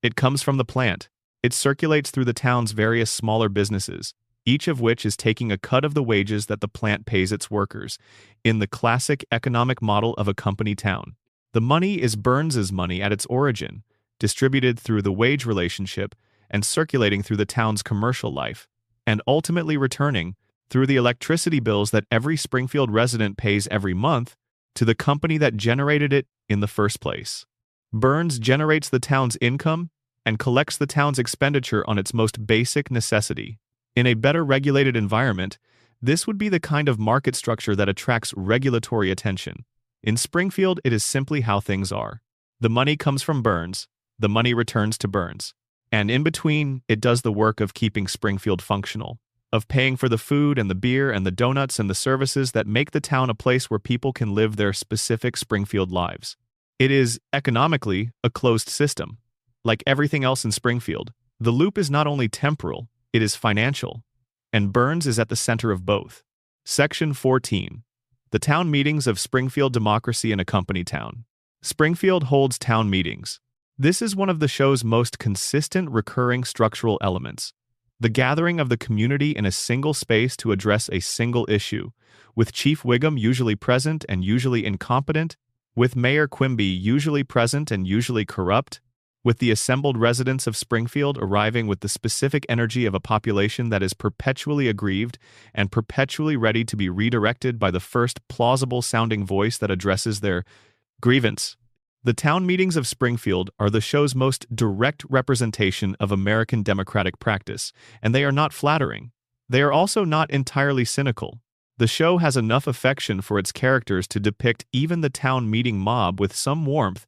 [SPEAKER 1] It comes from the plant. It circulates through the town's various smaller businesses, each of which is taking a cut of the wages that the plant pays its workers, in the classic economic model of a company town. The money is Burns's money at its origin, distributed through the wage relationship and circulating through the town's commercial life, and ultimately returning, through the electricity bills that every Springfield resident pays every month, to the company that generated it in the first place. Burns generates the town's income and collects the town's expenditure on its most basic necessity. In a better regulated environment, this would be the kind of market structure that attracts regulatory attention. In Springfield, it is simply how things are. The money comes from Burns, the money returns to Burns. And in between, it does the work of keeping Springfield functional, of paying for the food and the beer and the donuts and the services that make the town a place where people can live their specific Springfield lives. It is, economically, a closed system. Like everything else in Springfield, the loop is not only temporal, it is financial, and Burns is at the center of both. Section 14. The Town Meetings of Springfield Democracy in a Company Town. Springfield holds town meetings. This is one of the show's most consistent recurring structural elements. The gathering of the community in a single space to address a single issue, with Chief Wiggum usually present and usually incompetent, with Mayor Quimby usually present and usually corrupt, with the assembled residents of Springfield arriving with the specific energy of a population that is perpetually aggrieved and perpetually ready to be redirected by the first plausible-sounding voice that addresses their grievance. The town meetings of Springfield are the show's most direct representation of American democratic practice, and they are not flattering. They are also not entirely cynical. The show has enough affection for its characters to depict even the town meeting mob with some warmth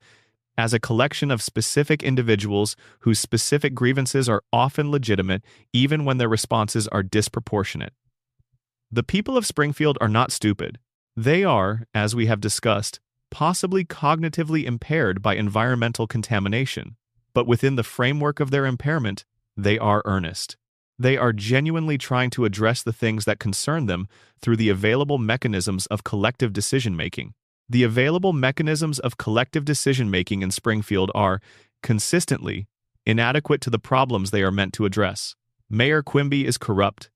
[SPEAKER 1] as a collection of specific individuals whose specific grievances are often legitimate even when their responses are disproportionate. The people of Springfield are not stupid. They are, as we have discussed, possibly cognitively impaired by environmental contamination, but within the framework of their impairment, they are earnest. They are genuinely trying to address the things that concern them through the available mechanisms of collective decision-making. The available mechanisms of collective decision-making in Springfield are, consistently, inadequate to the problems they are meant to address. Mayor Quimby is corrupt.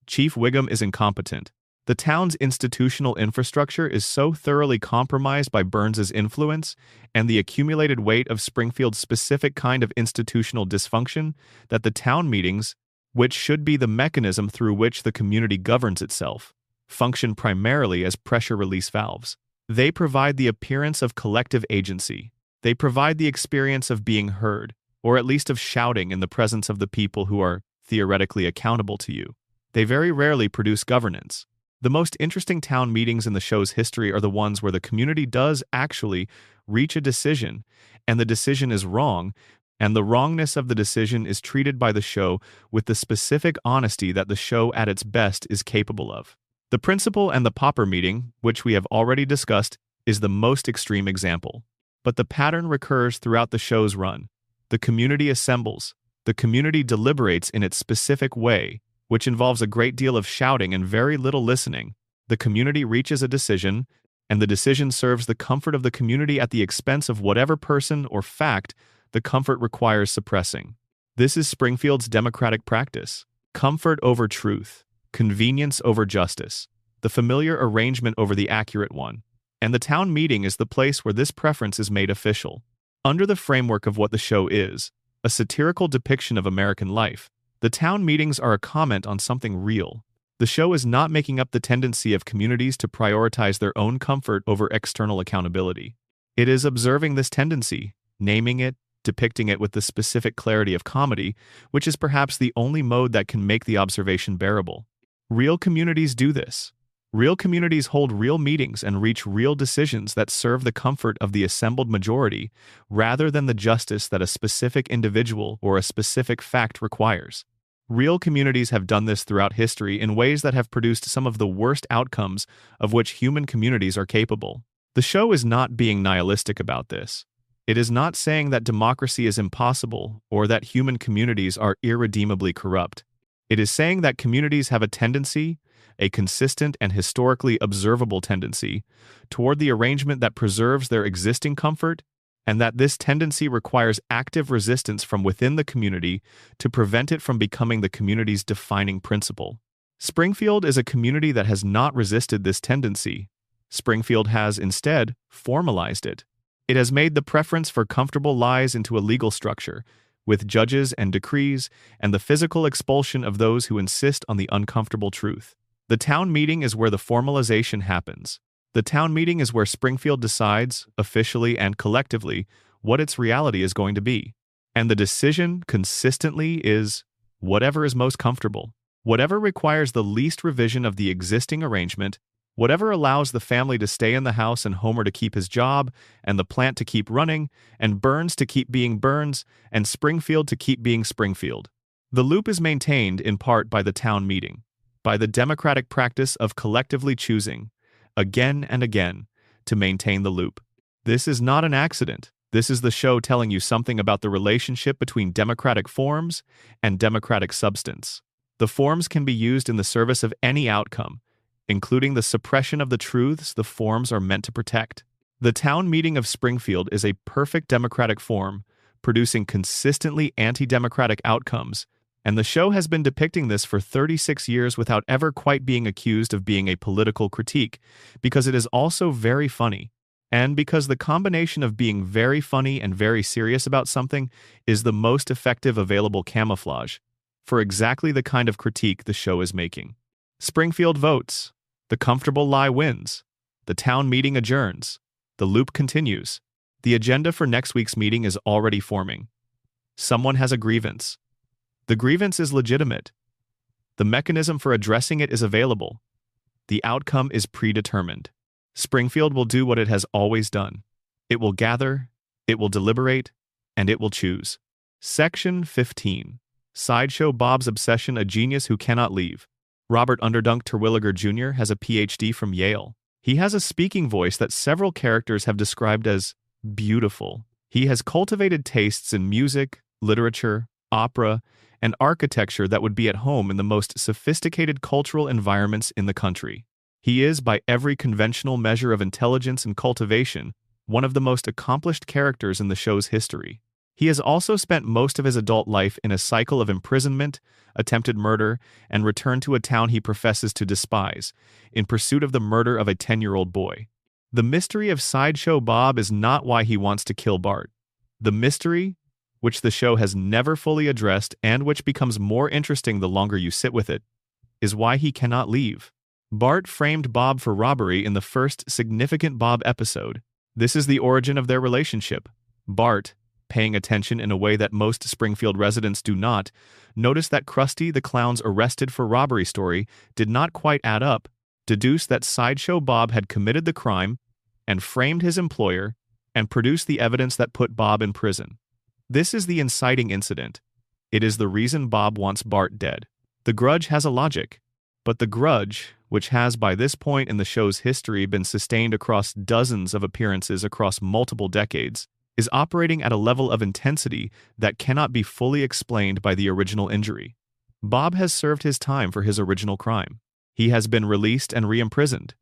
[SPEAKER 1] Chief Wiggum is incompetent. The town's institutional infrastructure is so thoroughly compromised by Burns's influence and the accumulated weight of Springfield's specific kind of institutional dysfunction that the town meetings, which should be the mechanism through which the community governs itself, function primarily as pressure release valves. They provide the appearance of collective agency. They provide the experience of being heard, or at least of shouting in the presence of the people who are theoretically accountable to you. They very rarely produce governance. The most interesting town meetings in the show's history are the ones where the community does actually reach a decision, and the decision is wrong, and the wrongness of the decision is treated by the show with the specific honesty that the show at its best is capable of. The Principal and the Pauper meeting, which we have already discussed, is the most extreme example. But the pattern recurs throughout the show's run. The community assembles. The community deliberates in its specific way, which involves a great deal of shouting and very little listening. The community reaches a decision, and the decision serves the comfort of the community at the expense of whatever person or fact the comfort requires suppressing. This is Springfield's democratic practice. Comfort over truth, convenience over justice, the familiar arrangement over the accurate one. And the town meeting is the place where this preference is made official. Under the framework of what the show is, a satirical depiction of American life, the town meetings are a comment on something real. The show is not making up the tendency of communities to prioritize their own comfort over external accountability. It is observing this tendency, naming it, depicting it with the specific clarity of comedy, which is perhaps the only mode that can make the observation bearable. Real communities do this. Real communities hold real meetings and reach real decisions that serve the comfort of the assembled majority, rather than the justice that a specific individual or a specific fact requires. Real communities have done this throughout history in ways that have produced some of the worst outcomes of which human communities are capable. The show is not being nihilistic about this. It is not saying that democracy is impossible or that human communities are irredeemably corrupt. It is saying that communities have a tendency, a consistent and historically observable tendency, toward the arrangement that preserves their existing comfort, and that this tendency requires active resistance from within the community to prevent it from becoming the community's defining principle. Springfield is a community that has not resisted this tendency. Springfield has, instead, formalized it. It has made the preference for comfortable lies into a legal structure, with judges and decrees, and the physical expulsion of those who insist on the uncomfortable truth. The town meeting is where the formalization happens. The town meeting is where Springfield decides, officially and collectively, what its reality is going to be. And the decision, consistently, is whatever is most comfortable, whatever requires the least revision of the existing arrangement, whatever allows the family to stay in the house and Homer to keep his job, and the plant to keep running, and Burns to keep being Burns, and Springfield to keep being Springfield. The loop is maintained in part by the town meeting, by the democratic practice of collectively choosing, again and again, to maintain the loop. This is not an accident. This is the show telling you something about the relationship between democratic forms and democratic substance. The forms can be used in the service of any outcome, including the suppression of the truths the forms are meant to protect. The town meeting of Springfield is a perfect democratic form, producing consistently anti-democratic outcomes, and the show has been depicting this for 36 years without ever quite being accused of being a political critique, because it is also very funny, And because the combination of being very funny and very serious about something is the most effective available camouflage for exactly the kind of critique the show is making. Springfield votes. The comfortable lie wins. The town meeting adjourns. The loop continues. The agenda for next week's meeting is already forming. Someone has a grievance. The grievance is legitimate. The mechanism for addressing it is available. The outcome is predetermined. Springfield will do what it has always done. It will gather, it will deliberate, and it will choose. Section 15. Sideshow Bob's Obsession, a Genius Who Cannot Leave. Robert Underdunk Terwilliger Jr. has a PhD from Yale. He has a speaking voice that several characters have described as beautiful. He has cultivated tastes in music, literature, opera, and architecture that would be at home in the most sophisticated cultural environments in the country. He is, by every conventional measure of intelligence and cultivation, one of the most accomplished characters in the show's history. He has also spent most of his adult life in a cycle of imprisonment, attempted murder, and return to a town he professes to despise, in pursuit of the murder of a 10-year-old boy. The mystery of Sideshow Bob is not why he wants to kill Bart. The mystery, which the show has never fully addressed and which becomes more interesting the longer you sit with it, is why he cannot leave. Bart framed Bob for robbery in the first significant Bob episode. This is the origin of their relationship. Bart, paying attention in a way that most Springfield residents do not, noticed that Krusty the Clown's arrested for robbery story did not quite add up, deduced that Sideshow Bob had committed the crime, and framed his employer, and produced the evidence that put Bob in prison. This is the inciting incident. It is the reason Bob wants Bart dead. The grudge has a logic, but the grudge, which has by this point in the show's history been sustained across dozens of appearances across multiple decades, is operating at a level of intensity that cannot be fully explained by the original injury. Bob has served his time for his original crime. He has been released and re-imprisoned.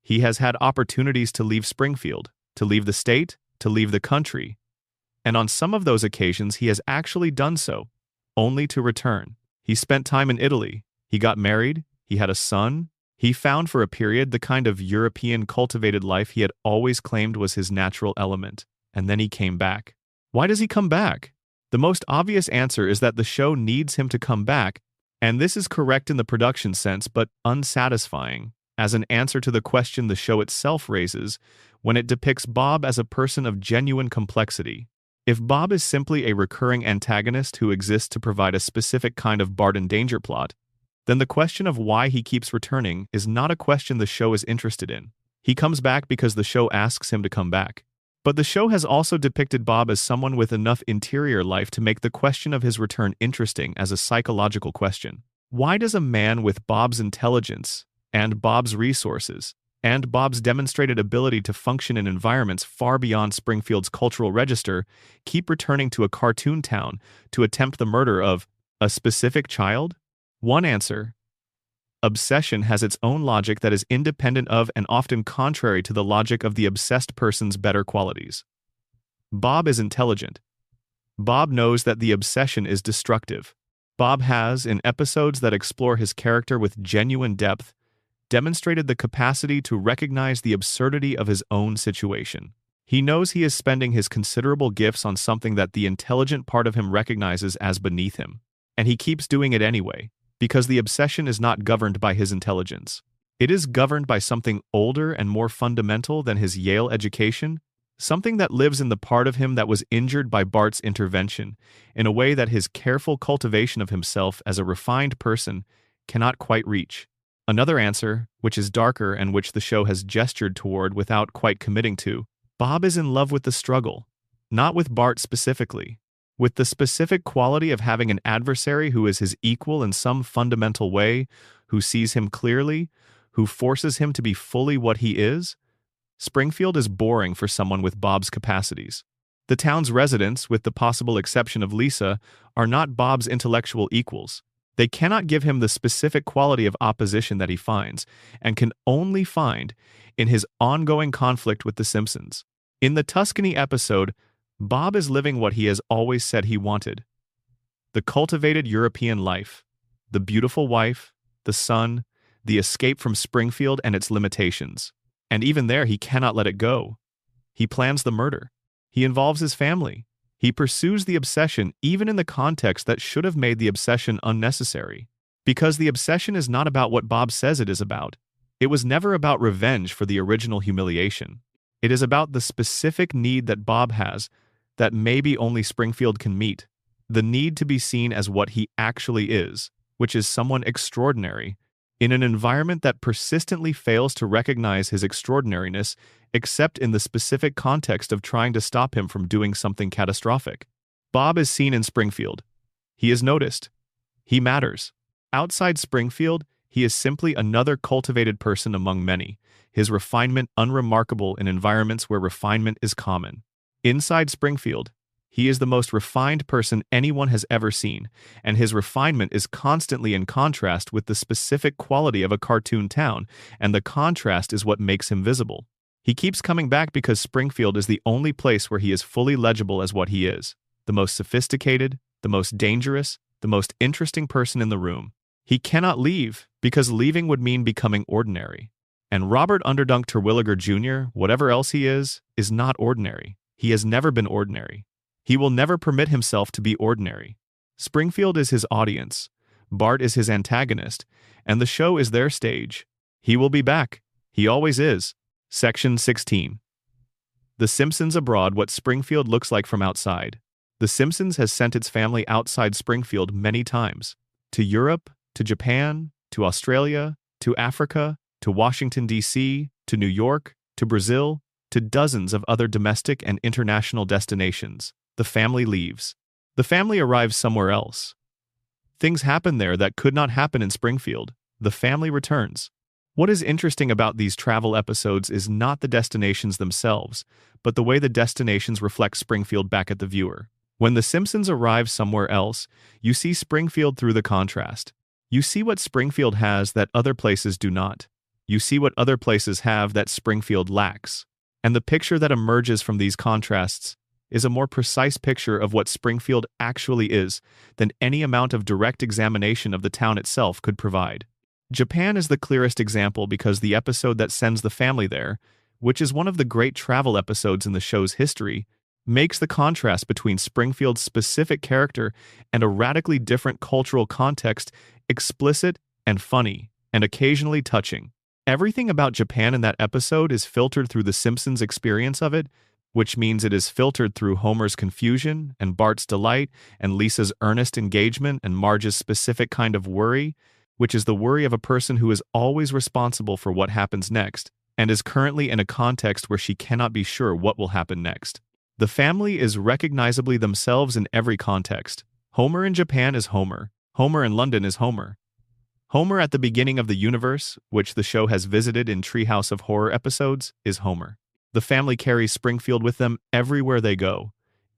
[SPEAKER 1] He has had opportunities to leave Springfield, to leave the state, to leave the country, and on some of those occasions he has actually done so, only to return. He spent time in Italy. He got married. He had a son. He found for a period the kind of European cultivated life he had always claimed was his natural element. And then he came back. Why does he come back? The most obvious answer is that the show needs him to come back, and this is correct in the production sense but unsatisfying as an answer to the question the show itself raises when it depicts Bob as a person of genuine complexity. If Bob is simply a recurring antagonist who exists to provide a specific kind of Bart in Danger plot, then the question of why he keeps returning is not a question the show is interested in. He comes back because the show asks him to come back. But the show has also depicted Bob as someone with enough interior life to make the question of his return interesting as a psychological question. Why does a man with Bob's intelligence, and Bob's resources, and Bob's demonstrated ability to function in environments far beyond Springfield's cultural register keep returning to a cartoon town to attempt the murder of a specific child? One answer: obsession has its own logic that is independent of and often contrary to the logic of the obsessed person's better qualities. Bob is intelligent. Bob knows that the obsession is destructive. Bob has, in episodes that explore his character with genuine depth, demonstrated the capacity to recognize the absurdity of his own situation. He knows he is spending his considerable gifts on something that the intelligent part of him recognizes as beneath him, and he keeps doing it anyway. Because the obsession is not governed by his intelligence. It is governed by something older and more fundamental than his Yale education, something that lives in the part of him that was injured by Bart's intervention, in a way that his careful cultivation of himself as a refined person cannot quite reach. Another answer, which is darker and which the show has gestured toward without quite committing to: Bob is in love with the struggle, not with Bart specifically. With the specific quality of having an adversary who is his equal in some fundamental way, who sees him clearly, who forces him to be fully what he is, Springfield is boring for someone with Bob's capacities. The town's residents, with the possible exception of Lisa, are not Bob's intellectual equals. They cannot give him the specific quality of opposition that he finds, and can only find, in his ongoing conflict with the Simpsons. In the Tuscany episode, Bob is living what he has always said he wanted: the cultivated European life, the beautiful wife, the son, the escape from Springfield and its limitations. And even there he cannot let it go. He plans the murder. He involves his family. He pursues the obsession even in the context that should have made the obsession unnecessary. Because the obsession is not about what Bob says it is about. It was never about revenge for the original humiliation. It is about the specific need that Bob has that maybe only Springfield can meet. The need to be seen as what he actually is, which is someone extraordinary, in an environment that persistently fails to recognize his extraordinariness except in the specific context of trying to stop him from doing something catastrophic. Bob is seen in Springfield. He is noticed. He matters. Outside Springfield, he is simply another cultivated person among many, his refinement unremarkable in environments where refinement is common. Inside Springfield, he is the most refined person anyone has ever seen, and his refinement is constantly in contrast with the specific quality of a cartoon town, and the contrast is what makes him visible. He keeps coming back because Springfield is the only place where he is fully legible as what he is, the most sophisticated, the most dangerous, the most interesting person in the room. He cannot leave, because leaving would mean becoming ordinary. And Robert Underdunk Terwilliger Jr., whatever else he is not ordinary. He has never been ordinary. He will never permit himself to be ordinary. Springfield is his audience, Bart is his antagonist, and the show is their stage. He will be back. He always is. Section 16. The Simpsons abroad: what Springfield looks like from outside. The Simpsons has sent its family outside Springfield many times. To Europe, to Japan, to Australia, to Africa, to Washington, D.C., to New York, to Brazil, to dozens of other domestic and international destinations. The family leaves. The family arrives somewhere else. Things happen there that could not happen in Springfield. The family returns. What is interesting about these travel episodes is not the destinations themselves, but the way the destinations reflect Springfield back at the viewer. When the Simpsons arrive somewhere else, you see Springfield through the contrast. You see what Springfield has that other places do not. You see what other places have that Springfield lacks. And the picture that emerges from these contrasts is a more precise picture of what Springfield actually is than any amount of direct examination of the town itself could provide. Japan is the clearest example because the episode that sends the family there, which is one of the great travel episodes in the show's history, makes the contrast between Springfield's specific character and a radically different cultural context explicit and funny, and occasionally touching. Everything about Japan in that episode is filtered through the Simpsons' experience of it, which means it is filtered through Homer's confusion and Bart's delight and Lisa's earnest engagement and Marge's specific kind of worry, which is the worry of a person who is always responsible for what happens next and is currently in a context where she cannot be sure what will happen next. The family is recognizably themselves in every context. Homer in Japan is Homer. Homer in London is Homer. Homer at the beginning of the universe, which the show has visited in Treehouse of Horror episodes, is Homer. The family carries Springfield with them everywhere they go,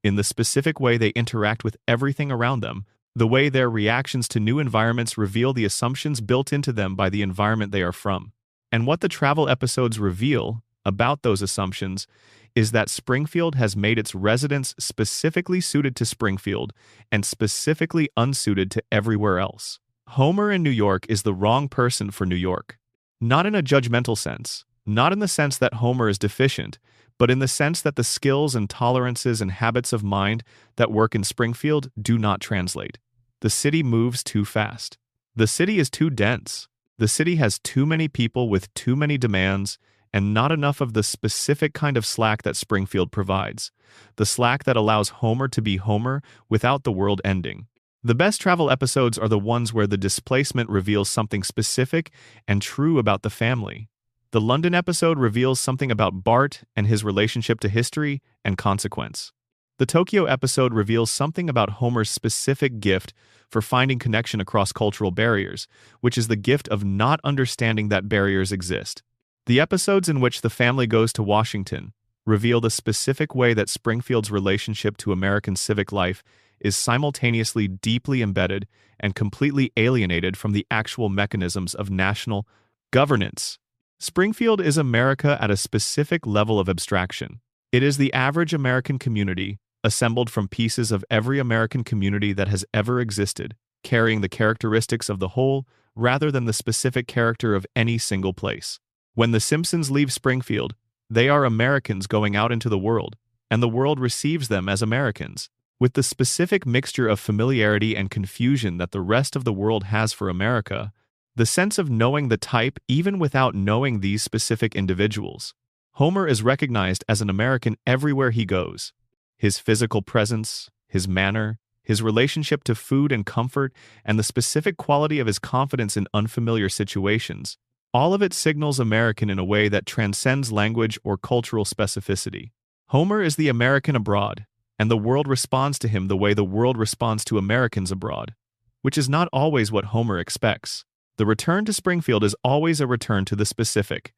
[SPEAKER 1] in the specific way they interact with everything around them, the way their reactions to new environments reveal the assumptions built into them by the environment they are from. And what the travel episodes reveal about those assumptions is that Springfield has made its residents specifically suited to Springfield and specifically unsuited to everywhere else. Homer in New York is the wrong person for New York. Not in a judgmental sense, not in the sense that Homer is deficient, but in the sense that the skills and tolerances and habits of mind that work in Springfield do not translate. The city moves too fast. The city is too dense. The city has too many people with too many demands and not enough of the specific kind of slack that Springfield provides, the slack that allows Homer to be Homer without the world ending. The best travel episodes are the ones where the displacement reveals something specific and true about the family. The London episode reveals something about Bart and his relationship to history and consequence. The Tokyo episode reveals something about Homer's specific gift for finding connection across cultural barriers, which is the gift of not understanding that barriers exist. The episodes in which the family goes to Washington reveal the specific way that Springfield's relationship to American civic life is simultaneously deeply embedded and completely alienated from the actual mechanisms of national governance. Springfield is America at a specific level of abstraction. It is the average American community, assembled from pieces of every American community that has ever existed, carrying the characteristics of the whole rather than the specific character of any single place. When the Simpsons leave Springfield, They are Americans going out into the world, and the world receives them as Americans, with the specific mixture of familiarity and confusion that the rest of the world has for America, the sense of knowing the type even without knowing these specific individuals. Homer is recognized as an American everywhere he goes. His physical presence, his manner, his relationship to food and comfort, and the specific quality of his confidence in unfamiliar situations, all of it signals American in a way that transcends language or cultural specificity. Homer is the American abroad, and the world responds to him the way the world responds to Americans abroad, which is not always what Homer expects. The return to Springfield is always a return to the specific.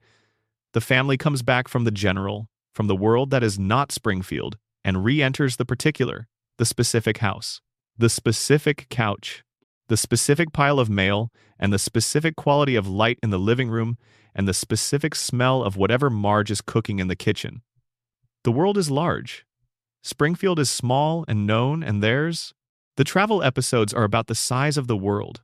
[SPEAKER 1] The family comes back from the general, from the world that is not Springfield, and re-enters the particular, the specific house, the specific couch, the specific pile of mail, and the specific quality of light in the living room, and the specific smell of whatever Marge is cooking in the kitchen. The world is large. Springfield is small and known, and theirs. The travel episodes are about the size of the world.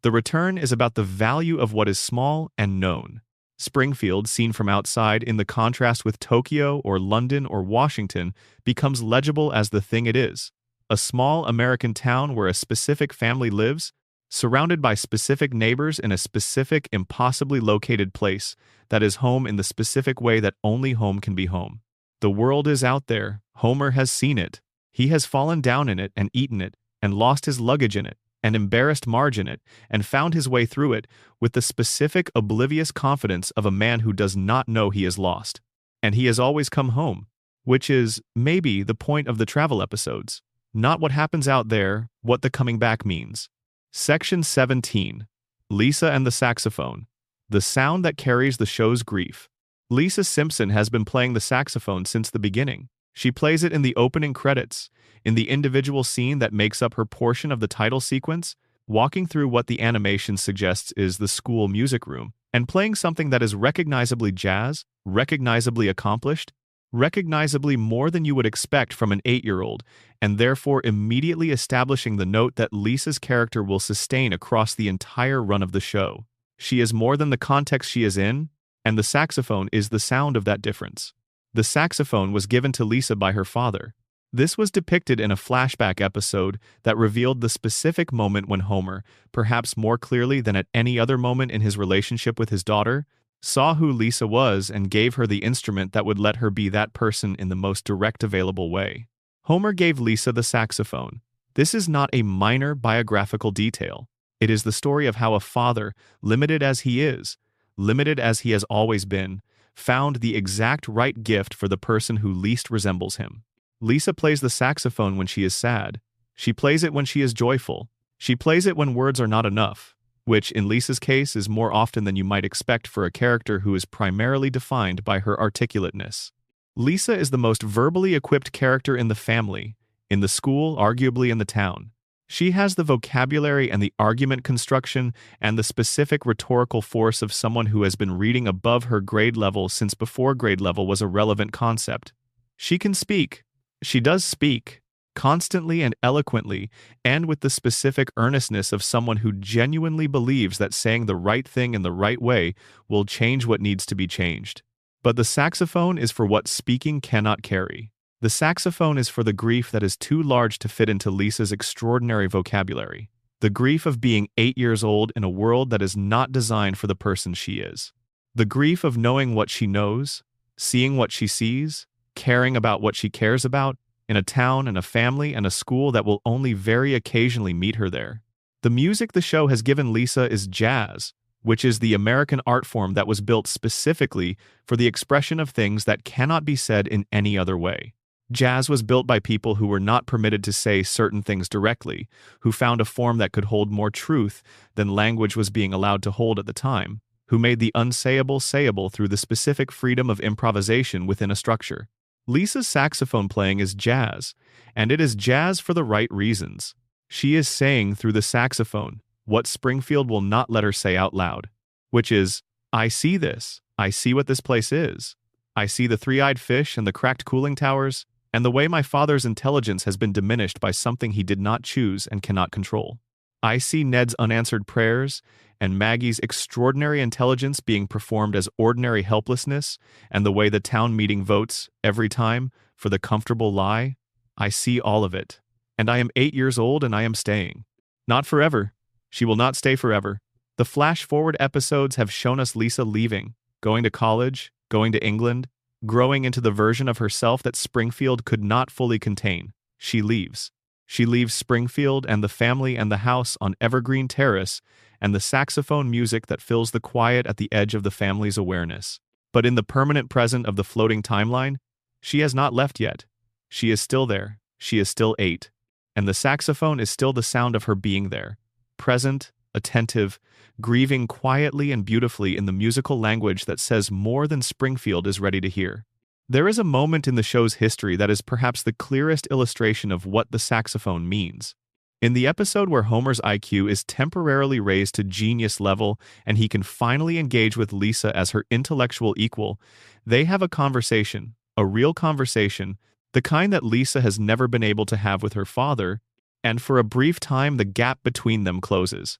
[SPEAKER 1] The return is about the value of what is small and known. Springfield, seen from outside in the contrast with Tokyo or London or Washington, becomes legible as the thing it is, a small American town where a specific family lives, surrounded by specific neighbors in a specific, impossibly located place that is home in the specific way that only home can be home. The world is out there. Homer has seen it. He has fallen down in it and eaten it, and lost his luggage in it, and embarrassed Marge in it, and found his way through it with the specific, oblivious confidence of a man who does not know he is lost. And he has always come home, which is, maybe, the point of the travel episodes. Not what happens out there, what the coming back means. Section 17. Lisa and the saxophone. The sound that carries the show's grief. Lisa Simpson has been playing the saxophone since the beginning. She plays it in the opening credits, in the individual scene that makes up her portion of the title sequence, walking through what the animation suggests is the school music room, and playing something that is recognizably jazz, recognizably accomplished, recognizably more than you would expect from an 8-year-old, and therefore immediately establishing the note that Lisa's character will sustain across the entire run of the show. She is more than the context she is in, and the saxophone is the sound of that difference. The saxophone was given to Lisa by her father. This was depicted in a flashback episode that revealed the specific moment when Homer, perhaps more clearly than at any other moment in his relationship with his daughter, saw who Lisa was and gave her the instrument that would let her be that person in the most direct available way. Homer gave Lisa the saxophone. This is not a minor biographical detail. It is the story of how a father, limited as he is, limited as he has always been, found the exact right gift for the person who least resembles him. Lisa plays the saxophone when she is sad. She plays it when she is joyful. She plays it when words are not enough, which, in Lisa's case, is more often than you might expect for a character who is primarily defined by her articulateness. Lisa is the most verbally equipped character in the family, in the school, arguably in the town. She has the vocabulary and the argument construction and the specific rhetorical force of someone who has been reading above her grade level since before grade level was a relevant concept. She can speak. She does speak, constantly and eloquently, and with the specific earnestness of someone who genuinely believes that saying the right thing in the right way will change what needs to be changed. But the saxophone is for what speaking cannot carry. The saxophone is for the grief that is too large to fit into Lisa's extraordinary vocabulary. The grief of being 8 years old in a world that is not designed for the person she is. The grief of knowing what she knows, seeing what she sees, caring about what she cares about, in a town and a family and a school that will only very occasionally meet her there. The music the show has given Lisa is jazz, which is the American art form that was built specifically for the expression of things that cannot be said in any other way. Jazz was built by people who were not permitted to say certain things directly, who found a form that could hold more truth than language was being allowed to hold at the time, who made the unsayable sayable through the specific freedom of improvisation within a structure. Lisa's saxophone playing is jazz, and it is jazz for the right reasons. She is saying through the saxophone what Springfield will not let her say out loud, which is, I see this, I see what this place is. I see the three-eyed fish and the cracked cooling towers, and the way my father's intelligence has been diminished by something he did not choose and cannot control. I see Ned's unanswered prayers, and Maggie's extraordinary intelligence being performed as ordinary helplessness, and the way the town meeting votes, every time, for the comfortable lie. I see all of it. And I am 8 years old and I am staying. Not forever. She will not stay forever. The flash-forward episodes have shown us Lisa leaving, going to college, going to England, growing into the version of herself that Springfield could not fully contain. She leaves. She leaves Springfield and the family and the house on Evergreen Terrace and the saxophone music that fills the quiet at the edge of the family's awareness. But in the permanent present of the floating timeline, she has not left yet. She is still there. She is still 8. And the saxophone is still the sound of her being there. Present, attentive, grieving quietly and beautifully in the musical language that says more than Springfield is ready to hear. There is a moment in the show's history that is perhaps the clearest illustration of what the saxophone means. In the episode where Homer's IQ is temporarily raised to genius level and he can finally engage with Lisa as her intellectual equal, they have a conversation, a real conversation, the kind that Lisa has never been able to have with her father, and for a brief time the gap between them closes.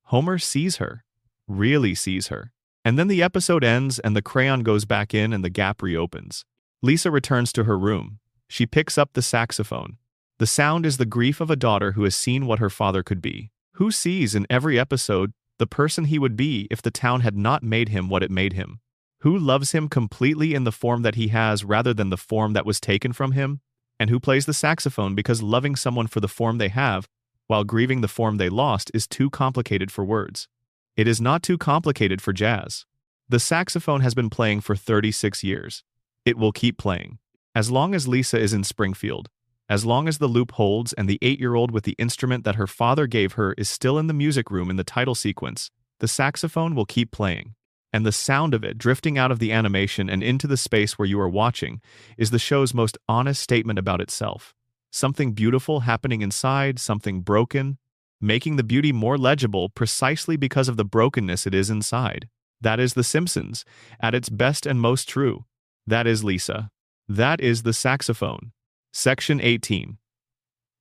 [SPEAKER 1] Homer sees her, really sees her. And then the episode ends and the crayon goes back in and the gap reopens. Lisa returns to her room. She picks up the saxophone. The sound is the grief of a daughter who has seen what her father could be. Who sees in every episode the person he would be if the town had not made him what it made him? Who loves him completely in the form that he has rather than the form that was taken from him? And who plays the saxophone because loving someone for the form they have, while grieving the form they lost, is too complicated for words. It is not too complicated for jazz. The saxophone has been playing for 36 years. It will keep playing. As long as Lisa is in Springfield, as long as the loop holds and the 8-year-old with the instrument that her father gave her is still in the music room in the title sequence, the saxophone will keep playing. And the sound of it drifting out of the animation and into the space where you are watching is the show's most honest statement about itself. Something beautiful happening inside, something broken, making the beauty more legible precisely because of the brokenness it is inside. That is The Simpsons, at its best and most true. That is Lisa. That is the saxophone. Section 18.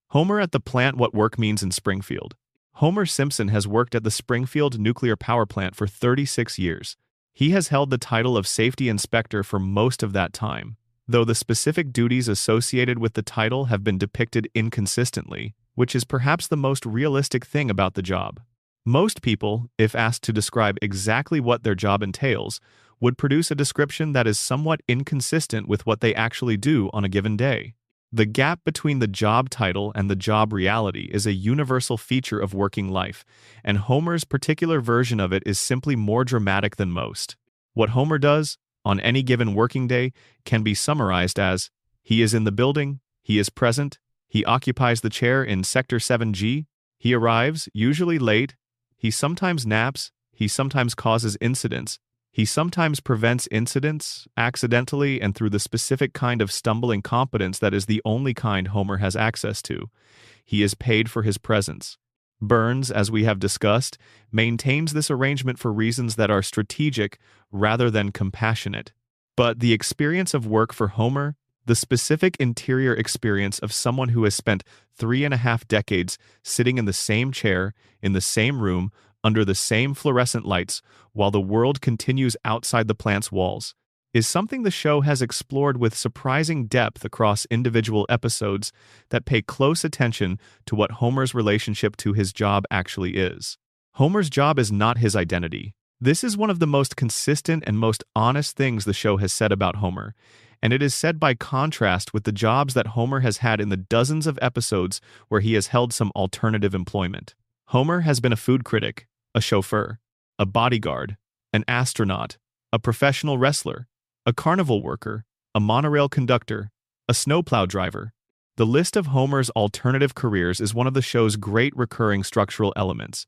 [SPEAKER 1] Homer at the plant. What work means in Springfield. Homer Simpson has worked at the Springfield nuclear power plant for 36 years. He has held the title of safety inspector for most of that time, though the specific duties associated with the title have been depicted inconsistently, which is perhaps the most realistic thing about the job. Most people, if asked to describe exactly what their job entails, would produce a description that is somewhat inconsistent with what they actually do on a given day. The gap between the job title and the job reality is a universal feature of working life, and Homer's particular version of it is simply more dramatic than most. What Homer does, on any given working day, can be summarized as, he is in the building, he is present, he occupies the chair in Sector 7G, he arrives, usually late, he sometimes naps, he sometimes causes incidents, he sometimes prevents incidents, accidentally and through the specific kind of stumbling competence that is the only kind Homer has access to. He is paid for his presence. Burns, as we have discussed, maintains this arrangement for reasons that are strategic rather than compassionate. But the experience of work for Homer, the specific interior experience of someone who has spent 3.5 decades sitting in the same chair, in the same room, under the same fluorescent lights, while the world continues outside the plant's walls, is something the show has explored with surprising depth across individual episodes that pay close attention to what Homer's relationship to his job actually is. Homer's job is not his identity. This is one of the most consistent and most honest things the show has said about Homer, and it is said by contrast with the jobs that Homer has had in the dozens of episodes where he has held some alternative employment. Homer has been a food critic, a chauffeur, a bodyguard, an astronaut, a professional wrestler, a carnival worker, a monorail conductor, a snowplow driver. The list of Homer's alternative careers is one of the show's great recurring structural elements,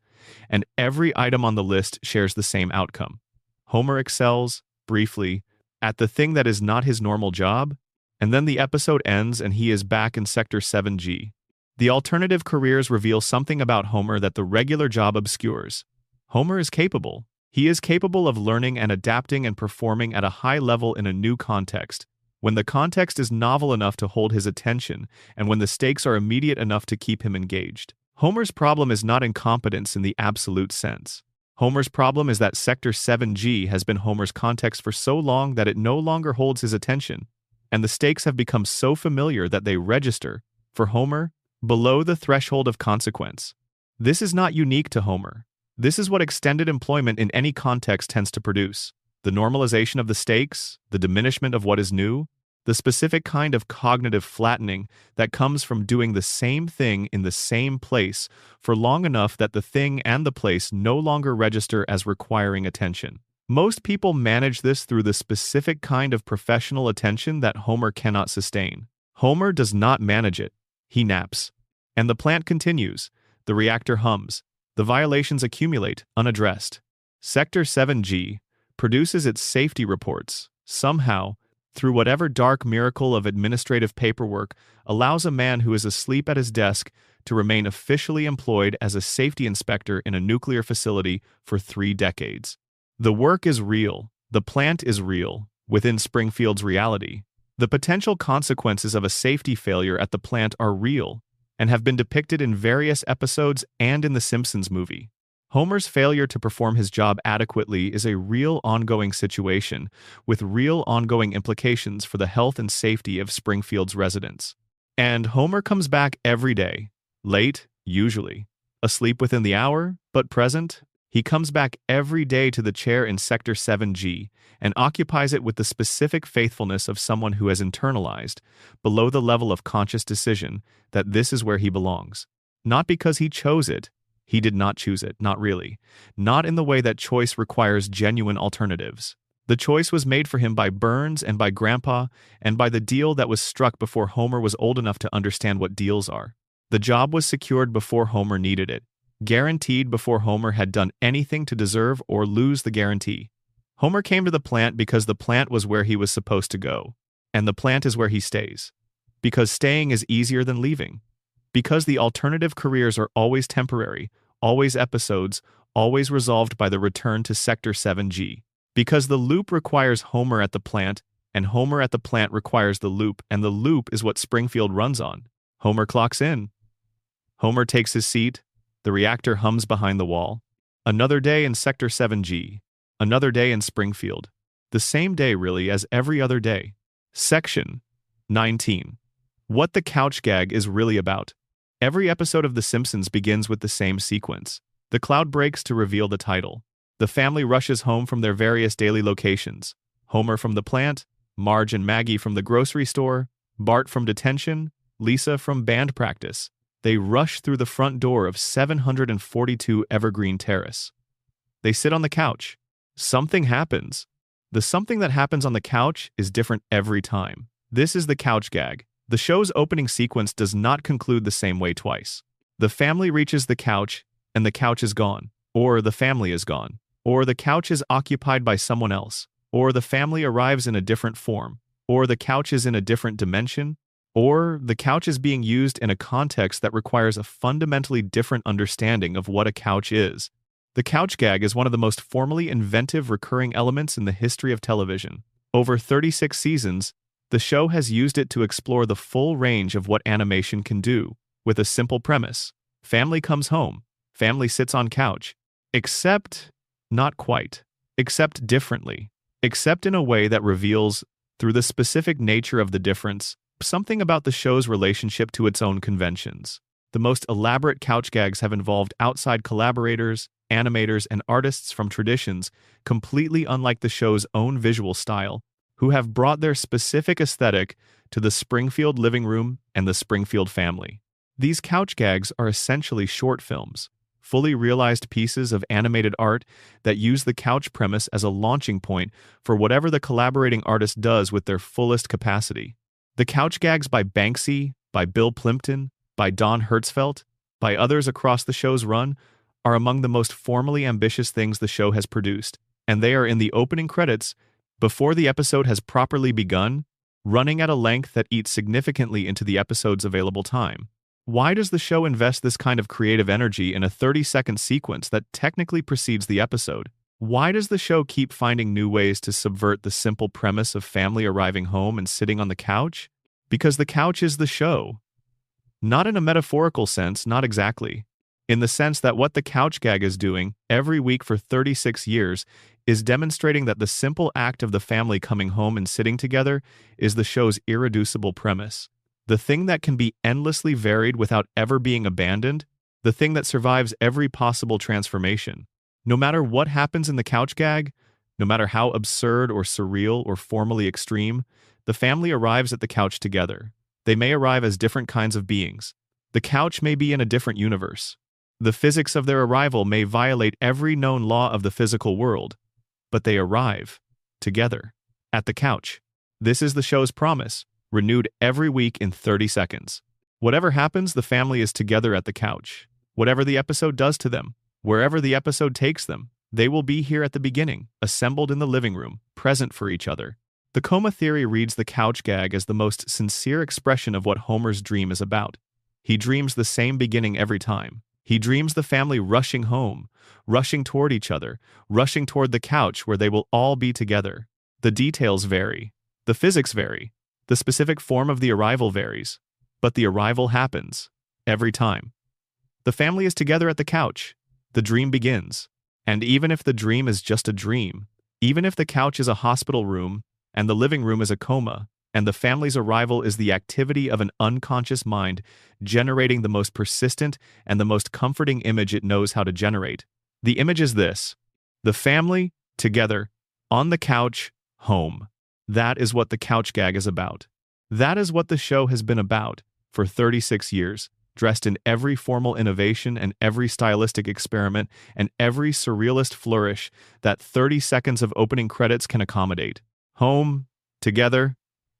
[SPEAKER 1] and every item on the list shares the same outcome. Homer excels, briefly, at the thing that is not his normal job, and then the episode ends and he is back in Sector 7G. The alternative careers reveal something about Homer that the regular job obscures. Homer is capable. He is capable of learning and adapting and performing at a high level in a new context, when the context is novel enough to hold his attention and when the stakes are immediate enough to keep him engaged. Homer's problem is not incompetence in the absolute sense. Homer's problem is that Sector 7G has been Homer's context for so long that it no longer holds his attention, and the stakes have become so familiar that they register, for Homer, below the threshold of consequence. This is not unique to Homer. This is what extended employment in any context tends to produce. The normalization of the stakes, the diminishment of what is new, the specific kind of cognitive flattening that comes from doing the same thing in the same place for long enough that the thing and the place no longer register as requiring attention. Most people manage this through the specific kind of professional attention that Homer cannot sustain. Homer does not manage it. He naps. And the plant continues. The reactor hums. The violations accumulate, unaddressed. Sector 7G produces its safety reports, somehow, through whatever dark miracle of administrative paperwork, allows a man who is asleep at his desk to remain officially employed as a safety inspector in a nuclear facility for 3 decades. The work is real. The plant is real, within Springfield's reality. The potential consequences of a safety failure at the plant are real, and have been depicted in various episodes and in the Simpsons movie. Homer's failure to perform his job adequately is a real ongoing situation, with real ongoing implications for the health and safety of Springfield's residents. And Homer comes back every day, late, usually, asleep within the hour, but present. He comes back every day to the chair in Sector 7G and occupies it with the specific faithfulness of someone who has internalized, below the level of conscious decision, that this is where he belongs. Not because he chose it. He did not choose it, not really. Not in the way that choice requires genuine alternatives. The choice was made for him by Burns and by Grandpa, and by the deal that was struck before Homer was old enough to understand what deals are. The job was secured before Homer needed it, guaranteed before Homer had done anything to deserve or lose the guarantee. Homer came to the plant because the plant was where he was supposed to go, and the plant is where he stays. Because staying is easier than leaving. Because the alternative careers are always temporary, always episodes, always resolved by the return to Sector 7G. Because the loop requires Homer at the plant, and Homer at the plant requires the loop, and the loop is what Springfield runs on. Homer clocks in. Homer takes his seat. The reactor hums behind the wall. Another day in Sector 7G. Another day in Springfield. The same day, really, as every other day. Section 19. What the couch gag is really about. Every episode of The Simpsons begins with the same sequence. The cloud breaks to reveal the title. The family rushes home from their various daily locations. Homer from the plant, Marge and Maggie from the grocery store, Bart from detention, Lisa from band practice. They rush through the front door of 742 Evergreen Terrace. They sit on the couch. Something happens. The something that happens on the couch is different every time. This is the couch gag. The show's opening sequence does not conclude the same way twice. The family reaches the couch, and the couch is gone. Or the family is gone. Or the couch is occupied by someone else. Or the family arrives in a different form. Or the couch is in a different dimension. Or the couch is being used in a context that requires a fundamentally different understanding of what a couch is. The couch gag is one of the most formally inventive recurring elements in the history of television. Over 36 seasons, the show has used it to explore the full range of what animation can do, with a simple premise. Family comes home. Family sits on couch. Except, not quite. Except differently. Except in a way that reveals, through the specific nature of the difference, something about the show's relationship to its own conventions. The most elaborate couch gags have involved outside collaborators, animators, and artists from traditions completely unlike the show's own visual style, who have brought their specific aesthetic to the Springfield living room and the Springfield family. These couch gags are essentially short films, fully realized pieces of animated art that use the couch premise as a launching point for whatever the collaborating artist does with their fullest capacity. The couch gags by Banksy, by Bill Plimpton, by Don Hertzfeldt, by others across the show's run, are among the most formally ambitious things the show has produced, and they are in the opening credits before the episode has properly begun, running at a length that eats significantly into the episode's available time. Why does the show invest this kind of creative energy in a 30-second sequence that technically precedes the episode? Why does the show keep finding new ways to subvert the simple premise of family arriving home and sitting on the couch? Because the couch is the show. Not in a metaphorical sense, not exactly. in the sense that what the couch gag is doing every week for 36 years is demonstrating that the simple act of the family coming home and sitting together is the show's irreducible premise. The thing that can be endlessly varied without ever being abandoned, the thing that survives every possible transformation. No matter what happens in the couch gag, no matter how absurd or surreal or formally extreme, the family arrives at the couch together. They may arrive as different kinds of beings. The couch may be in a different universe. The physics of their arrival may violate every known law of the physical world, but they arrive together at the couch. This is the show's promise, renewed every week in 30 seconds. Whatever happens, the family is together at the couch. Whatever the episode does to them, wherever the episode takes them, they will be here at the beginning, assembled in the living room, present for each other. The coma theory reads the couch gag as the most sincere expression of what Homer's dream is about. He dreams the same beginning every time. He dreams the family rushing home, rushing toward each other, rushing toward the couch where they will all be together. The details vary. The physics vary. The specific form of the arrival varies. But the arrival happens. Every time. The family is together at the couch. The dream begins. And even if the dream is just a dream, even if the couch is a hospital room, and the living room is a coma, and the family's arrival is the activity of an unconscious mind generating the most persistent and the most comforting image it knows how to generate. The image is this: the family, together, on the couch, home. That is what the couch gag is about. That is what the show has been about for 36 years, dressed in every formal innovation and every stylistic experiment and every surrealist flourish that 30 seconds of opening credits can accommodate. Home, together,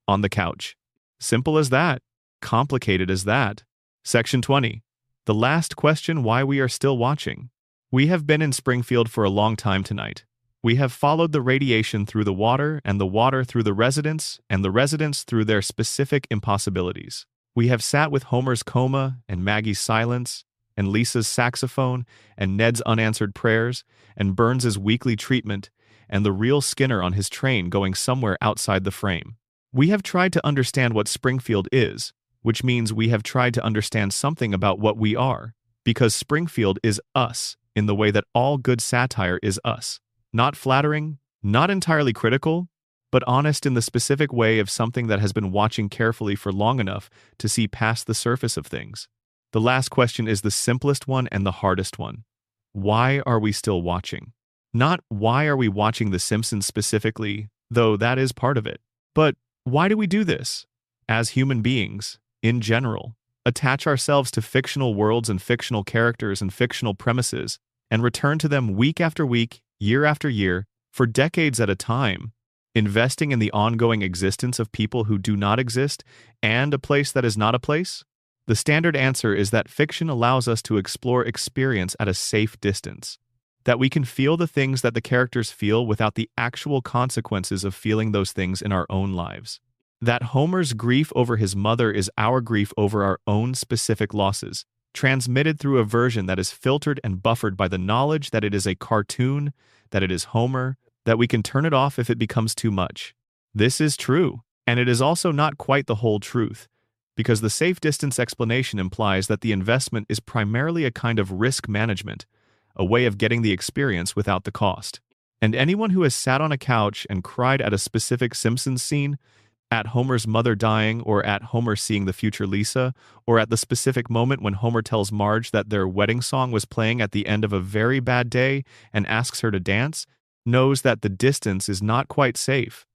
[SPEAKER 1] on the couch. Simple as that. Complicated as that. Section 20. The last question: why we are still watching. We have been in Springfield for a long time tonight. We have followed the radiation through the water, and the water through the residents, and the residents through their specific impossibilities. We have sat with Homer's coma, and Maggie's silence, and Lisa's saxophone, and Ned's unanswered prayers, and Burns's weekly treatment, and the real Skinner on his train going somewhere outside the frame. We have tried to understand what Springfield is, which means we have tried to understand something about what we are, because Springfield is us, in the way that all good satire is us. Not flattering, not entirely critical, but honest in the specific way of something that has been watching carefully for long enough to see past the surface of things. The last question is the simplest one and the hardest one. Why are we still watching? Not why are we watching The Simpsons specifically, though that is part of it, but why do we do this? As human beings, in general, attach ourselves to fictional worlds and fictional characters and fictional premises, and return to them week after week, year after year, for decades at a time, investing in the ongoing existence of people who do not exist and a place that is not a place? The standard answer is that fiction allows us to explore experience at a safe distance, that we can feel the things that the characters feel without the actual consequences of feeling those things in our own lives. That Homer's grief over his mother is our grief over our own specific losses, transmitted through a version that is filtered and buffered by the knowledge that it is a cartoon, that it is Homer, that we can turn it off if it becomes too much. This is true, and it is also not quite the whole truth, because the safe distance explanation implies that the investment is primarily a kind of risk management, a way of getting the experience without the cost. And anyone who has sat on a couch and cried at a specific Simpsons scene, at Homer's mother dying, or at Homer seeing the future Lisa, or at the specific moment when Homer tells Marge that their wedding song was playing at the end of a very bad day and asks her to dance, knows that the distance is not quite safe.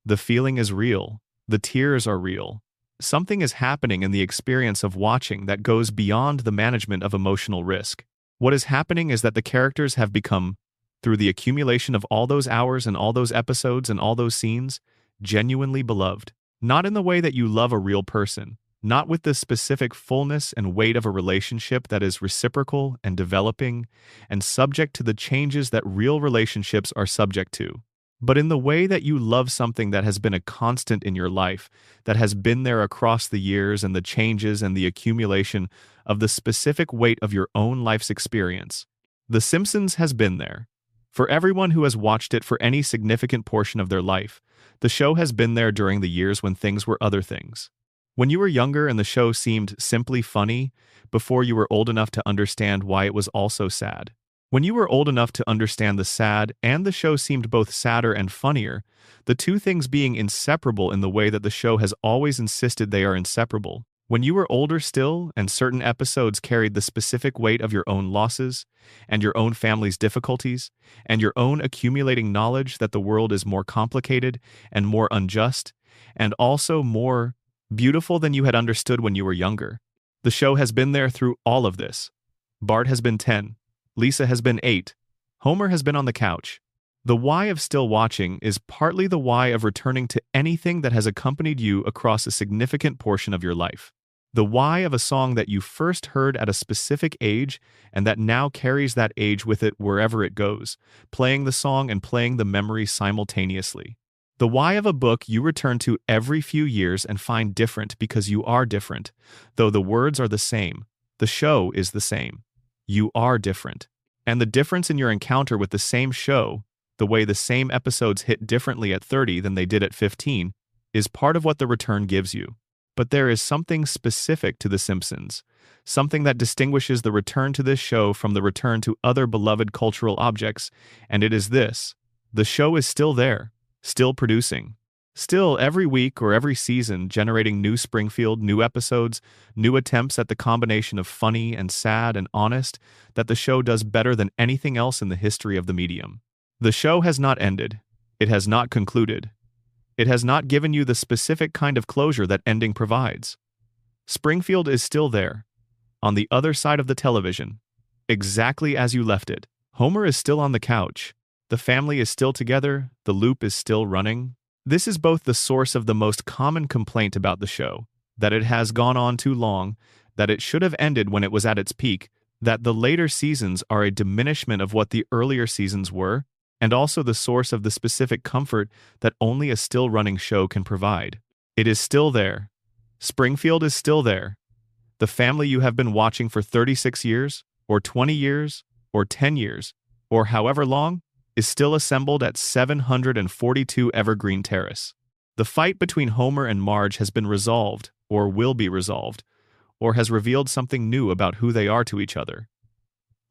[SPEAKER 1] The feeling is real. The tears are real. Something is happening in the experience of watching that goes beyond the management of emotional risk. What is happening is that the characters have become, through the accumulation of all those hours and all those episodes and all those scenes, genuinely beloved. Not in the way that you love a real person, not with the specific fullness and weight of a relationship that is reciprocal and developing and subject to the changes that real relationships are subject to, but in the way that you love something that has been a constant in your life, that has been there across the years and the changes and the accumulation of the specific weight of your own life's experience. The Simpsons has been there. For everyone who has watched it for any significant portion of their life, the show has been there during the years when things were other things. When you were younger and the show seemed simply funny, before you were old enough to understand why it was also sad. When you were old enough to understand the sad and the show seemed both sadder and funnier, the two things being inseparable in the way that the show has always insisted they are inseparable. When you were older still, and certain episodes carried the specific weight of your own losses, and your own family's difficulties, and your own accumulating knowledge that the world is more complicated and more unjust, and also more beautiful than you had understood when you were younger. The show has been there through all of this. Bart has been 10. Lisa has been 8. Homer has been on the couch. The why of still watching is partly the why of returning to anything that has accompanied you across a significant portion of your life. The why of a song that you first heard at a specific age and that now carries that age with it wherever it goes, playing the song and playing the memory simultaneously. The why of a book you return to every few years and find different because you are different. Though the words are the same, the show is the same. You are different. And the difference in your encounter with the same show, the way the same episodes hit differently at 30 than they did at 15, is part of what the return gives you. But there is something specific to The Simpsons, something that distinguishes the return to this show from the return to other beloved cultural objects, and it is this: the show is still there, still producing. Still, every week or every season, generating new Springfield, new episodes, new attempts at the combination of funny and sad and honest that the show does better than anything else in the history of the medium. The show has not ended. It has not concluded. It has not given you the specific kind of closure that ending provides. Springfield is still there, on the other side of the television, exactly as you left it. Homer is still on the couch. The family is still together. The loop is still running. This is both the source of the most common complaint about the show, that it has gone on too long, that it should have ended when it was at its peak, that the later seasons are a diminishment of what the earlier seasons were, and also the source of the specific comfort that only a still-running show can provide. It is still there. Springfield is still there. The family you have been watching for 36 years, or 20 years, or 10 years, or however long, is still assembled at 742 Evergreen Terrace. The fight between Homer and Marge has been resolved, or will be resolved, or has revealed something new about who they are to each other.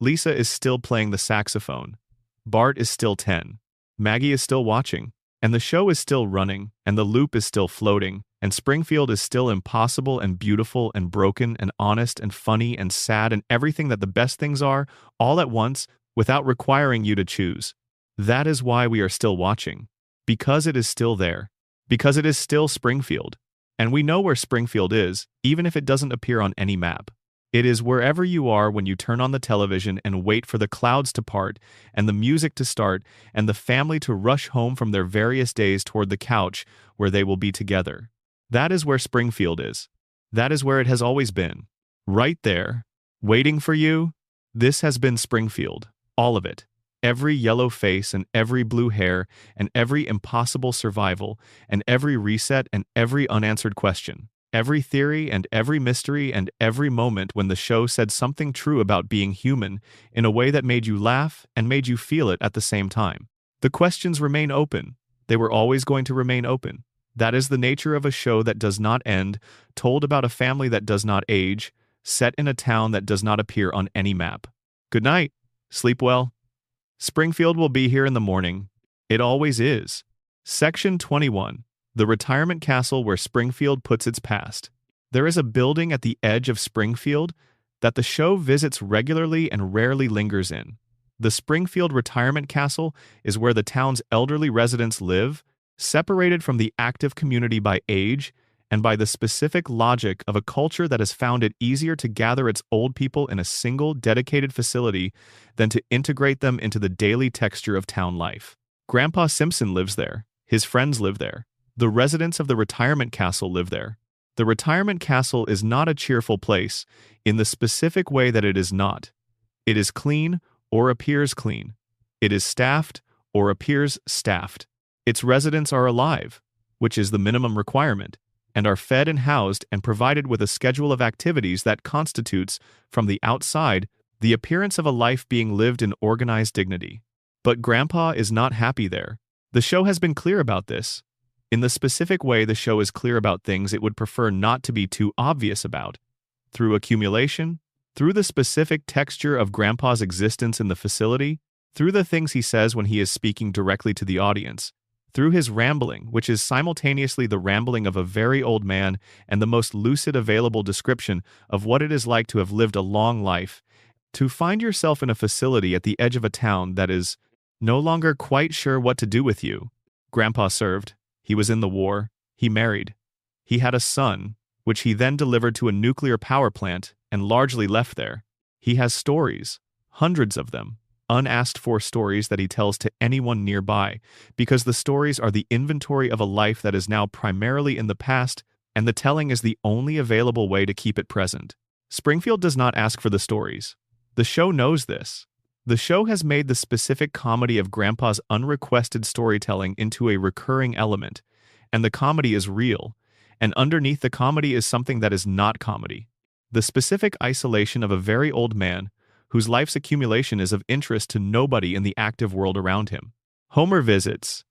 [SPEAKER 1] Lisa is still playing the saxophone. Bart is still 10. Maggie is still watching, and the show is still running, and the loop is still floating, and Springfield is still impossible and beautiful and broken and honest and funny and sad and everything that the best things are, all at once, without requiring you to choose. That is why we are still watching. Because it is still there. Because it is still Springfield. And we know where Springfield is, even if it doesn't appear on any map. It is wherever you are when you turn on the television and wait for the clouds to part, and the music to start, and the family to rush home from their various days toward the couch where they will be together. That is where Springfield is. That is where it has always been. Right there, waiting for you. This has been Springfield. All of it. Every yellow face and every blue hair and every impossible survival and every reset and every unanswered question. Every theory and every mystery and every moment when the show said something true about being human in a way that made you laugh and made you feel it at the same time. The questions remain open. They were always going to remain open. That is the nature of a show that does not end, told about a family that does not age, set in a town that does not appear on any map. Good night. Sleep well. Springfield will be here in the morning. It always is. Section 21. The retirement castle where Springfield puts its past. There is a building at the edge of Springfield that the show visits regularly and rarely lingers in. The Springfield Retirement Castle is where the town's elderly residents live, separated from the active community by age and by the specific logic of a culture that has found it easier to gather its old people in a single, dedicated facility than to integrate them into the daily texture of town life. Grandpa Simpson lives there. His friends live there. The residents of the retirement castle live there. The retirement castle is not a cheerful place in the specific way that it is not. It is clean or appears clean. It is staffed or appears staffed. Its residents are alive, which is the minimum requirement, and are fed and housed and provided with a schedule of activities that constitutes, from the outside, the appearance of a life being lived in organized dignity. But Grandpa is not happy there. The show has been clear about this. In the specific way, the show is clear about things it would prefer not to be too obvious about. Through accumulation, through the specific texture of Grandpa's existence in the facility, through the things he says when he is speaking directly to the audience, through his rambling, which is simultaneously the rambling of a very old man and the most lucid available description of what it is like to have lived a long life, to find yourself in a facility at the edge of a town that is no longer quite sure what to do with you. Grandpa served. He was in the war. He married. He had a son, which he then delivered to a nuclear power plant and largely left there. He has stories, hundreds of them, unasked-for stories that he tells to anyone nearby, because the stories are the inventory of a life that is now primarily in the past, and the telling is the only available way to keep it present. Springfield does not ask for the stories. The show knows this. The show has made the specific comedy of Grandpa's unrequested storytelling into a recurring element, and the comedy is real, and underneath the comedy is something that is not comedy. The specific isolation of a very old man whose life's accumulation is of interest to nobody in the active world around him. Homer visits.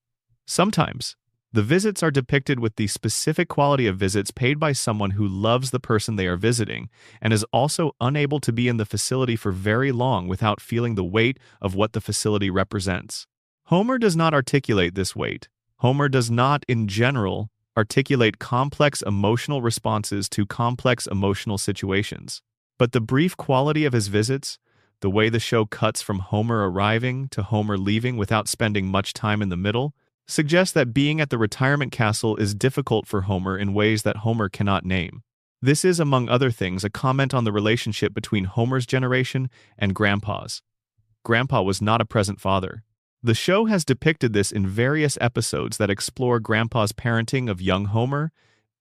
[SPEAKER 1] Sometimes, the visits are depicted with the specific quality of visits paid by someone who loves the person they are visiting and is also unable to be in the facility for very long without feeling the weight of what the facility represents. Homer does not articulate this weight. Homer does not, in general, articulate complex emotional responses to complex emotional situations. But the brief quality of his visits, the way the show cuts from Homer arriving to Homer leaving without spending much time in the middle, suggests that being at the retirement castle is difficult for Homer in ways that Homer cannot name. This is, among other things, a comment on the relationship between Homer's generation and Grandpa's. Grandpa was not a present father. The show has depicted this in various episodes that explore Grandpa's parenting of young Homer,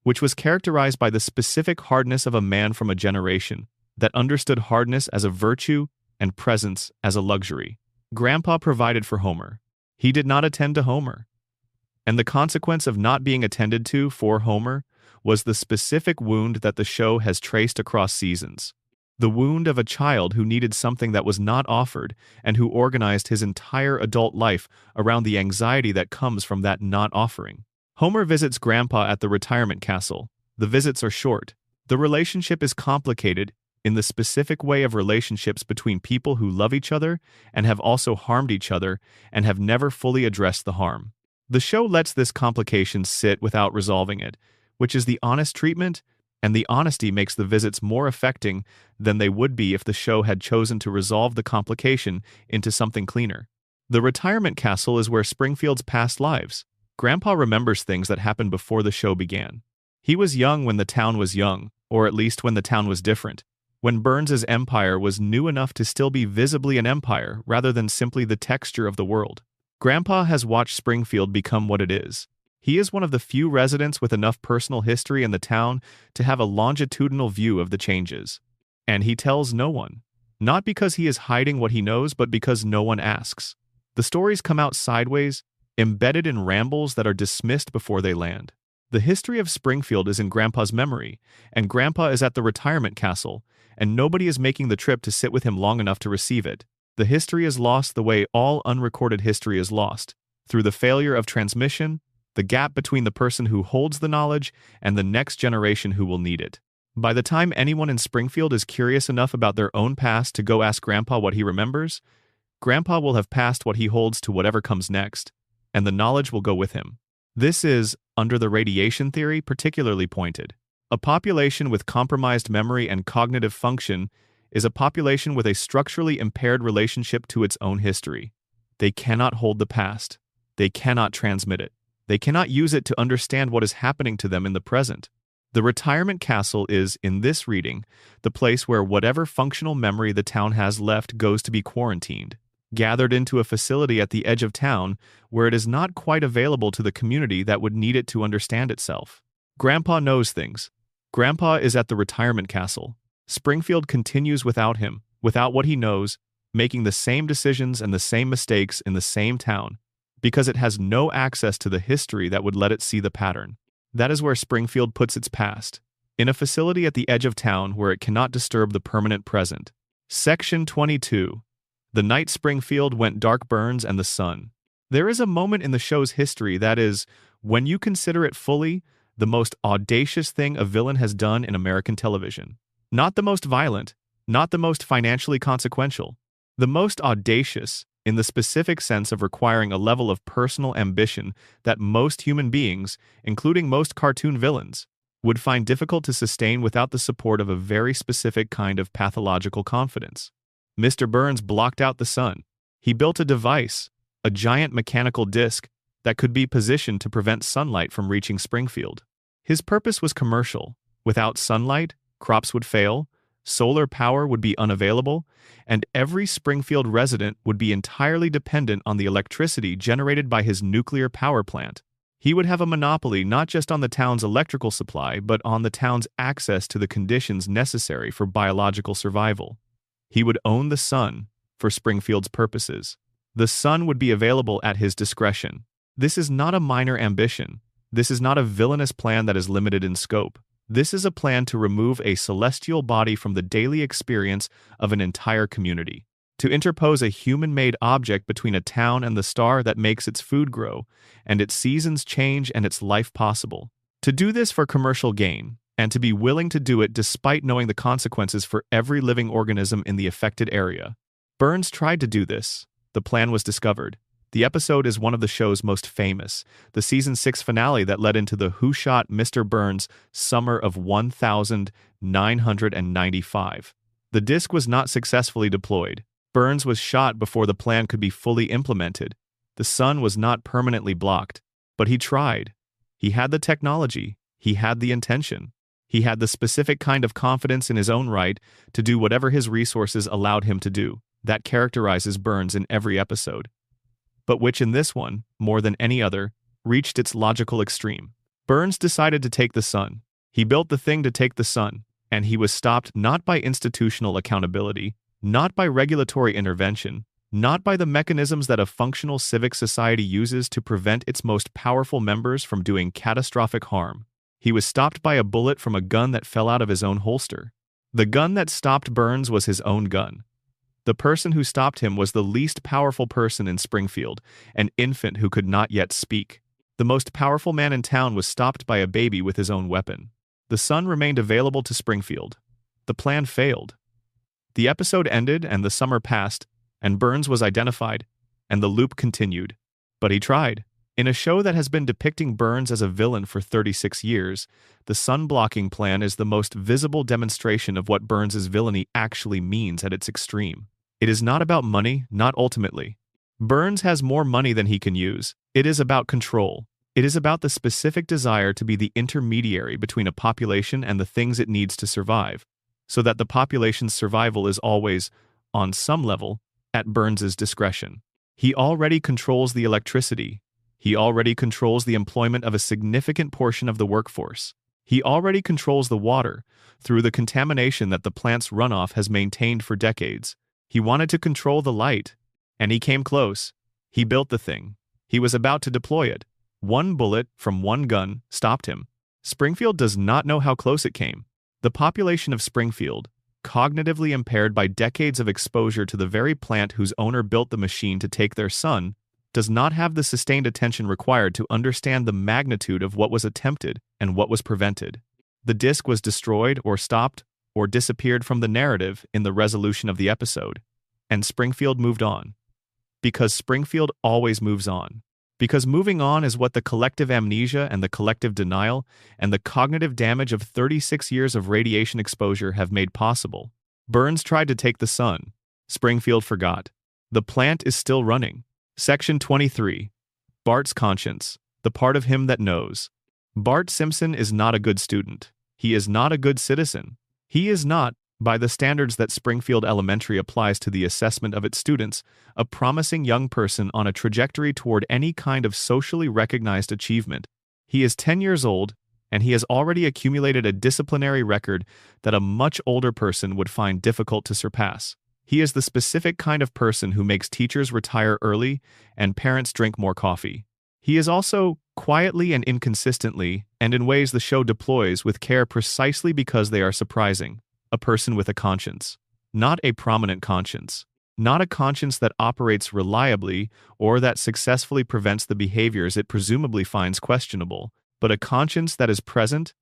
[SPEAKER 1] which was characterized by the specific hardness of a man from a generation that understood hardness as a virtue and presence as a luxury. Grandpa provided for Homer. He did not attend to Homer. And the consequence of not being attended to for Homer was the specific wound that the show has traced across seasons. The wound of a child who needed something that was not offered and who organized his entire adult life around the anxiety that comes from that not offering. Homer visits Grandpa at the retirement castle. The visits are short. The relationship is complicated in the specific way of relationships between people who love each other and have also harmed each other and have never fully addressed the harm. The show lets this complication sit without resolving it, which is the honest treatment, and the honesty makes the visits more affecting than they would be if the show had chosen to resolve the complication into something cleaner. The retirement castle is where Springfield's past lives. Grandpa remembers things that happened before the show began. He was young when the town was young, or at least when the town was different, when Burns's empire was new enough to still be visibly an empire rather than simply the texture of the world. Grandpa has watched Springfield become what it is. He is one of the few residents with enough personal history in the town to have a longitudinal view of the changes. And he tells no one. Not because he is hiding what he knows, but because no one asks. The stories come out sideways, embedded in rambles that are dismissed before they land. The history of Springfield is in Grandpa's memory, and Grandpa is at the retirement castle, and nobody is making the trip to sit with him long enough to receive it. The history is lost the way all unrecorded history is lost, through the failure of transmission, the gap between the person who holds the knowledge and the next generation who will need it. By the time anyone in Springfield is curious enough about their own past to go ask Grandpa what he remembers, Grandpa will have passed what he holds to whatever comes next, and the knowledge will go with him. This is, under the radiation theory, particularly pointed. A population with compromised memory and cognitive function is a population with a structurally impaired relationship to its own history. They cannot hold the past. They cannot transmit it. They cannot use it to understand what is happening to them in the present. The retirement castle is, in this reading, the place where whatever functional memory the town has left goes to be quarantined, gathered into a facility at the edge of town where it is not quite available to the community that would need it to understand itself. Grandpa knows things. Grandpa is at the retirement castle. Springfield continues without him, without what he knows, making the same decisions and the same mistakes in the same town, because it has no access to the history that would let it see the pattern. That is where Springfield puts its past, in a facility at the edge of town where it cannot disturb the permanent present. Section 22. The night Springfield went dark. Burns and the sun. There is a moment in the show's history that is, When you consider it fully, the most audacious thing a villain has done in American television. Not the most violent, not the most financially consequential. The most audacious, in the specific sense of requiring a level of personal ambition that most human beings, including most cartoon villains, would find difficult to sustain without the support of a very specific kind of pathological confidence. Mr. Burns blocked out the sun. He built a device, a giant mechanical disc, that could be positioned to prevent sunlight from reaching Springfield. His purpose was commercial. Without sunlight, crops would fail, solar power would be unavailable, and every Springfield resident would be entirely dependent on the electricity generated by his nuclear power plant. He would have a monopoly not just on the town's electrical supply, but on the town's access to the conditions necessary for biological survival. He would own the sun for Springfield's purposes. The sun would be available at his discretion. This is not a minor ambition. This is not a villainous plan that is limited in scope. This is a plan to remove a celestial body from the daily experience of an entire community, to interpose a human-made object between a town and the star that makes its food grow, and its seasons change and its life possible. To do this for commercial gain, and to be willing to do it despite knowing the consequences for every living organism in the affected area. Burns tried to do this. The plan was discovered. The episode is one of the show's most famous, the season 6 finale that led into the Who Shot Mr. Burns summer of 1995. The disc was not successfully deployed. Burns was shot before the plan could be fully implemented. The sun was not permanently blocked, but he tried. He had the technology. He had the intention. He had the specific kind of confidence in his own right to do whatever his resources allowed him to do. That characterizes Burns in every episode, but which in this one, more than any other, reached its logical extreme. Burns decided to take the sun. He built the thing to take the sun, and he was stopped not by institutional accountability, not by regulatory intervention, not by the mechanisms that a functional civic society uses to prevent its most powerful members from doing catastrophic harm. He was stopped by a bullet from a gun that fell out of his own holster. The gun that stopped Burns was his own gun. The person who stopped him was the least powerful person in Springfield, an infant who could not yet speak. The most powerful man in town was stopped by a baby with his own weapon. The sun remained available to Springfield. The plan failed. The episode ended and the summer passed, and Burns was identified, and the loop continued. But he tried. In a show that has been depicting Burns as a villain for 36 years, the sun-blocking plan is the most visible demonstration of what Burns's villainy actually means at its extreme. It is not about money, not ultimately. Burns has more money than he can use. It is about control. It is about the specific desire to be the intermediary between a population and the things it needs to survive, so that the population's survival is always, on some level, at Burns's discretion. He already controls the electricity. He already controls the employment of a significant portion of the workforce. He already controls the water through the contamination that the plant's runoff has maintained for decades. He wanted to control the light, and he came close. He built the thing. He was about to deploy it. One bullet from one gun stopped him. Springfield does not know how close it came. The population of Springfield, cognitively impaired by decades of exposure to the very plant whose owner built the machine to take their sun, does not have the sustained attention required to understand the magnitude of what was attempted and what was prevented. The disc was destroyed or stopped or disappeared from the narrative in the resolution of the episode, and Springfield moved on. Because Springfield always moves on. Because moving on is what the collective amnesia and the collective denial and the cognitive damage of 36 years of radiation exposure have made possible. Burns tried to take the sun. Springfield forgot. The plant is still running. Section 23. Bart's conscience, the part of him that knows. Bart Simpson is not a good student. He is not a good citizen. He is not, by the standards that Springfield Elementary applies to the assessment of its students, a promising young person on a trajectory toward any kind of socially recognized achievement. He is 10 years old, and he has already accumulated a disciplinary record that a much older person would find difficult to surpass. He is the specific kind of person who makes teachers retire early and parents drink more coffee. He is also, quietly and inconsistently, and in ways the show deploys with care precisely because they are surprising, a person with a conscience. Not a prominent conscience. Not a conscience that operates reliably or that successfully prevents the behaviors it presumably finds questionable, but a conscience that is present,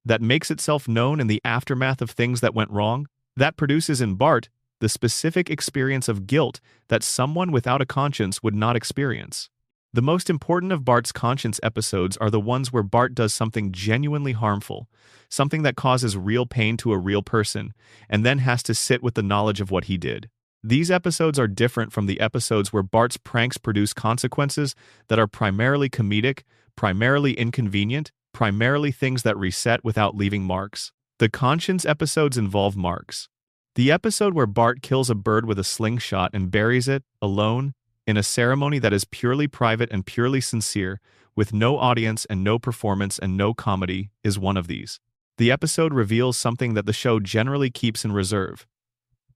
[SPEAKER 1] that makes itself known in the aftermath of things that went wrong, that produces in Bart the specific experience of guilt that someone without a conscience would not experience. The most important of Bart's conscience episodes are the ones where Bart does something genuinely harmful, something that causes real pain to a real person, and then has to sit with the knowledge of what he did. These episodes are different from the episodes where Bart's pranks produce consequences that are primarily comedic, primarily inconvenient, primarily things that reset without leaving marks. The conscience episodes involve marks. The episode where Bart kills a bird with a slingshot and buries it, alone, in a ceremony that is purely private and purely sincere, with no audience and no performance and no comedy, is one of these. The episode reveals something that the show generally keeps in reserve.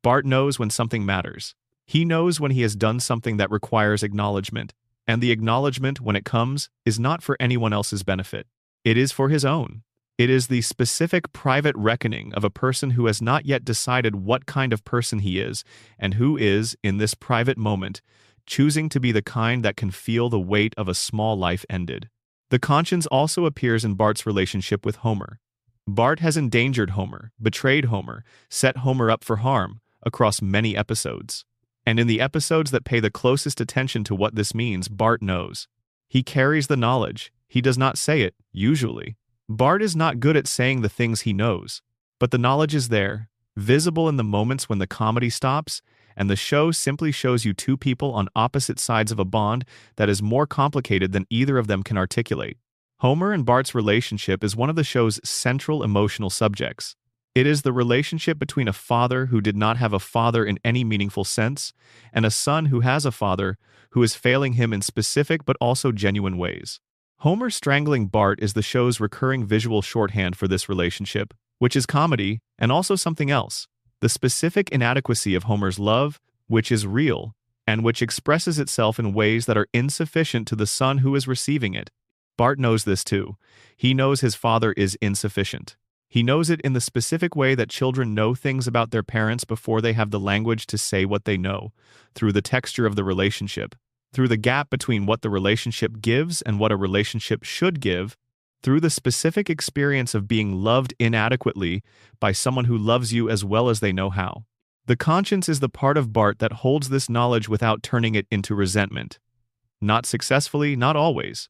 [SPEAKER 1] Bart knows when something matters. He knows when he has done something that requires acknowledgement, and the acknowledgement, when it comes, is not for anyone else's benefit. It is for his own. It is the specific private reckoning of a person who has not yet decided what kind of person he is, and who is, in this private moment, choosing to be the kind that can feel the weight of a small life ended. The conscience also appears in Bart's relationship with Homer. Bart has endangered Homer, betrayed Homer, set Homer up for harm, across many episodes. And in the episodes that pay the closest attention to what this means, Bart knows. He carries the knowledge. He does not say it, usually. Bart is not good at saying the things he knows, but the knowledge is there, visible in the moments when the comedy stops, and the show simply shows you two people on opposite sides of a bond that is more complicated than either of them can articulate. Homer and Bart's relationship is one of the show's central emotional subjects. It is the relationship between a father who did not have a father in any meaningful sense, and a son who has a father who is failing him in specific but also genuine ways. Homer strangling Bart is the show's recurring visual shorthand for this relationship, which is comedy and also something else. The specific inadequacy of Homer's love, which is real, and which expresses itself in ways that are insufficient to the son who is receiving it. Bart knows this too. He knows his father is insufficient. He knows it in the specific way that children know things about their parents before they have the language to say what they know, through the texture of the relationship, through the gap between what the relationship gives and what a relationship should give, through the specific experience of being loved inadequately by someone who loves you as well as they know how. The conscience is the part of Bart that holds this knowledge without turning it into resentment. Not successfully, not always.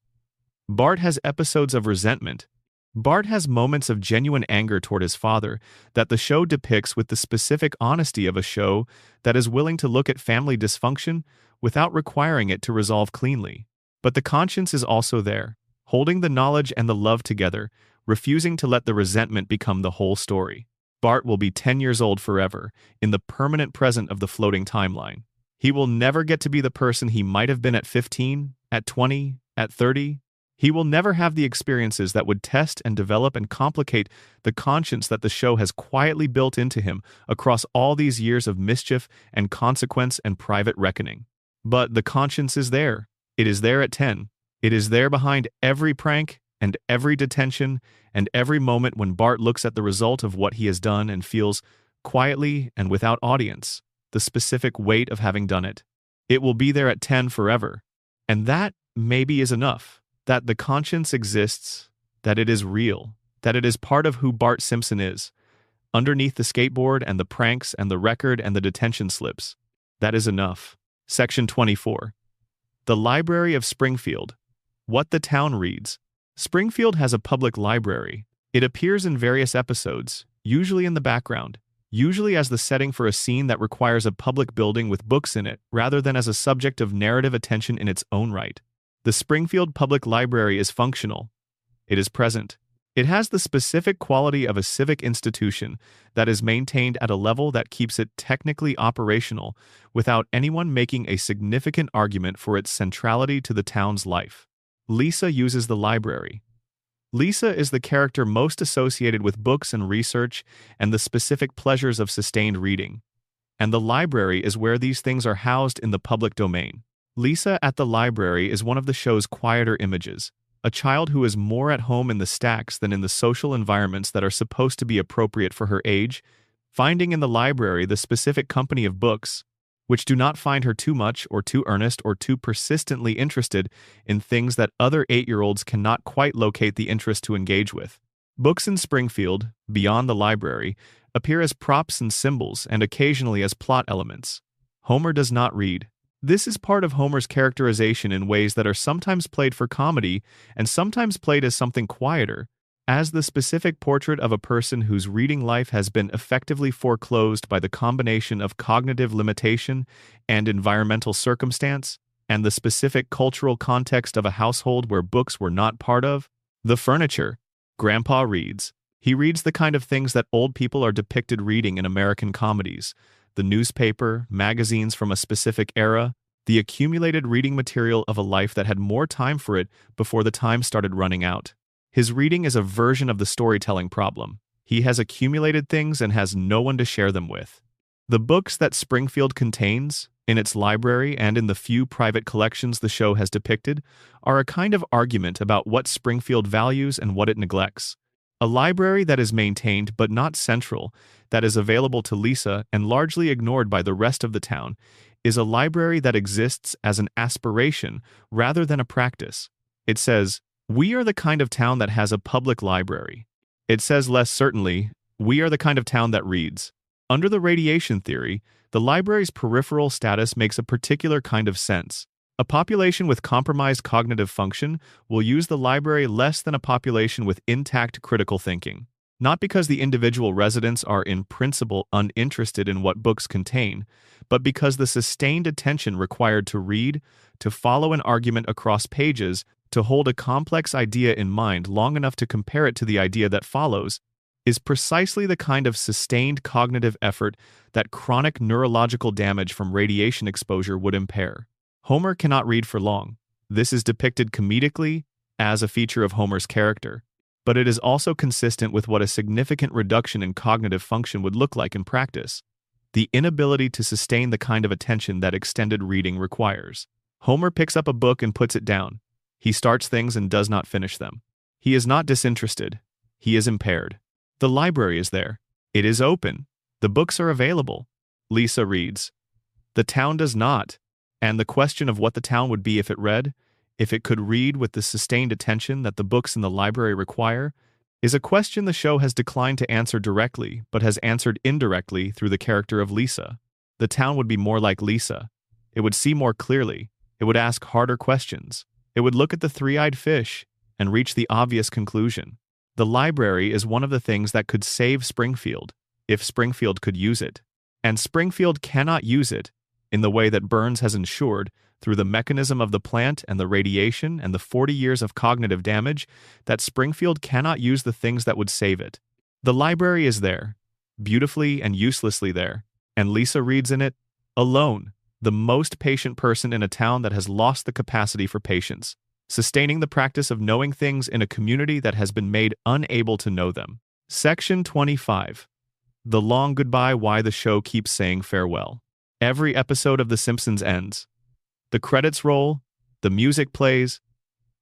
[SPEAKER 1] Bart has episodes of resentment. Bart has moments of genuine anger toward his father that the show depicts with the specific honesty of a show that is willing to look at family dysfunction without requiring it to resolve cleanly. But the conscience is also there, holding the knowledge and the love together, refusing to let the resentment become the whole story. Bart will be 10 years old forever, in the permanent present of the floating timeline. He will never get to be the person he might have been at 15, at 20, at 30. He will never have the experiences that would test and develop and complicate the conscience that the show has quietly built into him across all these years of mischief and consequence and private reckoning. But the conscience is there. It is there at 10. It is there behind every prank and every detention and every moment when Bart looks at the result of what he has done and feels, quietly and without audience, the specific weight of having done it. It will be there at 10 forever. And that, maybe, is enough. That the conscience exists, that it is real, that it is part of who Bart Simpson is, underneath the skateboard and the pranks and the record and the detention slips. That is enough. Section 24. The Library of Springfield. What the town reads. Springfield has a public library. It appears in various episodes, usually in the background, usually as the setting for a scene that requires a public building with books in it, rather than as a subject of narrative attention in its own right. The Springfield Public Library is functional. It is present. It has the specific quality of a civic institution that is maintained at a level that keeps it technically operational without anyone making a significant argument for its centrality to the town's life. Lisa uses the library. Lisa is the character most associated with books and research and the specific pleasures of sustained reading. And the library is where these things are housed in the public domain. Lisa at the library is one of the show's quieter images, a child who is more at home in the stacks than in the social environments that are supposed to be appropriate for her age, finding in the library the specific company of books, which do not find her too much or too earnest or too persistently interested in things that other 8-year-olds cannot quite locate the interest to engage with. Books in Springfield, beyond the library, appear as props and symbols and occasionally as plot elements. Homer does not read. This is part of Homer's characterization in ways that are sometimes played for comedy and sometimes played as something quieter, as the specific portrait of a person whose reading life has been effectively foreclosed by the combination of cognitive limitation and environmental circumstance, and the specific cultural context of a household where books were not part of. The furniture. Grandpa reads. He reads the kind of things that old people are depicted reading in American comedies: the newspaper, magazines from a specific era, the accumulated reading material of a life that had more time for it before the time started running out. His reading is a version of the storytelling problem. He has accumulated things and has no one to share them with. The books that Springfield contains, in its library and in the few private collections the show has depicted, are a kind of argument about what Springfield values and what it neglects. A library that is maintained but not central, that is available to Lisa and largely ignored by the rest of the town, is a library that exists as an aspiration rather than a practice. It says, "We are the kind of town that has a public library." It says less certainly, "We are the kind of town that reads." Under the radiation theory, the library's peripheral status makes a particular kind of sense. A population with compromised cognitive function will use the library less than a population with intact critical thinking. Not because the individual residents are in principle uninterested in what books contain, but because the sustained attention required to read, to follow an argument across pages, to hold a complex idea in mind long enough to compare it to the idea that follows, is precisely the kind of sustained cognitive effort that chronic neurological damage from radiation exposure would impair. Homer cannot read for long. This is depicted comedically as a feature of Homer's character, but it is also consistent with what a significant reduction in cognitive function would look like in practice: the inability to sustain the kind of attention that extended reading requires. Homer picks up a book and puts it down. He starts things and does not finish them. He is not disinterested. He is impaired. The library is there. It is open. The books are available. Lisa reads. The town does not. And the question of what the town would be if it read, if it could read with the sustained attention that the books in the library require, is a question the show has declined to answer directly, but has answered indirectly through the character of Lisa. The town would be more like Lisa. It would see more clearly. It would ask harder questions. It would look at the three-eyed fish and reach the obvious conclusion. The library is one of the things that could save Springfield, if Springfield could use it. And Springfield cannot use it in the way that Burns has ensured, through the mechanism of the plant and the radiation and the 40 years of cognitive damage, that Springfield cannot use the things that would save it. The library is there, beautifully and uselessly there, and Lisa reads in it, alone, the most patient person in a town that has lost the capacity for patience, sustaining the practice of knowing things in a community that has been made unable to know them. Section 25. The long goodbye: why the show keeps saying farewell. Every episode of The Simpsons ends. The credits roll, the music plays,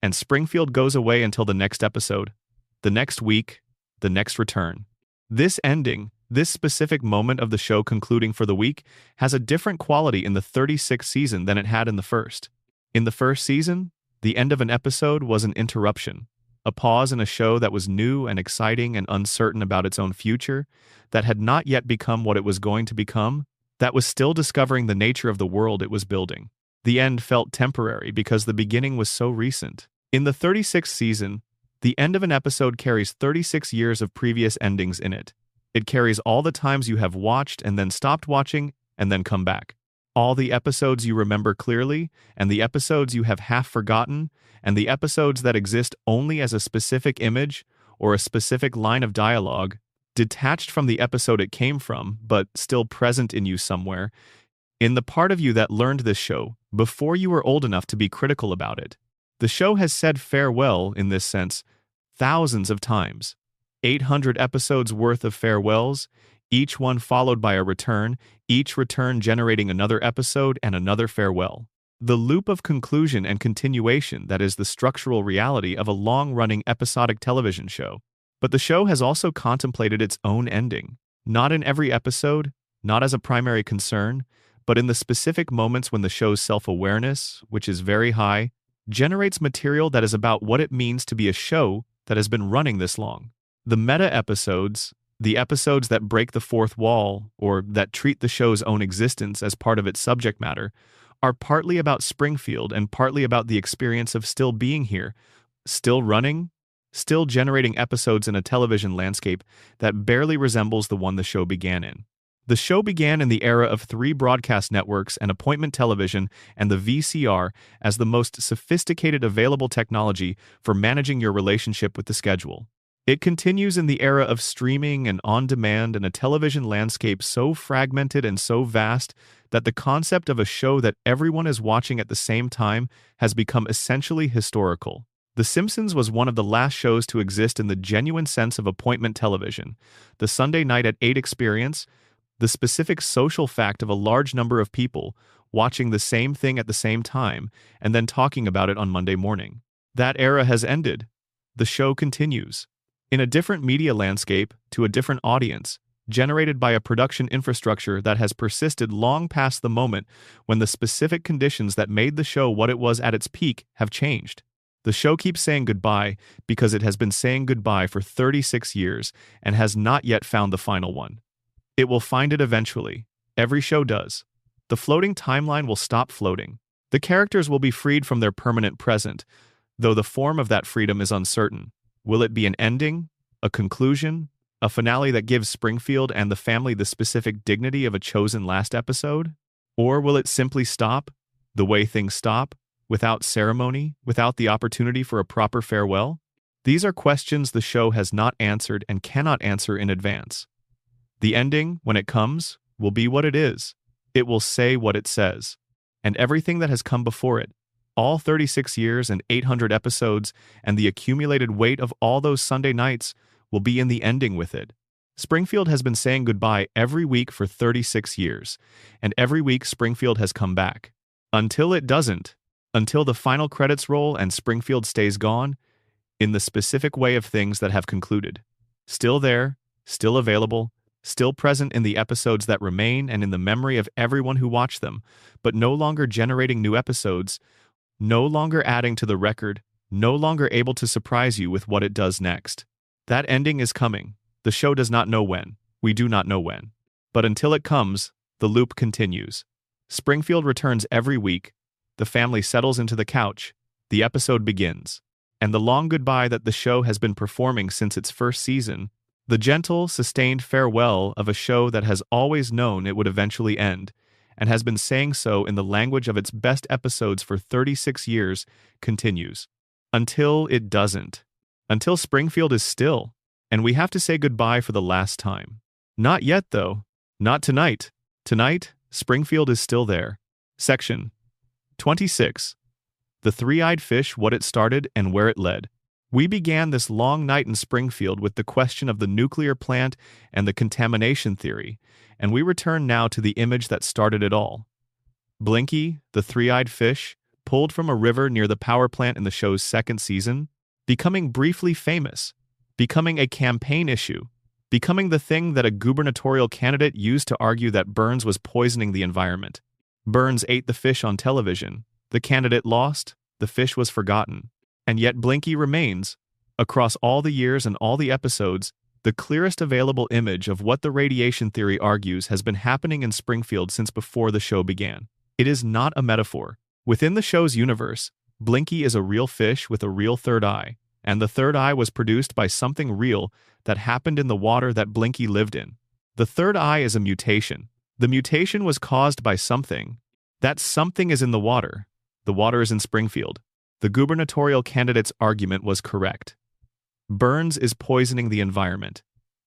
[SPEAKER 1] and Springfield goes away until the next episode, the next week, the next return. This ending, this specific moment of the show concluding for the week, has a different quality in the 36th season than it had in the first. In the first season, the end of an episode was an interruption, a pause in a show that was new and exciting and uncertain about its own future, that had not yet become what it was going to become, that was still discovering the nature of the world it was building. The end felt temporary because the beginning was so recent. In the 36th season, the end of an episode carries 36 years of previous endings in it. It carries all the times you have watched and then stopped watching and then come back. All the episodes you remember clearly, and the episodes you have half forgotten, and the episodes that exist only as a specific image or a specific line of dialogue, detached from the episode it came from, but still present in you somewhere, in the part of you that learned this show before you were old enough to be critical about it. The show has said farewell, in this sense, thousands of times. 800 episodes worth of farewells, each one followed by a return, each return generating another episode and another farewell. The loop of conclusion and continuation that is the structural reality of a long-running episodic television show. But the show has also contemplated its own ending, not in every episode, not as a primary concern, but in the specific moments when the show's self-awareness, which is very high, generates material that is about what it means to be a show that has been running this long. The meta episodes, the episodes that break the fourth wall or that treat the show's own existence as part of its subject matter, are partly about Springfield and partly about the experience of still being here, still running, still generating episodes in a television landscape that barely resembles the one the show began in. The show began in the era of 3 broadcast networks and appointment television and the VCR as the most sophisticated available technology for managing your relationship with the schedule. It continues in the era of streaming and on-demand and a television landscape so fragmented and so vast that the concept of a show that everyone is watching at the same time has become essentially historical. The Simpsons was one of the last shows to exist in the genuine sense of appointment television. The Sunday night at 8 experience, the specific social fact of a large number of people watching the same thing at the same time and then talking about it on Monday morning. That era has ended. The show continues. In a different media landscape, to a different audience, generated by a production infrastructure that has persisted long past the moment when the specific conditions that made the show what it was at its peak have changed. The show keeps saying goodbye because it has been saying goodbye for 36 years and has not yet found the final one. It will find it eventually. Every show does. The floating timeline will stop floating. The characters will be freed from their permanent present, though the form of that freedom is uncertain. Will it be an ending, a conclusion, a finale that gives Springfield and the family the specific dignity of a chosen last episode? Or will it simply stop, the way things stop, without ceremony, without the opportunity for a proper farewell? These are questions the show has not answered and cannot answer in advance. The ending, when it comes, will be what it is. It will say what it says. And everything that has come before it, all 36 years and 800 episodes, and the accumulated weight of all those Sunday nights will be in the ending with it. Springfield has been saying goodbye every week for 36 years, and every week Springfield has come back. Until it doesn't, until the final credits roll and Springfield stays gone, in the specific way of things that have concluded. Still there, still available, still present in the episodes that remain and in the memory of everyone who watched them, but no longer generating new episodes, no longer adding to the record, no longer able to surprise you with what it does next. That ending is coming. The show does not know when. We do not know when. But until it comes, the loop continues. Springfield returns every week. The family settles into the couch. The episode begins. And the long goodbye that the show has been performing since its first season, the gentle, sustained farewell of a show that has always known it would eventually end, and has been saying so in the language of its best episodes for 36 years, continues. Until it doesn't. Until Springfield is still, and we have to say goodbye for the last time. Not yet, though. Not tonight. Tonight, Springfield is still there. Section 26. The Three-Eyed Fish, What It Started and Where It Led. We began this long night in Springfield with the question of the nuclear plant and the contamination theory, and we return now to the image that started it all. Blinky, the three-eyed fish, pulled from a river near the power plant in the show's second season, becoming briefly famous, becoming a campaign issue, becoming the thing that a gubernatorial candidate used to argue that Burns was poisoning the environment. Burns ate the fish on television. The candidate lost. The fish was forgotten. And yet Blinky remains, across all the years and all the episodes, the clearest available image of what the radiation theory argues has been happening in Springfield since before the show began. It is not a metaphor. Within the show's universe, Blinky is a real fish with a real third eye, and the third eye was produced by something real that happened in the water that Blinky lived in. The third eye is a mutation. The mutation was caused by something. That something is in the water. The water is in Springfield. The gubernatorial candidate's argument was correct. Burns is poisoning the environment.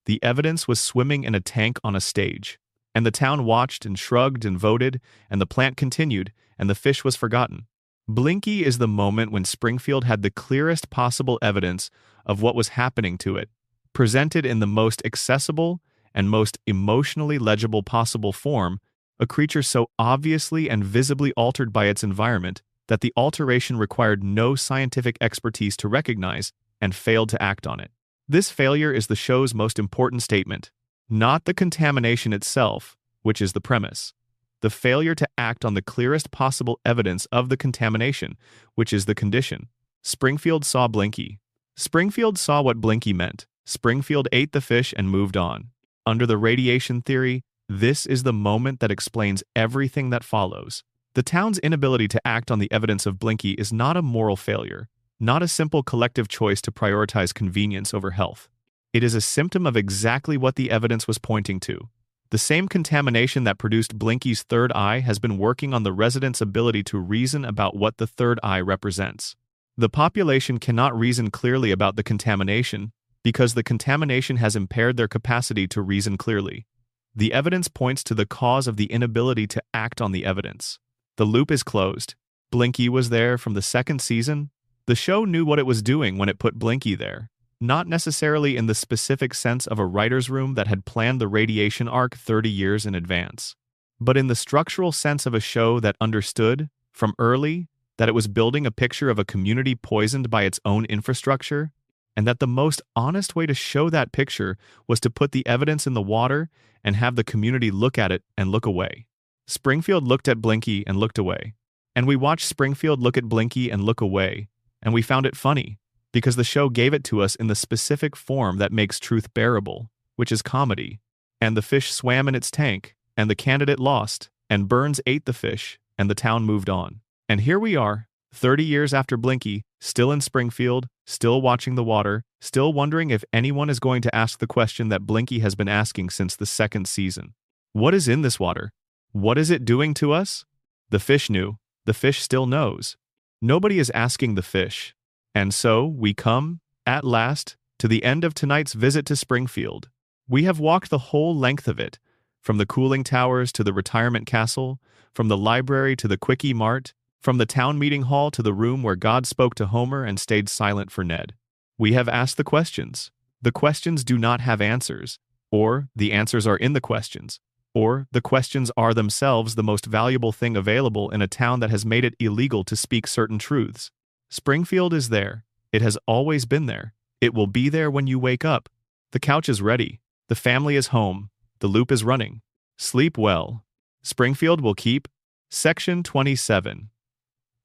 [SPEAKER 1] The evidence was swimming in a tank on a stage, and the town watched and shrugged and voted, and the plant continued, and the fish was forgotten. Blinky is the moment when Springfield had the clearest possible evidence of what was happening to it, presented in the most accessible and most emotionally legible possible form, a creature so obviously and visibly altered by its environment that the alteration required no scientific expertise to recognize and failed to act on it. This failure is the show's most important statement, not the contamination itself, which is the premise. the failure to act on the clearest possible evidence of the contamination, which is the condition. Springfield saw Blinky. Springfield saw what Blinky meant. Springfield ate the fish and moved on. Under the radiation theory, this is the moment that explains everything that follows. The town's inability to act on the evidence of Blinky is not a moral failure, not a simple collective choice to prioritize convenience over health. It is a symptom of exactly what the evidence was pointing to. The same contamination that produced Blinky's third eye has been working on the residents' ability to reason about what the third eye represents. The population cannot reason clearly about the contamination because the contamination has impaired their capacity to reason clearly. The evidence points to the cause of the inability to act on the evidence. The loop is closed. Blinky was there from the second season. The show knew what it was doing when it put Blinky there, not necessarily in the specific sense of a writer's room that had planned the radiation arc 30 years in advance, but in the structural sense of a show that understood, from early, that it was building a picture of a community poisoned by its own infrastructure, and that the most honest way to show that picture was to put the evidence in the water and have the community look at it and look away. Springfield looked at Blinky and looked away. And we watched Springfield look at Blinky and look away, and we found it funny, because the show gave it to us in the specific form that makes truth bearable, which is comedy. And the fish swam in its tank, and the candidate lost, and Burns ate the fish, and the town moved on. And here we are, 30 years after Blinky, still in Springfield, still watching the water, still wondering if anyone is going to ask the question that Blinky has been asking since the second season. What is in this water? What is it doing to us? The fish knew. The fish still knows. Nobody is asking the fish. And so, we come, at last, to the end of tonight's visit to Springfield. We have walked the whole length of it, from the cooling towers to the retirement castle, from the library to the quickie mart, from the town meeting hall to the room where God spoke to Homer and stayed silent for Ned. We have asked the questions. The questions do not have answers, or the answers are in the questions, or the questions are themselves the most valuable thing available in a town that has made it illegal to speak certain truths. Springfield is there. It has always been there. It will be there when you wake up. The couch is ready. The family is home. The loop is running. Sleep well. Springfield will keep. Section 27.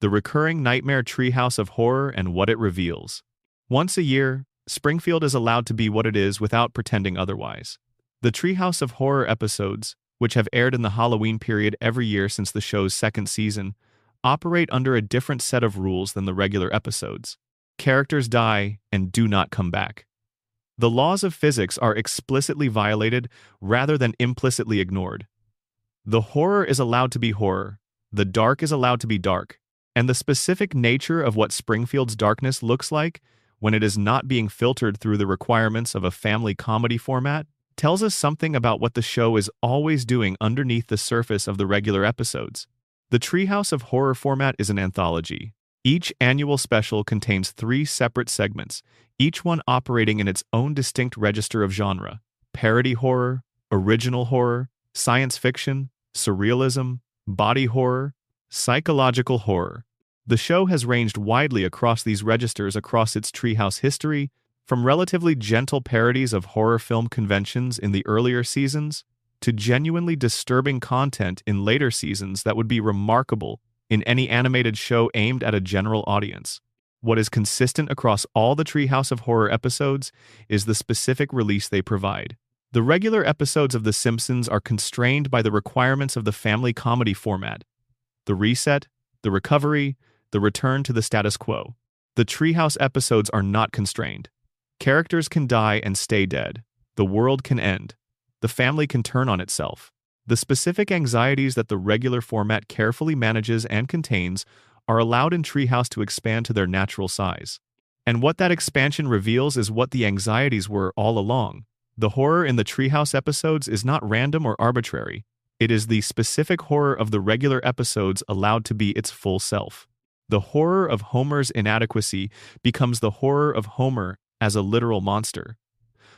[SPEAKER 1] The recurring nightmare treehouse of horror and what it reveals. Once a year, Springfield is allowed to be what it is without pretending otherwise. The Treehouse of Horror episodes, which have aired in the Halloween period every year since the show's second season, operate under a different set of rules than the regular episodes. Characters die and do not come back. The laws of physics are explicitly violated rather than implicitly ignored. The horror is allowed to be horror, the dark is allowed to be dark, and the specific nature of what Springfield's darkness looks like when it is not being filtered through the requirements of a family comedy format tells us something about what the show is always doing underneath the surface of the regular episodes. The Treehouse of Horror format is an anthology. Each annual special contains 3 separate segments, each one operating in its own distinct register of genre: parody horror, original horror, science fiction, surrealism, body horror, psychological horror. The show has ranged widely across these registers across its Treehouse history, from relatively gentle parodies of horror film conventions in the earlier seasons, to genuinely disturbing content in later seasons that would be remarkable in any animated show aimed at a general audience. What is consistent across all the Treehouse of Horror episodes is the specific release they provide. The regular episodes of The Simpsons are constrained by the requirements of the family comedy format: the reset, the recovery, the return to the status quo. The Treehouse episodes are not constrained. Characters can die and stay dead. The world can end. The family can turn on itself. The specific anxieties that the regular format carefully manages and contains are allowed in Treehouse to expand to their natural size. And what that expansion reveals is what the anxieties were all along. The horror in the Treehouse episodes is not random or arbitrary. It is the specific horror of the regular episodes allowed to be its full self. The horror of Homer's inadequacy becomes the horror of Homer as a literal monster.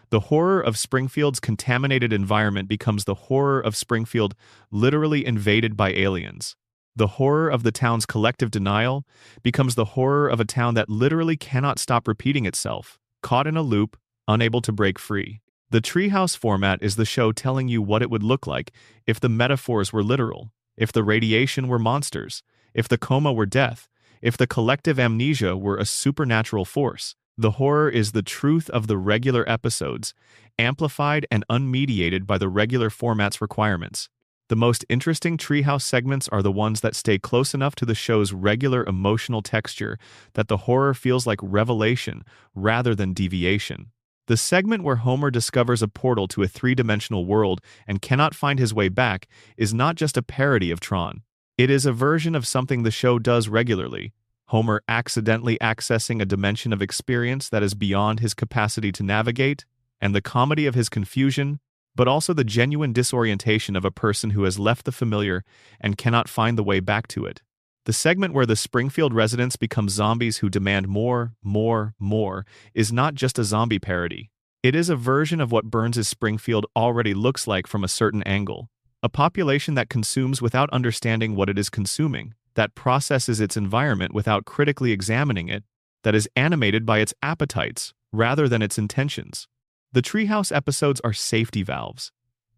[SPEAKER 1] The horror of Springfield's contaminated environment becomes the horror of Springfield literally invaded by aliens. The horror of the town's collective denial becomes the horror of a town that literally cannot stop repeating itself, caught in a loop, unable to break free. The Treehouse format is the show telling you what it would look like if the metaphors were literal. if the radiation were monsters, if the coma were death, if the collective amnesia were a supernatural force. The horror is the truth of the regular episodes, amplified and unmediated by the regular format's requirements. The most interesting Treehouse segments are the ones that stay close enough to the show's regular emotional texture that the horror feels like revelation rather than deviation. The segment where Homer discovers a portal to a three-dimensional world and cannot find his way back is not just a parody of Tron. It is a version of something the show does regularly. Homer accidentally accessing a dimension of experience that is beyond his capacity to navigate, and the comedy of his confusion, but also the genuine disorientation of a person who has left the familiar and cannot find the way back to it. The segment where the Springfield residents become zombies who demand more is not just a zombie parody. It is a version of what Burns' Springfield already looks like from a certain angle. A population that consumes without understanding what it is consuming, that processes its environment without critically examining it, that is animated by its appetites rather than its intentions. The Treehouse episodes are safety valves.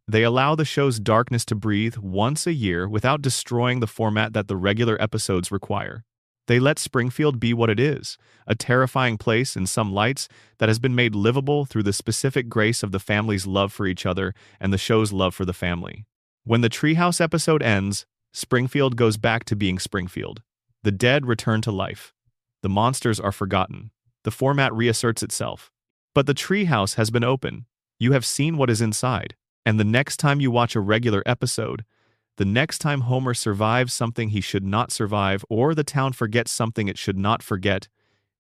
[SPEAKER 1] They allow the show's darkness to breathe once a year without destroying the format that the regular episodes require. They let Springfield be what it is, a terrifying place in some lights that has been made livable through the specific grace of the family's love for each other and the show's love for the family. When the Treehouse episode ends, Springfield goes back to being Springfield. The dead return to life. The monsters are forgotten. The format reasserts itself. But the treehouse has been open. You have seen what is inside. And the next time you watch a regular episode, the next time Homer survives something he should not survive or the town forgets something it should not forget,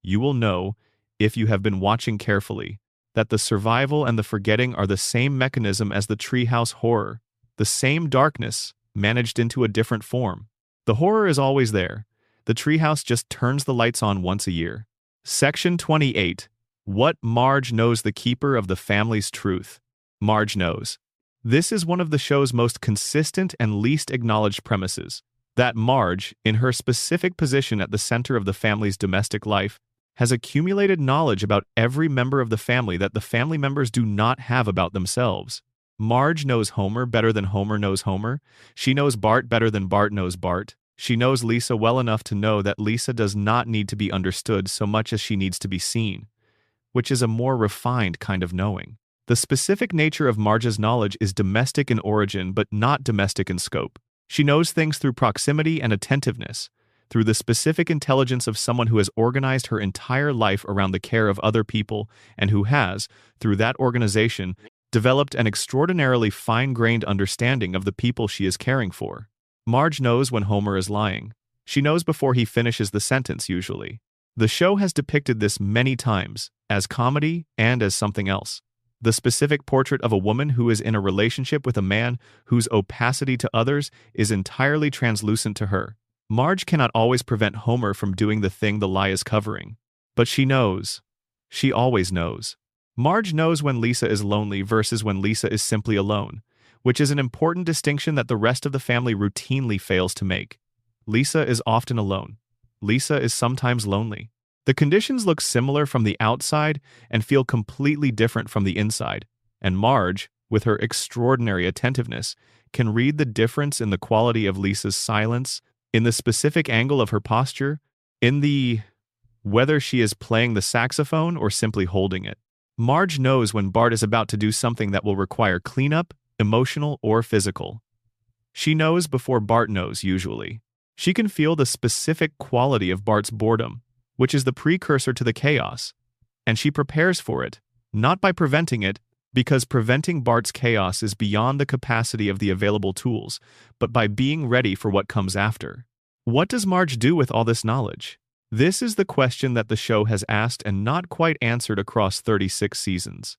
[SPEAKER 1] you will know, if you have been watching carefully, that the survival and the forgetting are the same mechanism as the treehouse horror, the same darkness, managed into a different form. The horror is always there. The treehouse just turns the lights on once a year. Section 28. What Marge knows the keeper of the family's truth. Marge knows. This is one of the show's most consistent and least acknowledged premises, that Marge, in her specific position at the center of the family's domestic life, has accumulated knowledge about every member of the family that the family members do not have about themselves. Marge knows Homer better than Homer knows Homer. She knows Bart better than Bart knows Bart. She knows Lisa well enough to know that Lisa does not need to be understood so much as she needs to be seen, which is a more refined kind of knowing. The specific nature of Marge's knowledge is domestic in origin but not domestic in scope. She knows things through proximity and attentiveness, through the specific intelligence of someone who has organized her entire life around the care of other people and who has, through that organization, developed an extraordinarily fine-grained understanding of the people she is caring for. Marge knows when Homer is lying. She knows before he finishes the sentence, usually. The show has depicted this many times, as comedy and as something else. The specific portrait of a woman who is in a relationship with a man whose opacity to others is entirely translucent to her. Marge cannot always prevent Homer from doing the thing the lie is covering. But she knows. She always knows. Marge knows when Lisa is lonely versus when Lisa is simply alone, which is an important distinction that the rest of the family routinely fails to make. Lisa is often alone. Lisa is sometimes lonely. The conditions look similar from the outside and feel completely different from the inside, and Marge, with her extraordinary attentiveness, can read the difference in the quality of Lisa's silence, in the specific angle of her posture, in the whether she is playing the saxophone or simply holding it. Marge knows when Bart is about to do something that will require cleanup, emotional or physical. She knows before Bart knows, usually. She can feel the specific quality of Bart's boredom, which is the precursor to the chaos, and she prepares for it, not by preventing it, because preventing Bart's chaos is beyond the capacity of the available tools, but by being ready for what comes after. What does Marge do with all this knowledge? This is the question that the show has asked and not quite answered across 36 seasons.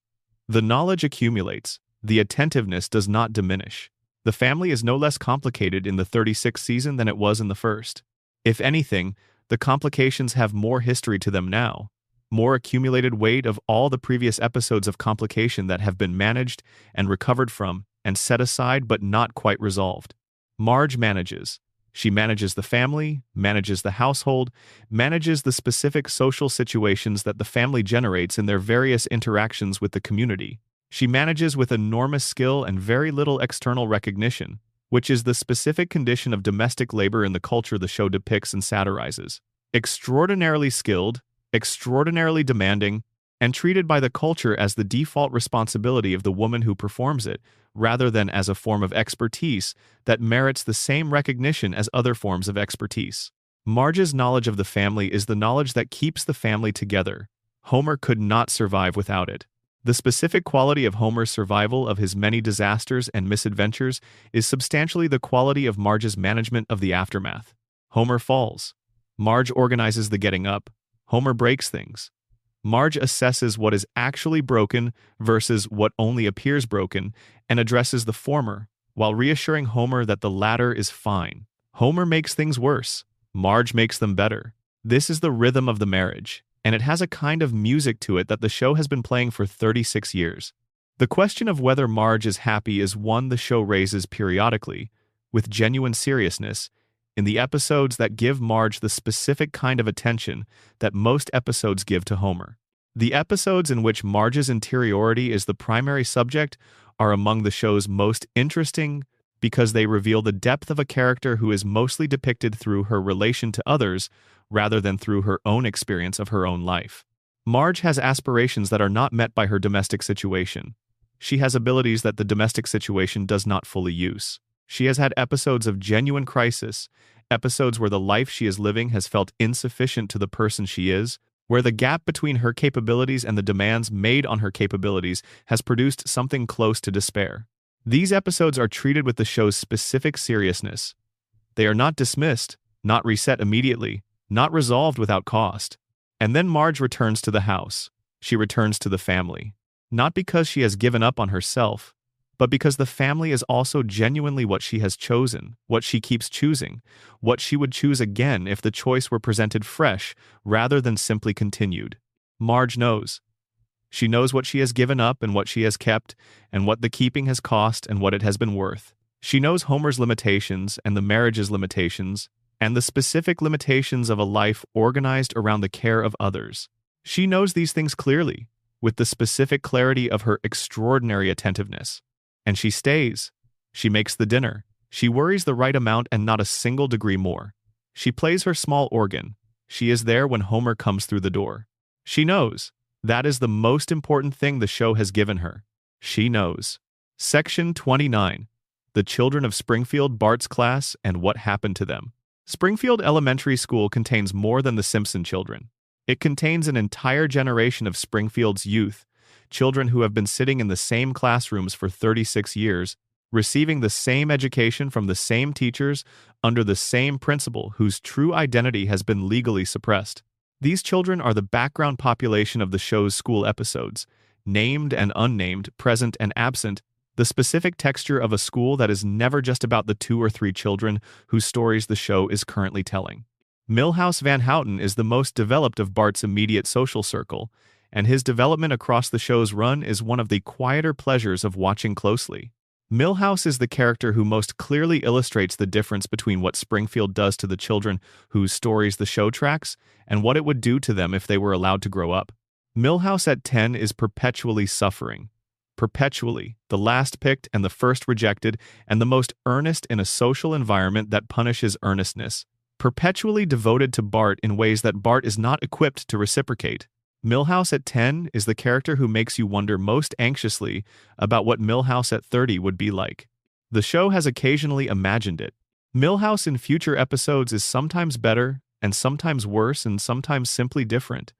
[SPEAKER 1] The knowledge accumulates. The attentiveness does not diminish. The family is no less complicated in the 36th season than it was in the first. If anything, the complications have more history to them now, more accumulated weight of all the previous episodes of complication that have been managed and recovered from and set aside but not quite resolved. Marge manages. She manages the family, manages the household, manages the specific social situations that the family generates in their various interactions with the community. She manages with enormous skill and very little external recognition, which is the specific condition of domestic labor in the culture the show depicts and satirizes. Extraordinarily skilled, extraordinarily demanding, and treated by the culture as the default responsibility of the woman who performs it, rather than as a form of expertise that merits the same recognition as other forms of expertise. Marge's knowledge of the family is the knowledge that keeps the family together. Homer could not survive without it. The specific quality of Homer's survival of his many disasters and misadventures is substantially the quality of Marge's management of the aftermath. Homer falls. Marge organizes the getting up. Homer breaks things. Marge assesses what is actually broken versus what only appears broken and addresses the former, while reassuring Homer that the latter is fine. Homer makes things worse. Marge makes them better. This is the rhythm of the marriage, and it has a kind of music to it that the show has been playing for 36 years. The question of whether Marge is happy is one the show raises periodically, with genuine seriousness, in the episodes that give Marge the specific kind of attention that most episodes give to Homer. The episodes in which Marge's interiority is the primary subject are among the show's most interesting because they reveal the depth of a character who is mostly depicted through her relation to others rather than through her own experience of her own life. Marge has aspirations that are not met by her domestic situation. She has abilities that the domestic situation does not fully use. She has had episodes of genuine crisis, episodes where the life she is living has felt insufficient to the person she is, where the gap between her capabilities and the demands made on her capabilities has produced something close to despair. These episodes are treated with the show's specific seriousness. They are not dismissed, not reset immediately, not resolved without cost. And then Marge returns to the house. She returns to the family. Not because she has given up on herself, but because the family is also genuinely what she has chosen, what she keeps choosing, what she would choose again if the choice were presented fresh rather than simply continued. Marge knows. She knows what she has given up and what she has kept, and what the keeping has cost and what it has been worth. She knows Homer's limitations and the marriage's limitations, and the specific limitations of a life organized around the care of others. She knows these things clearly, with the specific clarity of her extraordinary attentiveness. And she stays. She makes the dinner. She worries the right amount and not a single degree more. She plays her small organ. She is there when Homer comes through the door. She knows. That is the most important thing the show has given her. She knows. Section 29. The Children of Springfield, Bart's Class, and What Happened to Them. Springfield Elementary School contains more than the Simpson children. It contains an entire generation of Springfield's youth, children who have been sitting in the same classrooms for 36 years, receiving the same education from the same teachers under the same principal whose true identity has been legally suppressed. These children are the background population of the show's school episodes, named and unnamed, present and absent, the specific texture of a school that is never just about the 2 or 3 children whose stories the show is currently telling. Milhouse Van Houten is the most developed of Bart's immediate social circle, and his development across the show's run is one of the quieter pleasures of watching closely. Milhouse is the character who most clearly illustrates the difference between what Springfield does to the children whose stories the show tracks and what it would do to them if they were allowed to grow up. Milhouse at 10 is perpetually suffering. Perpetually, the last picked and the first rejected, and the most earnest in a social environment that punishes earnestness. Perpetually devoted to Bart in ways that Bart is not equipped to reciprocate. Milhouse at 10 is the character who makes you wonder most anxiously about what Milhouse at 30 would be like. The show has occasionally imagined it. Milhouse in future episodes is sometimes better, and sometimes worse, and sometimes simply different.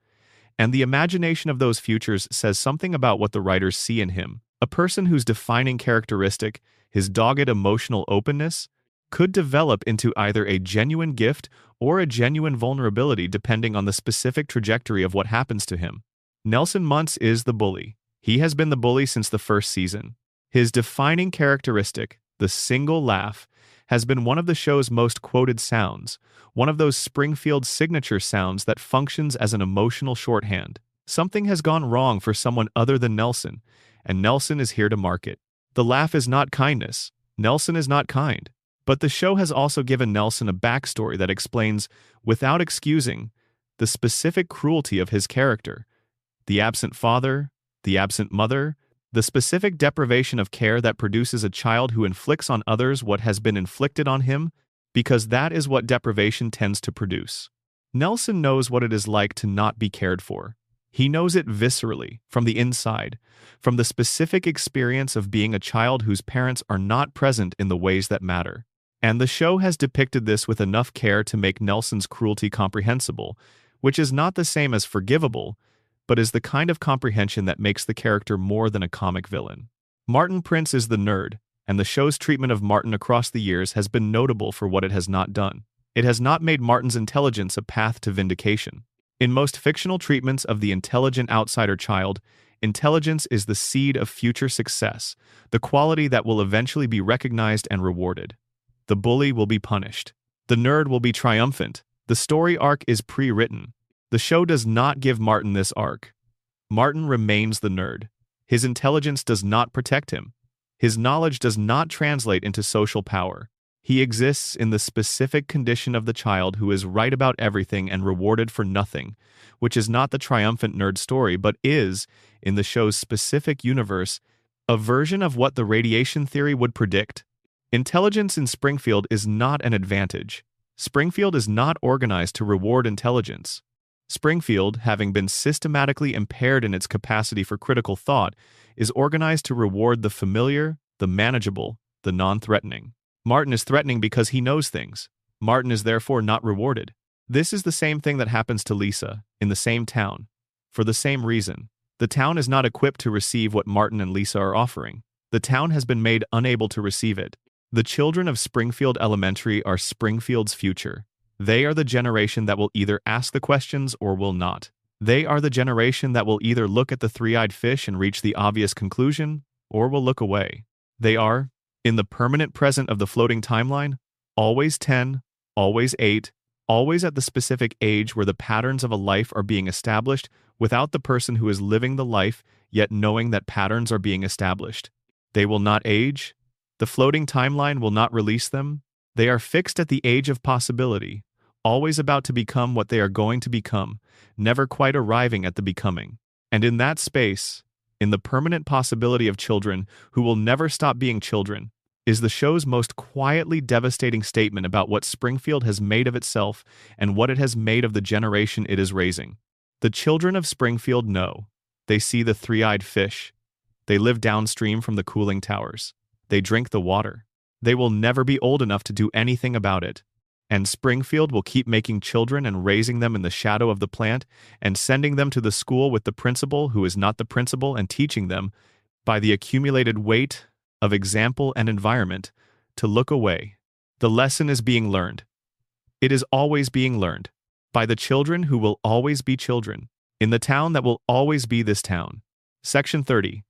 [SPEAKER 1] And the imagination of those futures says something about what the writers see in him. A person whose defining characteristic, his dogged emotional openness, could develop into either a genuine gift or a genuine vulnerability depending on the specific trajectory of what happens to him. Nelson Muntz is the bully. He has been the bully since the first season. His defining characteristic, the single laugh, has been one of the show's most quoted sounds, one of those Springfield signature sounds that functions as an emotional shorthand. Something has gone wrong for someone other than Nelson, and Nelson is here to mark it. The laugh is not kindness. Nelson is not kind. But the show has also given Nelson a backstory that explains, without excusing, the specific cruelty of his character. The absent father, the absent mother, The specific deprivation of care that produces a child who inflicts on others what has been inflicted on him, because that is what deprivation tends to produce. Nelson knows what it is like to not be cared for. He knows it viscerally, from the inside, from the specific experience of being a child whose parents are not present in the ways that matter. And the show has depicted this with enough care to make Nelson's cruelty comprehensible, which is not the same as forgivable, but is the kind of comprehension that makes the character more than a comic villain. Martin Prince is the nerd, and the show's treatment of Martin across the years has been notable for what it has not done. It has not made Martin's intelligence a path to vindication. In most fictional treatments of the intelligent outsider child, intelligence is the seed of future success, the quality that will eventually be recognized and rewarded. The bully will be punished. The nerd will be triumphant. The story arc is pre-written. The show does not give Martin this arc. Martin remains the nerd. His intelligence does not protect him. His knowledge does not translate into social power. He exists in the specific condition of the child who is right about everything and rewarded for nothing, which is not the triumphant nerd story, but is, in the show's specific universe, a version of what the radiation theory would predict. Intelligence in Springfield is not an advantage. Springfield is not organized to reward intelligence. Springfield, having been systematically impaired in its capacity for critical thought, is organized to reward the familiar, the manageable, the non-threatening. Martin is threatening because he knows things. Martin is therefore not rewarded. This is the same thing that happens to Lisa, in the same town. For the same reason, the town is not equipped to receive what Martin and Lisa are offering. The town has been made unable to receive it. The children of Springfield Elementary are Springfield's future. They are the generation that will either ask the questions or will not. They are the generation that will either look at the three-eyed fish and reach the obvious conclusion, or will look away. They are, in the permanent present of the floating timeline, always 10, always 8, always at the specific age where the patterns of a life are being established without the person who is living the life yet knowing that patterns are being established. They will not age. The floating timeline will not release them. They are fixed at the age of possibility, always about to become what they are going to become, never quite arriving at the becoming. And in that space, in the permanent possibility of children who will never stop being children, is the show's most quietly devastating statement about what Springfield has made of itself and what it has made of the generation it is raising. The children of Springfield know. They see the three-eyed fish. They live downstream from the cooling towers. They drink the water. They will never be old enough to do anything about it. And Springfield will keep making children and raising them in the shadow of the plant and sending them to the school with the principal who is not the principal and teaching them, by the accumulated weight of example and environment, to look away. The lesson is being learned. It is always being learned. By the children who will always be children. In the town that will always be this town. Section 30.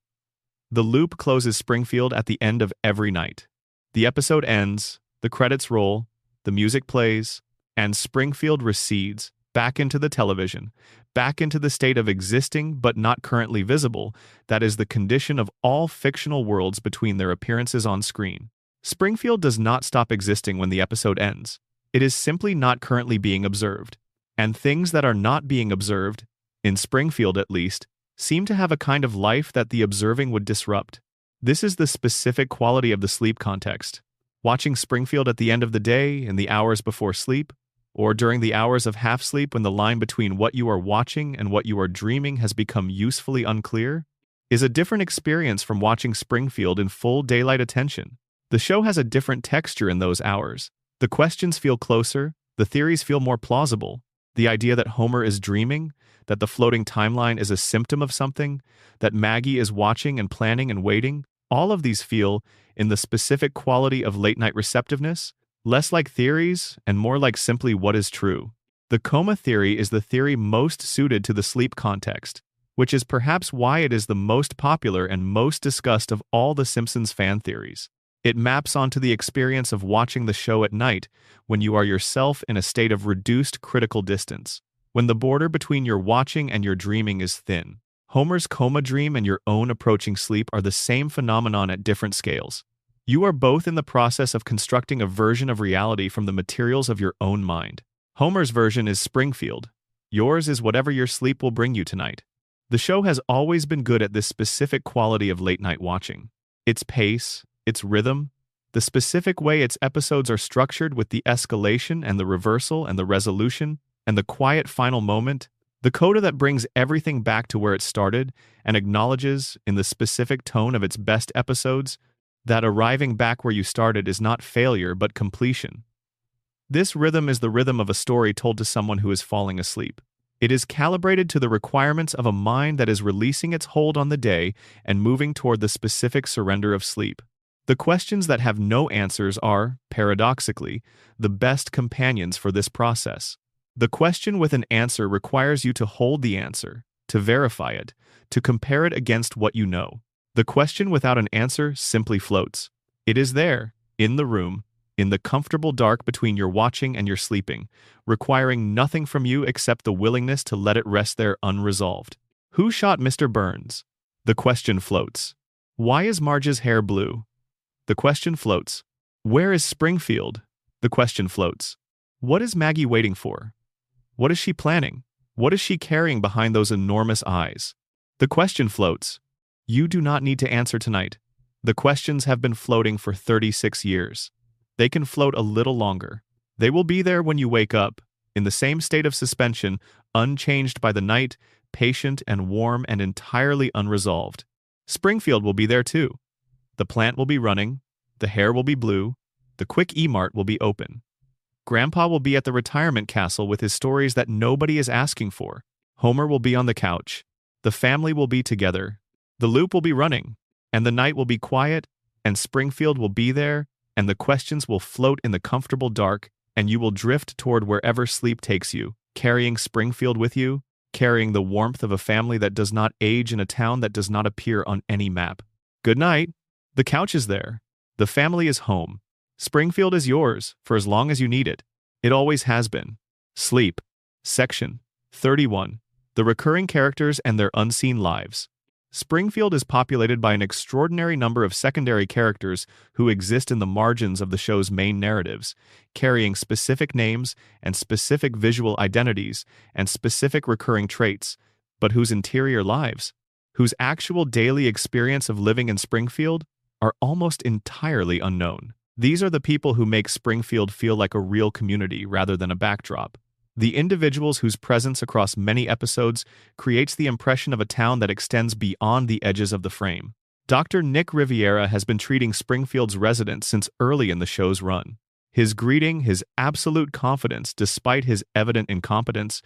[SPEAKER 1] The loop closes Springfield at the end of every night. The episode ends, the credits roll, the music plays, and Springfield recedes, back into the television, back into the state of existing but not currently visible, that is the condition of all fictional worlds between their appearances on screen. Springfield does not stop existing when the episode ends. It is simply not currently being observed. And things that are not being observed, in Springfield at least, seem to have a kind of life that the observing would disrupt. This is the specific quality of the sleep context. Watching Springfield at the end of the day, in the hours before sleep, or during the hours of half-sleep when the line between what you are watching and what you are dreaming has become usefully unclear, is a different experience from watching Springfield in full daylight attention. The show has a different texture in those hours. The questions feel closer, the theories feel more plausible. The idea that Homer is dreaming, that the floating timeline is a symptom of something, that Maggie is watching and planning and waiting, all of these feel, in the specific quality of late-night receptiveness, less like theories and more like simply what is true. The coma theory is the theory most suited to the sleep context, which is perhaps why it is the most popular and most discussed of all the Simpsons fan theories. It maps onto the experience of watching the show at night when you are yourself in a state of reduced critical distance, when the border between your watching and your dreaming is thin. Homer's coma dream and your own approaching sleep are the same phenomenon at different scales. You are both in the process of constructing a version of reality from the materials of your own mind. Homer's version is Springfield. Yours is whatever your sleep will bring you tonight. The show has always been good at this specific quality of late-night watching. Its pace, its rhythm, the specific way its episodes are structured with the escalation and the reversal and the resolution, and the quiet final moment, the coda that brings everything back to where it started and acknowledges, in the specific tone of its best episodes, that arriving back where you started is not failure but completion. This rhythm is the rhythm of a story told to someone who is falling asleep. It is calibrated to the requirements of a mind that is releasing its hold on the day and moving toward the specific surrender of sleep. The questions that have no answers are, paradoxically, the best companions for this process. The question with an answer requires you to hold the answer, to verify it, to compare it against what you know. The question without an answer simply floats. It is there, in the room, in the comfortable dark between your watching and your sleeping, requiring nothing from you except the willingness to let it rest there unresolved. Who shot Mr. Burns? The question floats. Why is Marge's hair blue? The question floats. Where is Springfield? The question floats. What is Maggie waiting for? What is she planning? What is she carrying behind those enormous eyes? The question floats. You do not need to answer tonight. The questions have been floating for 36 years. They can float a little longer. They will be there when you wake up, in the same state of suspension, unchanged by the night, patient and warm and entirely unresolved. Springfield will be there too. The plant will be running, the hair will be blue, the quick E-Mart will be open. Grandpa will be at the retirement castle with his stories that nobody is asking for. Homer will be on the couch. The family will be together. The loop will be running, and the night will be quiet, and Springfield will be there, and the questions will float in the comfortable dark, and you will drift toward wherever sleep takes you, carrying Springfield with you, carrying the warmth of a family that does not age in a town that does not appear on any map. Good night. The couch is there. The family is home. Springfield is yours for as long as you need it. It always has been. Sleep. Section 31. The recurring characters and their unseen lives. Springfield is populated by an extraordinary number of secondary characters who exist in the margins of the show's main narratives, carrying specific names and specific visual identities and specific recurring traits, but whose interior lives, whose actual daily experience of living in Springfield, are almost entirely unknown. These are the people who make Springfield feel like a real community rather than a backdrop. The individuals whose presence across many episodes creates the impression of a town that extends beyond the edges of the frame. Dr. Nick Riviera has been treating Springfield's residents since early in the show's run. His greeting, his absolute confidence despite his evident incompetence,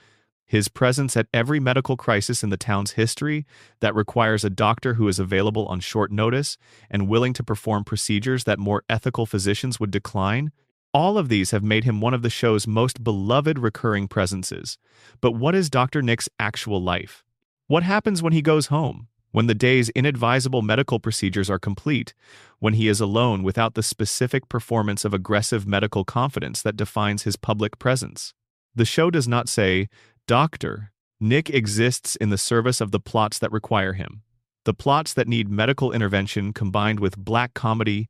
[SPEAKER 1] his presence at every medical crisis in the town's history that requires a doctor who is available on short notice and willing to perform procedures that more ethical physicians would decline, all of these have made him one of the show's most beloved recurring presences. But what is Dr. Nick's actual life? What happens when he goes home? When the day's inadvisable medical procedures are complete? When he is alone without the specific performance of aggressive medical confidence that defines his public presence? The show does not say, Dr. Nick exists in the service of the plots that require him. The plots that need medical intervention combined with black comedy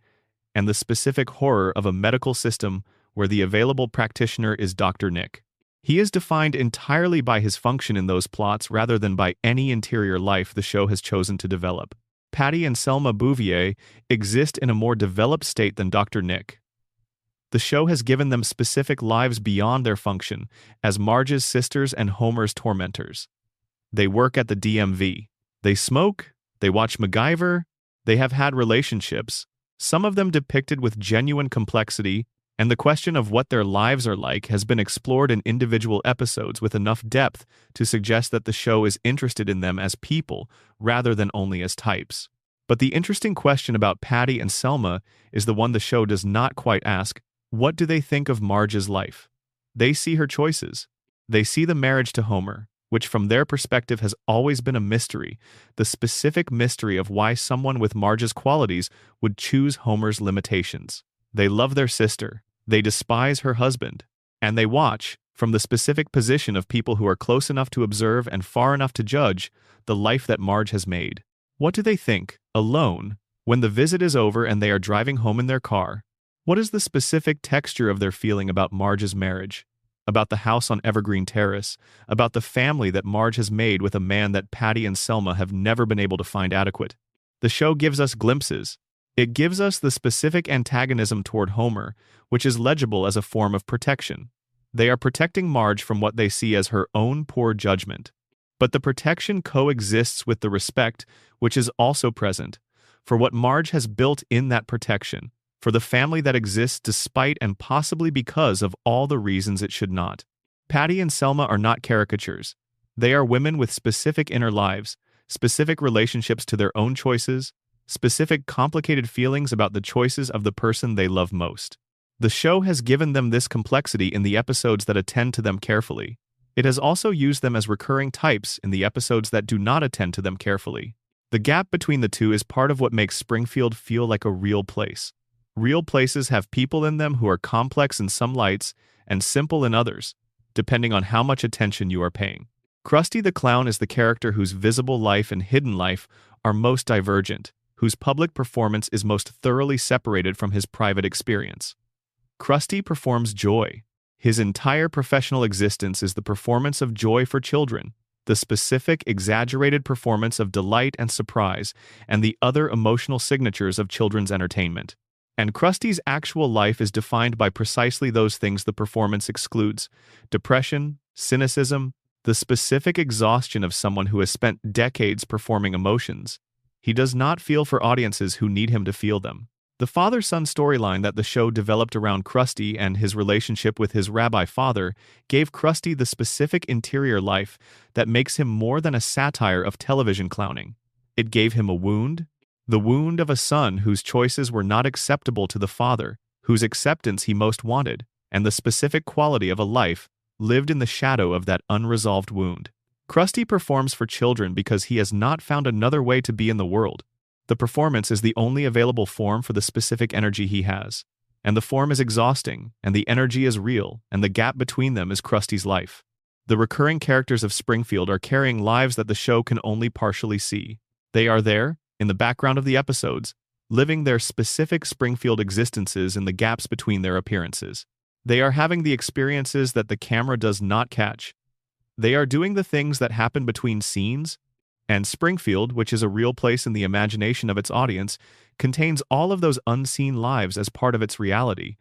[SPEAKER 1] and the specific horror of a medical system where the available practitioner is Dr. Nick. He is defined entirely by his function in those plots rather than by any interior life the show has chosen to develop. Patty and Selma Bouvier exist in a more developed state than Dr. Nick. The show has given them specific lives beyond their function as Marge's sisters and Homer's tormentors. They work at the DMV. They smoke. They watch MacGyver. They have had relationships, some of them depicted with genuine complexity, and the question of what their lives are like has been explored in individual episodes with enough depth to suggest that the show is interested in them as people rather than only as types. But the interesting question about Patty and Selma is the one the show does not quite ask. What do they think of Marge's life? They see her choices. They see the marriage to Homer, which from their perspective has always been a mystery, the specific mystery of why someone with Marge's qualities would choose Homer's limitations. They love their sister, they despise her husband, and they watch, from the specific position of people who are close enough to observe and far enough to judge, the life that Marge has made. What do they think, alone, when the visit is over and they are driving home in their car? What is the specific texture of their feeling about Marge's marriage? about the house on Evergreen Terrace, about the family that Marge has made with a man that Patty and Selma have never been able to find adequate. The show gives us glimpses. It gives us the specific antagonism toward Homer, which is legible as a form of protection. They are protecting Marge from what they see as her own poor judgment. But the protection coexists with the respect, which is also present, for what Marge has built in that protection, for the family that exists despite and possibly because of all the reasons it should not. Patty and Selma are not caricatures. They are women with specific inner lives, specific relationships to their own choices, specific complicated feelings about the choices of the person they love most. The show has given them this complexity in the episodes that attend to them carefully. It has also used them as recurring types in the episodes that do not attend to them carefully. The gap between the two is part of what makes Springfield feel like a real place. Real places have people in them who are complex in some lights and simple in others, depending on how much attention you are paying. Krusty the Clown is the character whose visible life and hidden life are most divergent, whose public performance is most thoroughly separated from his private experience. Krusty performs joy. His entire professional existence is the performance of joy for children, the specific, exaggerated performance of delight and surprise, and the other emotional signatures of children's entertainment. And Krusty's actual life is defined by precisely those things the performance excludes: depression, cynicism, the specific exhaustion of someone who has spent decades performing emotions. He does not feel for audiences who need him to feel them. The father-son storyline that the show developed around Krusty and his relationship with his rabbi father gave Krusty the specific interior life that makes him more than a satire of television clowning. It gave him a wound, the wound of a son whose choices were not acceptable to the father, whose acceptance he most wanted, and the specific quality of a life lived in the shadow of that unresolved wound. Krusty performs for children because he has not found another way to be in the world. The performance is the only available form for the specific energy he has. And the form is exhausting, and the energy is real, and the gap between them is Krusty's life. The recurring characters of Springfield are carrying lives that the show can only partially see. They are there, in the background of the episodes, living their specific Springfield existences in the gaps between their appearances. They are having the experiences that the camera does not catch. They are doing the things that happen between scenes, and Springfield, which is a real place in the imagination of its audience, contains all of those unseen lives as part of its reality,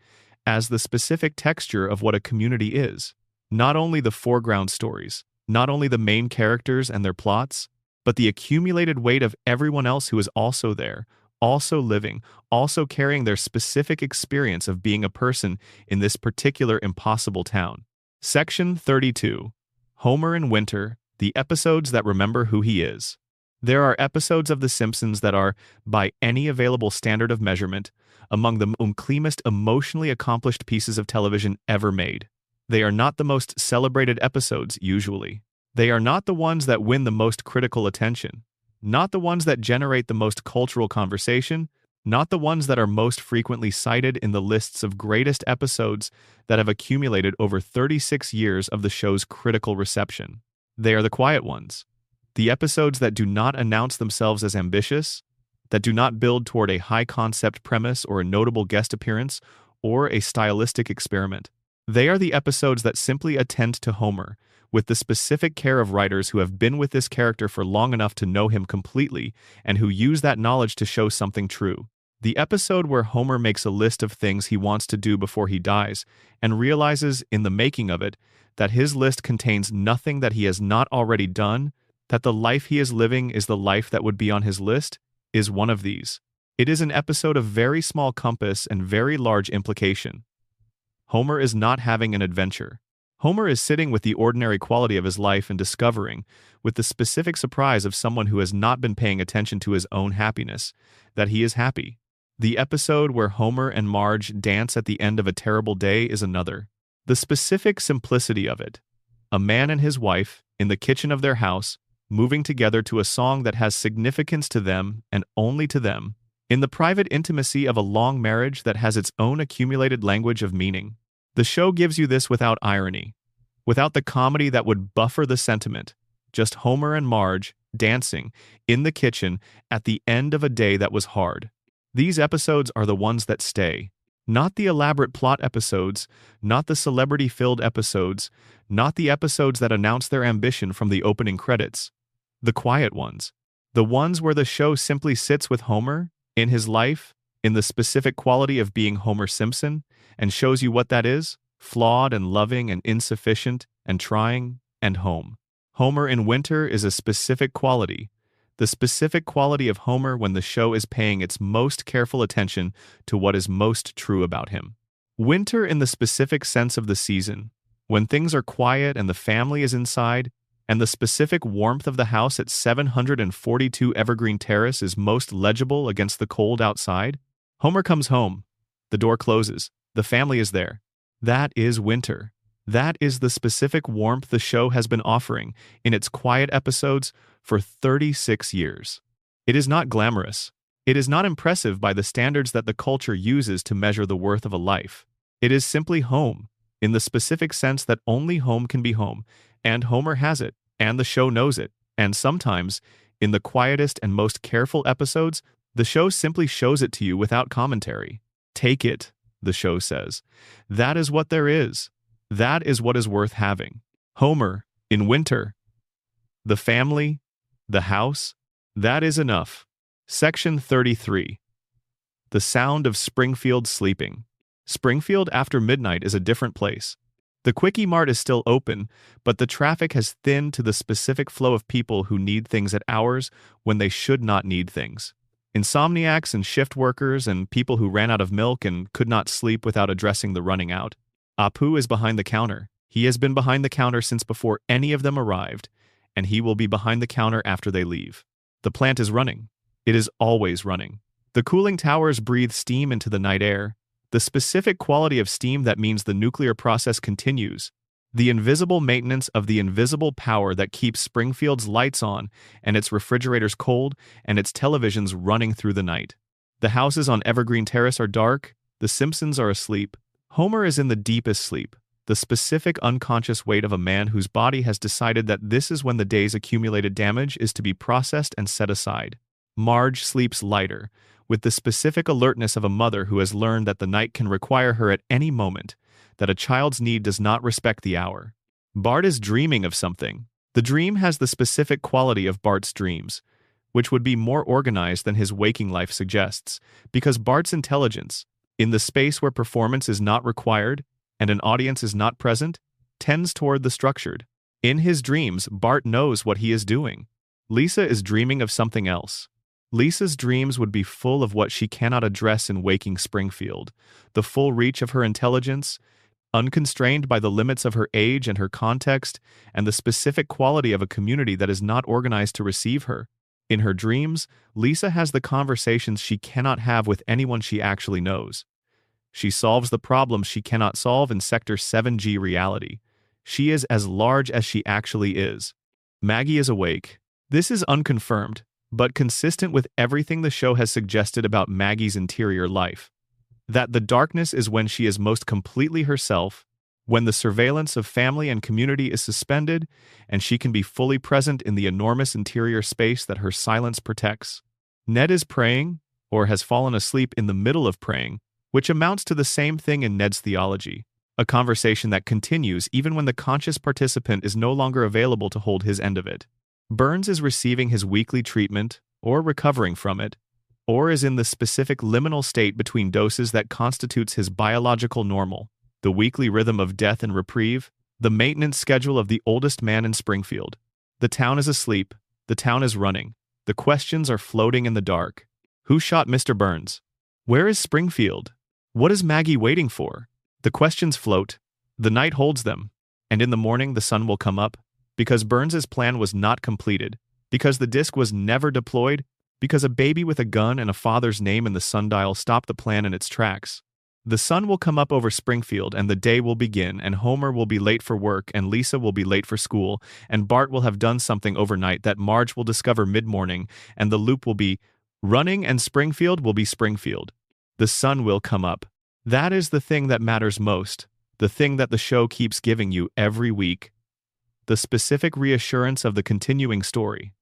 [SPEAKER 1] as the specific texture of what a community is. Not only the foreground stories, not only the main characters and their plots, but the accumulated weight of everyone else who is also there, also living, also carrying their specific experience of being a person in this particular impossible town. Section 32. Homer in Winter. The episodes that remember who he is. There are episodes of The Simpsons that are, by any available standard of measurement, among the cleanest emotionally accomplished pieces of television ever made. They are not the most celebrated episodes, usually. They are not the ones that win the most critical attention, not the ones that generate the most cultural conversation, not the ones that are most frequently cited in the lists of greatest episodes that have accumulated over 36 years of the show's critical reception. They are the quiet ones. The episodes that do not announce themselves as ambitious, that do not build toward a high-concept premise or a notable guest appearance or a stylistic experiment. They are the episodes that simply attend to Homer, with the specific care of writers who have been with this character for long enough to know him completely and who use that knowledge to show something true. The episode where Homer makes a list of things he wants to do before he dies and realizes in the making of it that his list contains nothing that he has not already done, that the life he is living is the life that would be on his list, is one of these. It is an episode of very small compass and very large implication. Homer is not having an adventure. Homer is sitting with the ordinary quality of his life and discovering, with the specific surprise of someone who has not been paying attention to his own happiness, that he is happy. The episode where Homer and Marge dance at the end of a terrible day is another. The specific simplicity of it. A man and his wife, in the kitchen of their house, moving together to a song that has significance to them and only to them, in the private intimacy of a long marriage that has its own accumulated language of meaning. The show gives you this without irony, without the comedy that would buffer the sentiment, just Homer and Marge dancing in the kitchen at the end of a day that was hard. These episodes are the ones that stay. Not the elaborate plot episodes, not the celebrity-filled episodes, not the episodes that announce their ambition from the opening credits. The quiet ones. The ones where the show simply sits with Homer, in his life, in the specific quality of being Homer Simpson, and shows you what that is: flawed and loving and insufficient and trying and home. Homer in Winter is a specific quality. The specific quality of Homer when the show is paying its most careful attention to what is most true about him. Winter in the specific sense of the season, when things are quiet and the family is inside, and the specific warmth of the house at 742 Evergreen Terrace is most legible against the cold outside. Homer comes home. The door closes. The family is there. That is winter. That is the specific warmth the show has been offering in its quiet episodes for 36 years. It is not glamorous. It is not impressive by the standards that the culture uses to measure the worth of a life. It is simply home, in the specific sense that only home can be home, and Homer has it, and the show knows it, and sometimes, in the quietest and most careful episodes, the show simply shows it to you without commentary. Take it, the show says. That is what there is. That is what is worth having. Homer, in Winter. The family, the house, that is enough. Section 33. The sound of Springfield sleeping. Springfield after midnight is a different place. The Quickie Mart is still open, but the traffic has thinned to the specific flow of people who need things at hours when they should not need things. Insomniacs and shift workers and people who ran out of milk and could not sleep without addressing the running out. Apu is behind the counter. He has been behind the counter since before any of them arrived, and he will be behind the counter after they leave. The plant is running. It is always running. The cooling towers breathe steam into the night air, the specific quality of steam that means the nuclear process continues, the invisible maintenance of the invisible power that keeps Springfield's lights on and its refrigerators cold and its televisions running through the night. The houses on Evergreen Terrace are dark, the Simpsons are asleep, Homer is in the deepest sleep, the specific unconscious weight of a man whose body has decided that this is when the day's accumulated damage is to be processed and set aside. Marge sleeps lighter, with the specific alertness of a mother who has learned that the night can require her at any moment, that a child's need does not respect the hour. Bart is dreaming of something. The dream has the specific quality of Bart's dreams, which would be more organized than his waking life suggests, because Bart's intelligence, in the space where performance is not required and an audience is not present, tends toward the structured. In his dreams, Bart knows what he is doing. Lisa is dreaming of something else. Lisa's dreams would be full of what she cannot address in waking Springfield, the full reach of her intelligence, unconstrained by the limits of her age and her context, and the specific quality of a community that is not organized to receive her. In her dreams, Lisa has the conversations she cannot have with anyone she actually knows. She solves the problems she cannot solve in Sector 7G reality. She is as large as she actually is. Maggie is awake. This is unconfirmed, but consistent with everything the show has suggested about Maggie's interior life. That the darkness is when she is most completely herself, when the surveillance of family and community is suspended, and she can be fully present in the enormous interior space that her silence protects. Ned is praying, or has fallen asleep in the middle of praying, which amounts to the same thing in Ned's theology, a conversation that continues even when the conscious participant is no longer available to hold his end of it. Burns is receiving his weekly treatment, or recovering from it, or is in the specific liminal state between doses that constitutes his biological normal, the weekly rhythm of death and reprieve, the maintenance schedule of the oldest man in Springfield. The town is asleep, the town is running, the questions are floating in the dark. Who shot Mr. Burns? Where is Springfield? What is Maggie waiting for? The questions float, the night holds them, and in the morning the sun will come up, because Burns's plan was not completed, because the disc was never deployed, because a baby with a gun and a father's name in the sundial stopped the plan in its tracks. The sun will come up over Springfield and the day will begin, and Homer will be late for work and Lisa will be late for school, and Bart will have done something overnight that Marge will discover mid-morning, and the loop will be running and Springfield will be Springfield. The sun will come up. That is the thing that matters most, the thing that the show keeps giving you every week. The specific reassurance of the continuing story.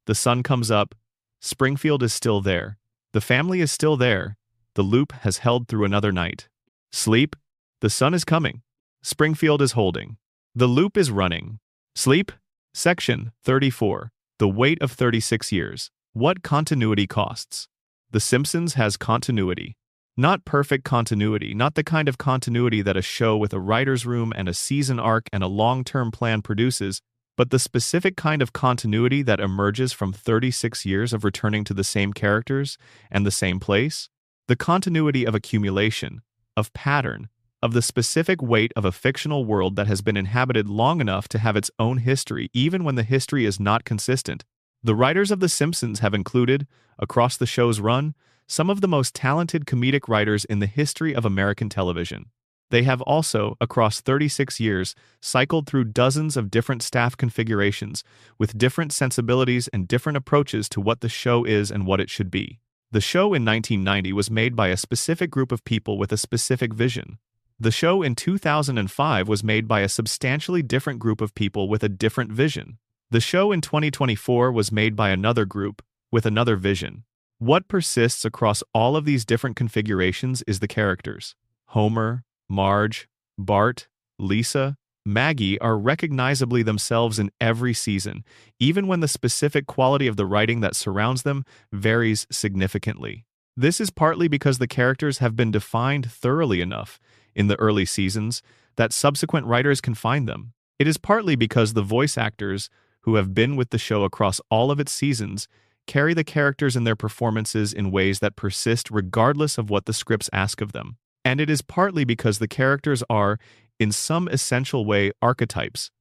[SPEAKER 1] The sun comes up, Springfield is still there, the family is still there, The loop has held through another night. Sleep? The sun is coming. Springfield is holding. The loop is running. Sleep? Section 34. The weight of 36 years. What continuity costs? The Simpsons has continuity. Not perfect continuity, not the kind of continuity that a show with a writer's room and a season arc and a long-term plan produces, but the specific kind of continuity that emerges from 36 years of returning to the same characters and the same place. The continuity of accumulation, of pattern, of the specific weight of a fictional world that has been inhabited long enough to have its own history, even when the history is not consistent. The writers of The Simpsons have included, across the show's run, some of the most talented comedic writers in the history of American television. They have also, across 36 years, cycled through dozens of different staff configurations, with different sensibilities and different approaches to what the show is and what it should be. The show in 1990 was made by a specific group of people with a specific vision. The show in 2005 was made by a substantially different group of people with a different vision. The show in 2024 was made by another group, with another vision. What persists across all of these different configurations is the characters. Homer, Marge, Bart, Lisa, Maggie are recognizably themselves in every season, even when the specific quality of the writing that surrounds them varies significantly. This is partly because the characters have been defined thoroughly enough in the early seasons that subsequent writers can find them. It is partly because the voice actors, who have been with the show across all of its seasons, carry the characters in their performances in ways that persist regardless of what the scripts ask of them. And it is partly because the characters are, in some essential way, archetypes.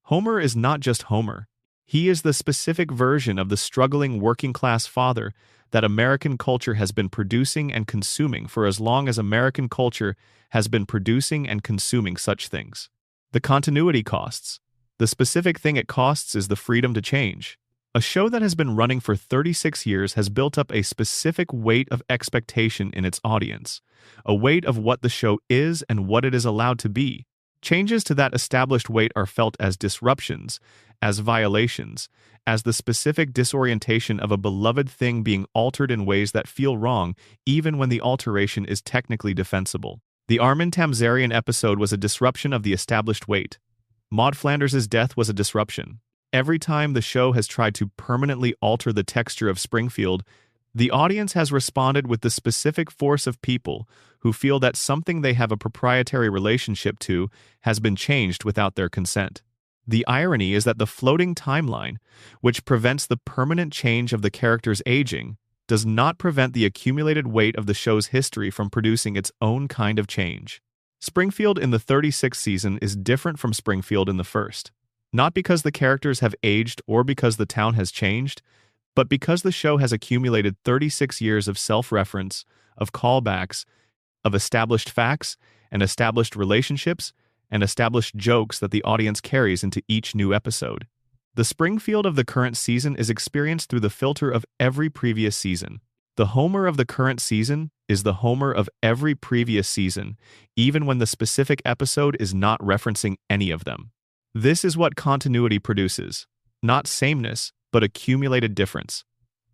[SPEAKER 1] Homer is not just Homer. He is the specific version of the struggling working-class father that American culture has been producing and consuming for as long as American culture has been producing and consuming such things. The continuity costs. The specific thing it costs is the freedom to change. A show that has been running for 36 years has built up a specific weight of expectation in its audience, a weight of what the show is and what it is allowed to be. Changes to that established weight are felt as disruptions, as violations, as the specific disorientation of a beloved thing being altered in ways that feel wrong, even when the alteration is technically defensible. The Armin Tamzarian episode was a disruption of the established weight. Maud Flanders' death was a disruption. Every time the show has tried to permanently alter the texture of Springfield, the audience has responded with the specific force of people who feel that something they have a proprietary relationship to has been changed without their consent. The irony is that the floating timeline, which prevents the permanent change of the character's aging, does not prevent the accumulated weight of the show's history from producing its own kind of change. Springfield in the 36th season is different from Springfield in the first. Not because the characters have aged or because the town has changed, but because the show has accumulated 36 years of self-reference, of callbacks, of established facts and established relationships and established jokes that the audience carries into each new episode. The Springfield of the current season is experienced through the filter of every previous season. The Homer of the current season is the Homer of every previous season, even when the specific episode is not referencing any of them. This is what continuity produces. Not sameness, but accumulated difference.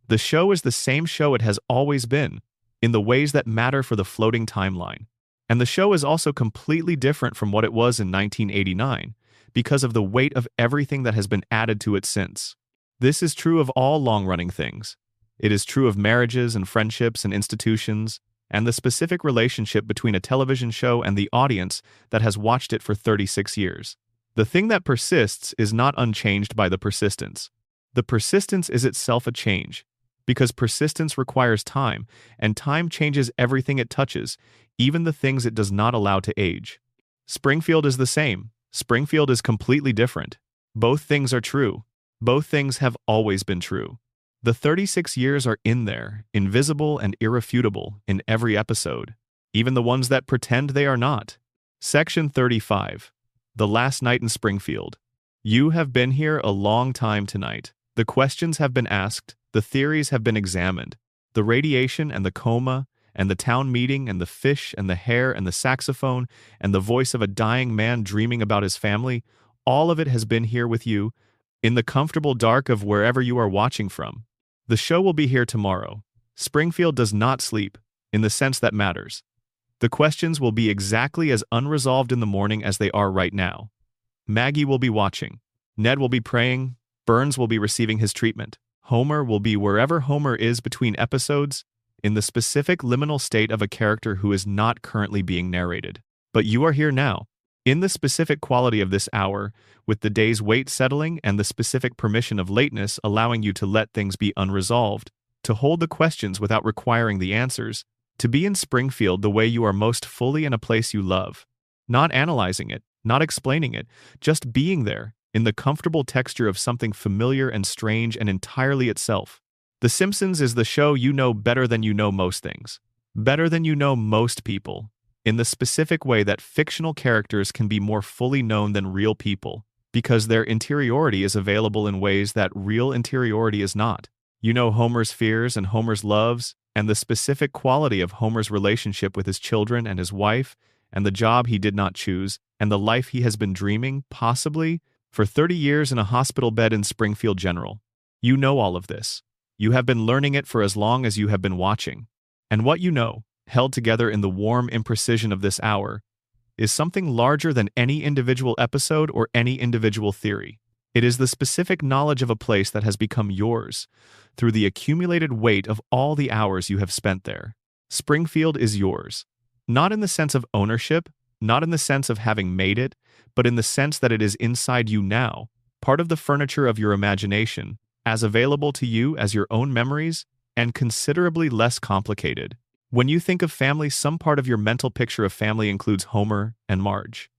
[SPEAKER 1] The show is the same show it has always been, in the ways that matter for the floating timeline. And the show is also completely different from what it was in 1989, because of the weight of everything that has been added to it since. This is true of all long-running things. It is true of marriages and friendships and institutions, and the specific relationship between a television show and the audience that has watched it for 36 years. The thing that persists is not unchanged by the persistence. The persistence is itself a change, because persistence requires time, and time changes everything it touches, even the things it does not allow to age. Springfield is the same. Springfield is completely different. Both things are true. Both things have always been true. The 36 years are in there, invisible and irrefutable, in every episode, even the ones that pretend they are not. Section 35. The last night in Springfield. You have been here a long time tonight. The questions have been asked, the theories have been examined. The radiation and the coma, and the town meeting and the fish and the hair and the saxophone and the voice of a dying man dreaming about his family, all of it has been here with you, in the comfortable dark of wherever you are watching from. The show will be here tomorrow. Springfield does not sleep. in the sense that matters. The questions will be exactly as unresolved in the morning as they are right now. Maggie will be watching. Ned will be praying. Burns will be receiving his treatment. Homer will be wherever Homer is between episodes, in the specific liminal state of a character who is not currently being narrated. But you are here now, in the specific quality of this hour, with the day's weight settling and the specific permission of lateness allowing you to let things be unresolved, to hold the questions without requiring the answers, to be in Springfield the way you are most fully in a place you love. Not analyzing it, not explaining it, just being there, in the comfortable texture of something familiar and strange and entirely itself. The Simpsons is the show you know better than you know most things. Better than you know most people. In the specific way that fictional characters can be more fully known than real people, because their interiority is available in ways that real interiority is not. You know Homer's fears and Homer's loves, and the specific quality of Homer's relationship with his children and his wife, and the job he did not choose, and the life he has been dreaming, possibly, for 30 years in a hospital bed in Springfield General. You know all of this. You have been learning it for as long as you have been watching. And what you know, held together in the warm imprecision of this hour, is something larger than any individual episode or any individual theory. It is the specific knowledge of a place that has become yours, through the accumulated weight of all the hours you have spent there. Springfield is yours. Not in the sense of ownership, not in the sense of having made it, but in the sense that it is inside you now, part of the furniture of your imagination, as available to you as your own memories, and considerably less complicated. When you think of family, some part of your mental picture of family includes Homer and Marge.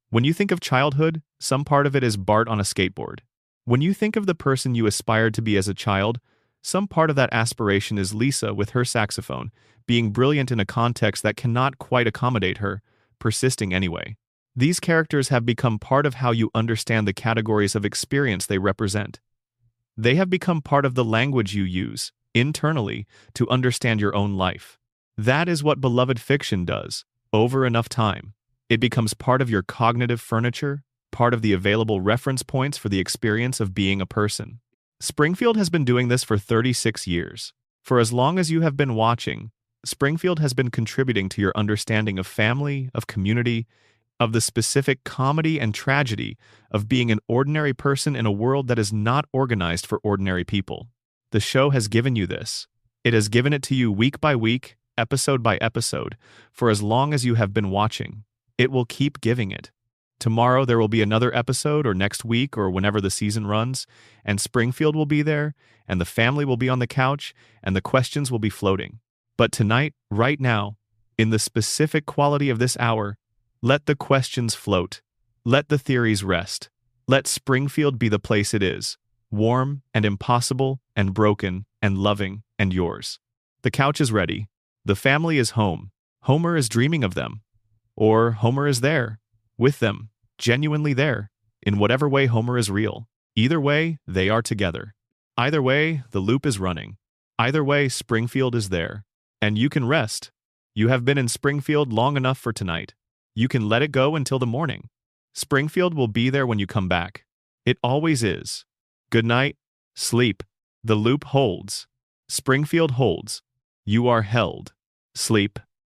[SPEAKER 1] When you think of childhood, some part of it is Bart on a skateboard. When you think of the person you aspired to be as a child, some part of that aspiration is Lisa with her saxophone, being brilliant in a context that cannot quite accommodate her, persisting anyway. These characters have become part of how you understand the categories of experience they represent. They have become part of the language you use, internally, to understand your own life. That is what beloved fiction does, over enough time. It becomes part of your cognitive furniture, part of the available reference points for the experience of being a person. Springfield has been doing this for 36 years. For as long as you have been watching, Springfield has been contributing to your understanding of family, of community, of the specific comedy and tragedy of being an ordinary person in a world that is not organized for ordinary people. The show has given you this. It has given it to you week by week, episode by episode, for as long as you have been watching. It will keep giving it. Tomorrow there will be another episode, or next week, or whenever the season runs, and Springfield will be there, and the family will be on the couch, and the questions will be floating. But tonight, right now, in the specific quality of this hour, let the questions float. Let the theories rest. Let Springfield be the place it is, warm and impossible and broken and loving and yours. The couch is ready. The family is home. Homer is dreaming of them. Or Homer is there, with them, genuinely there, in whatever way Homer is real. Either way, they are together. Either way, the loop is running. Either way, Springfield is there. And you can rest. You have been in Springfield long enough for tonight. You can let it go until the morning. Springfield will be there when you come back. It always is. Good night. Sleep. The loop holds. Springfield holds. You are held. Sleep.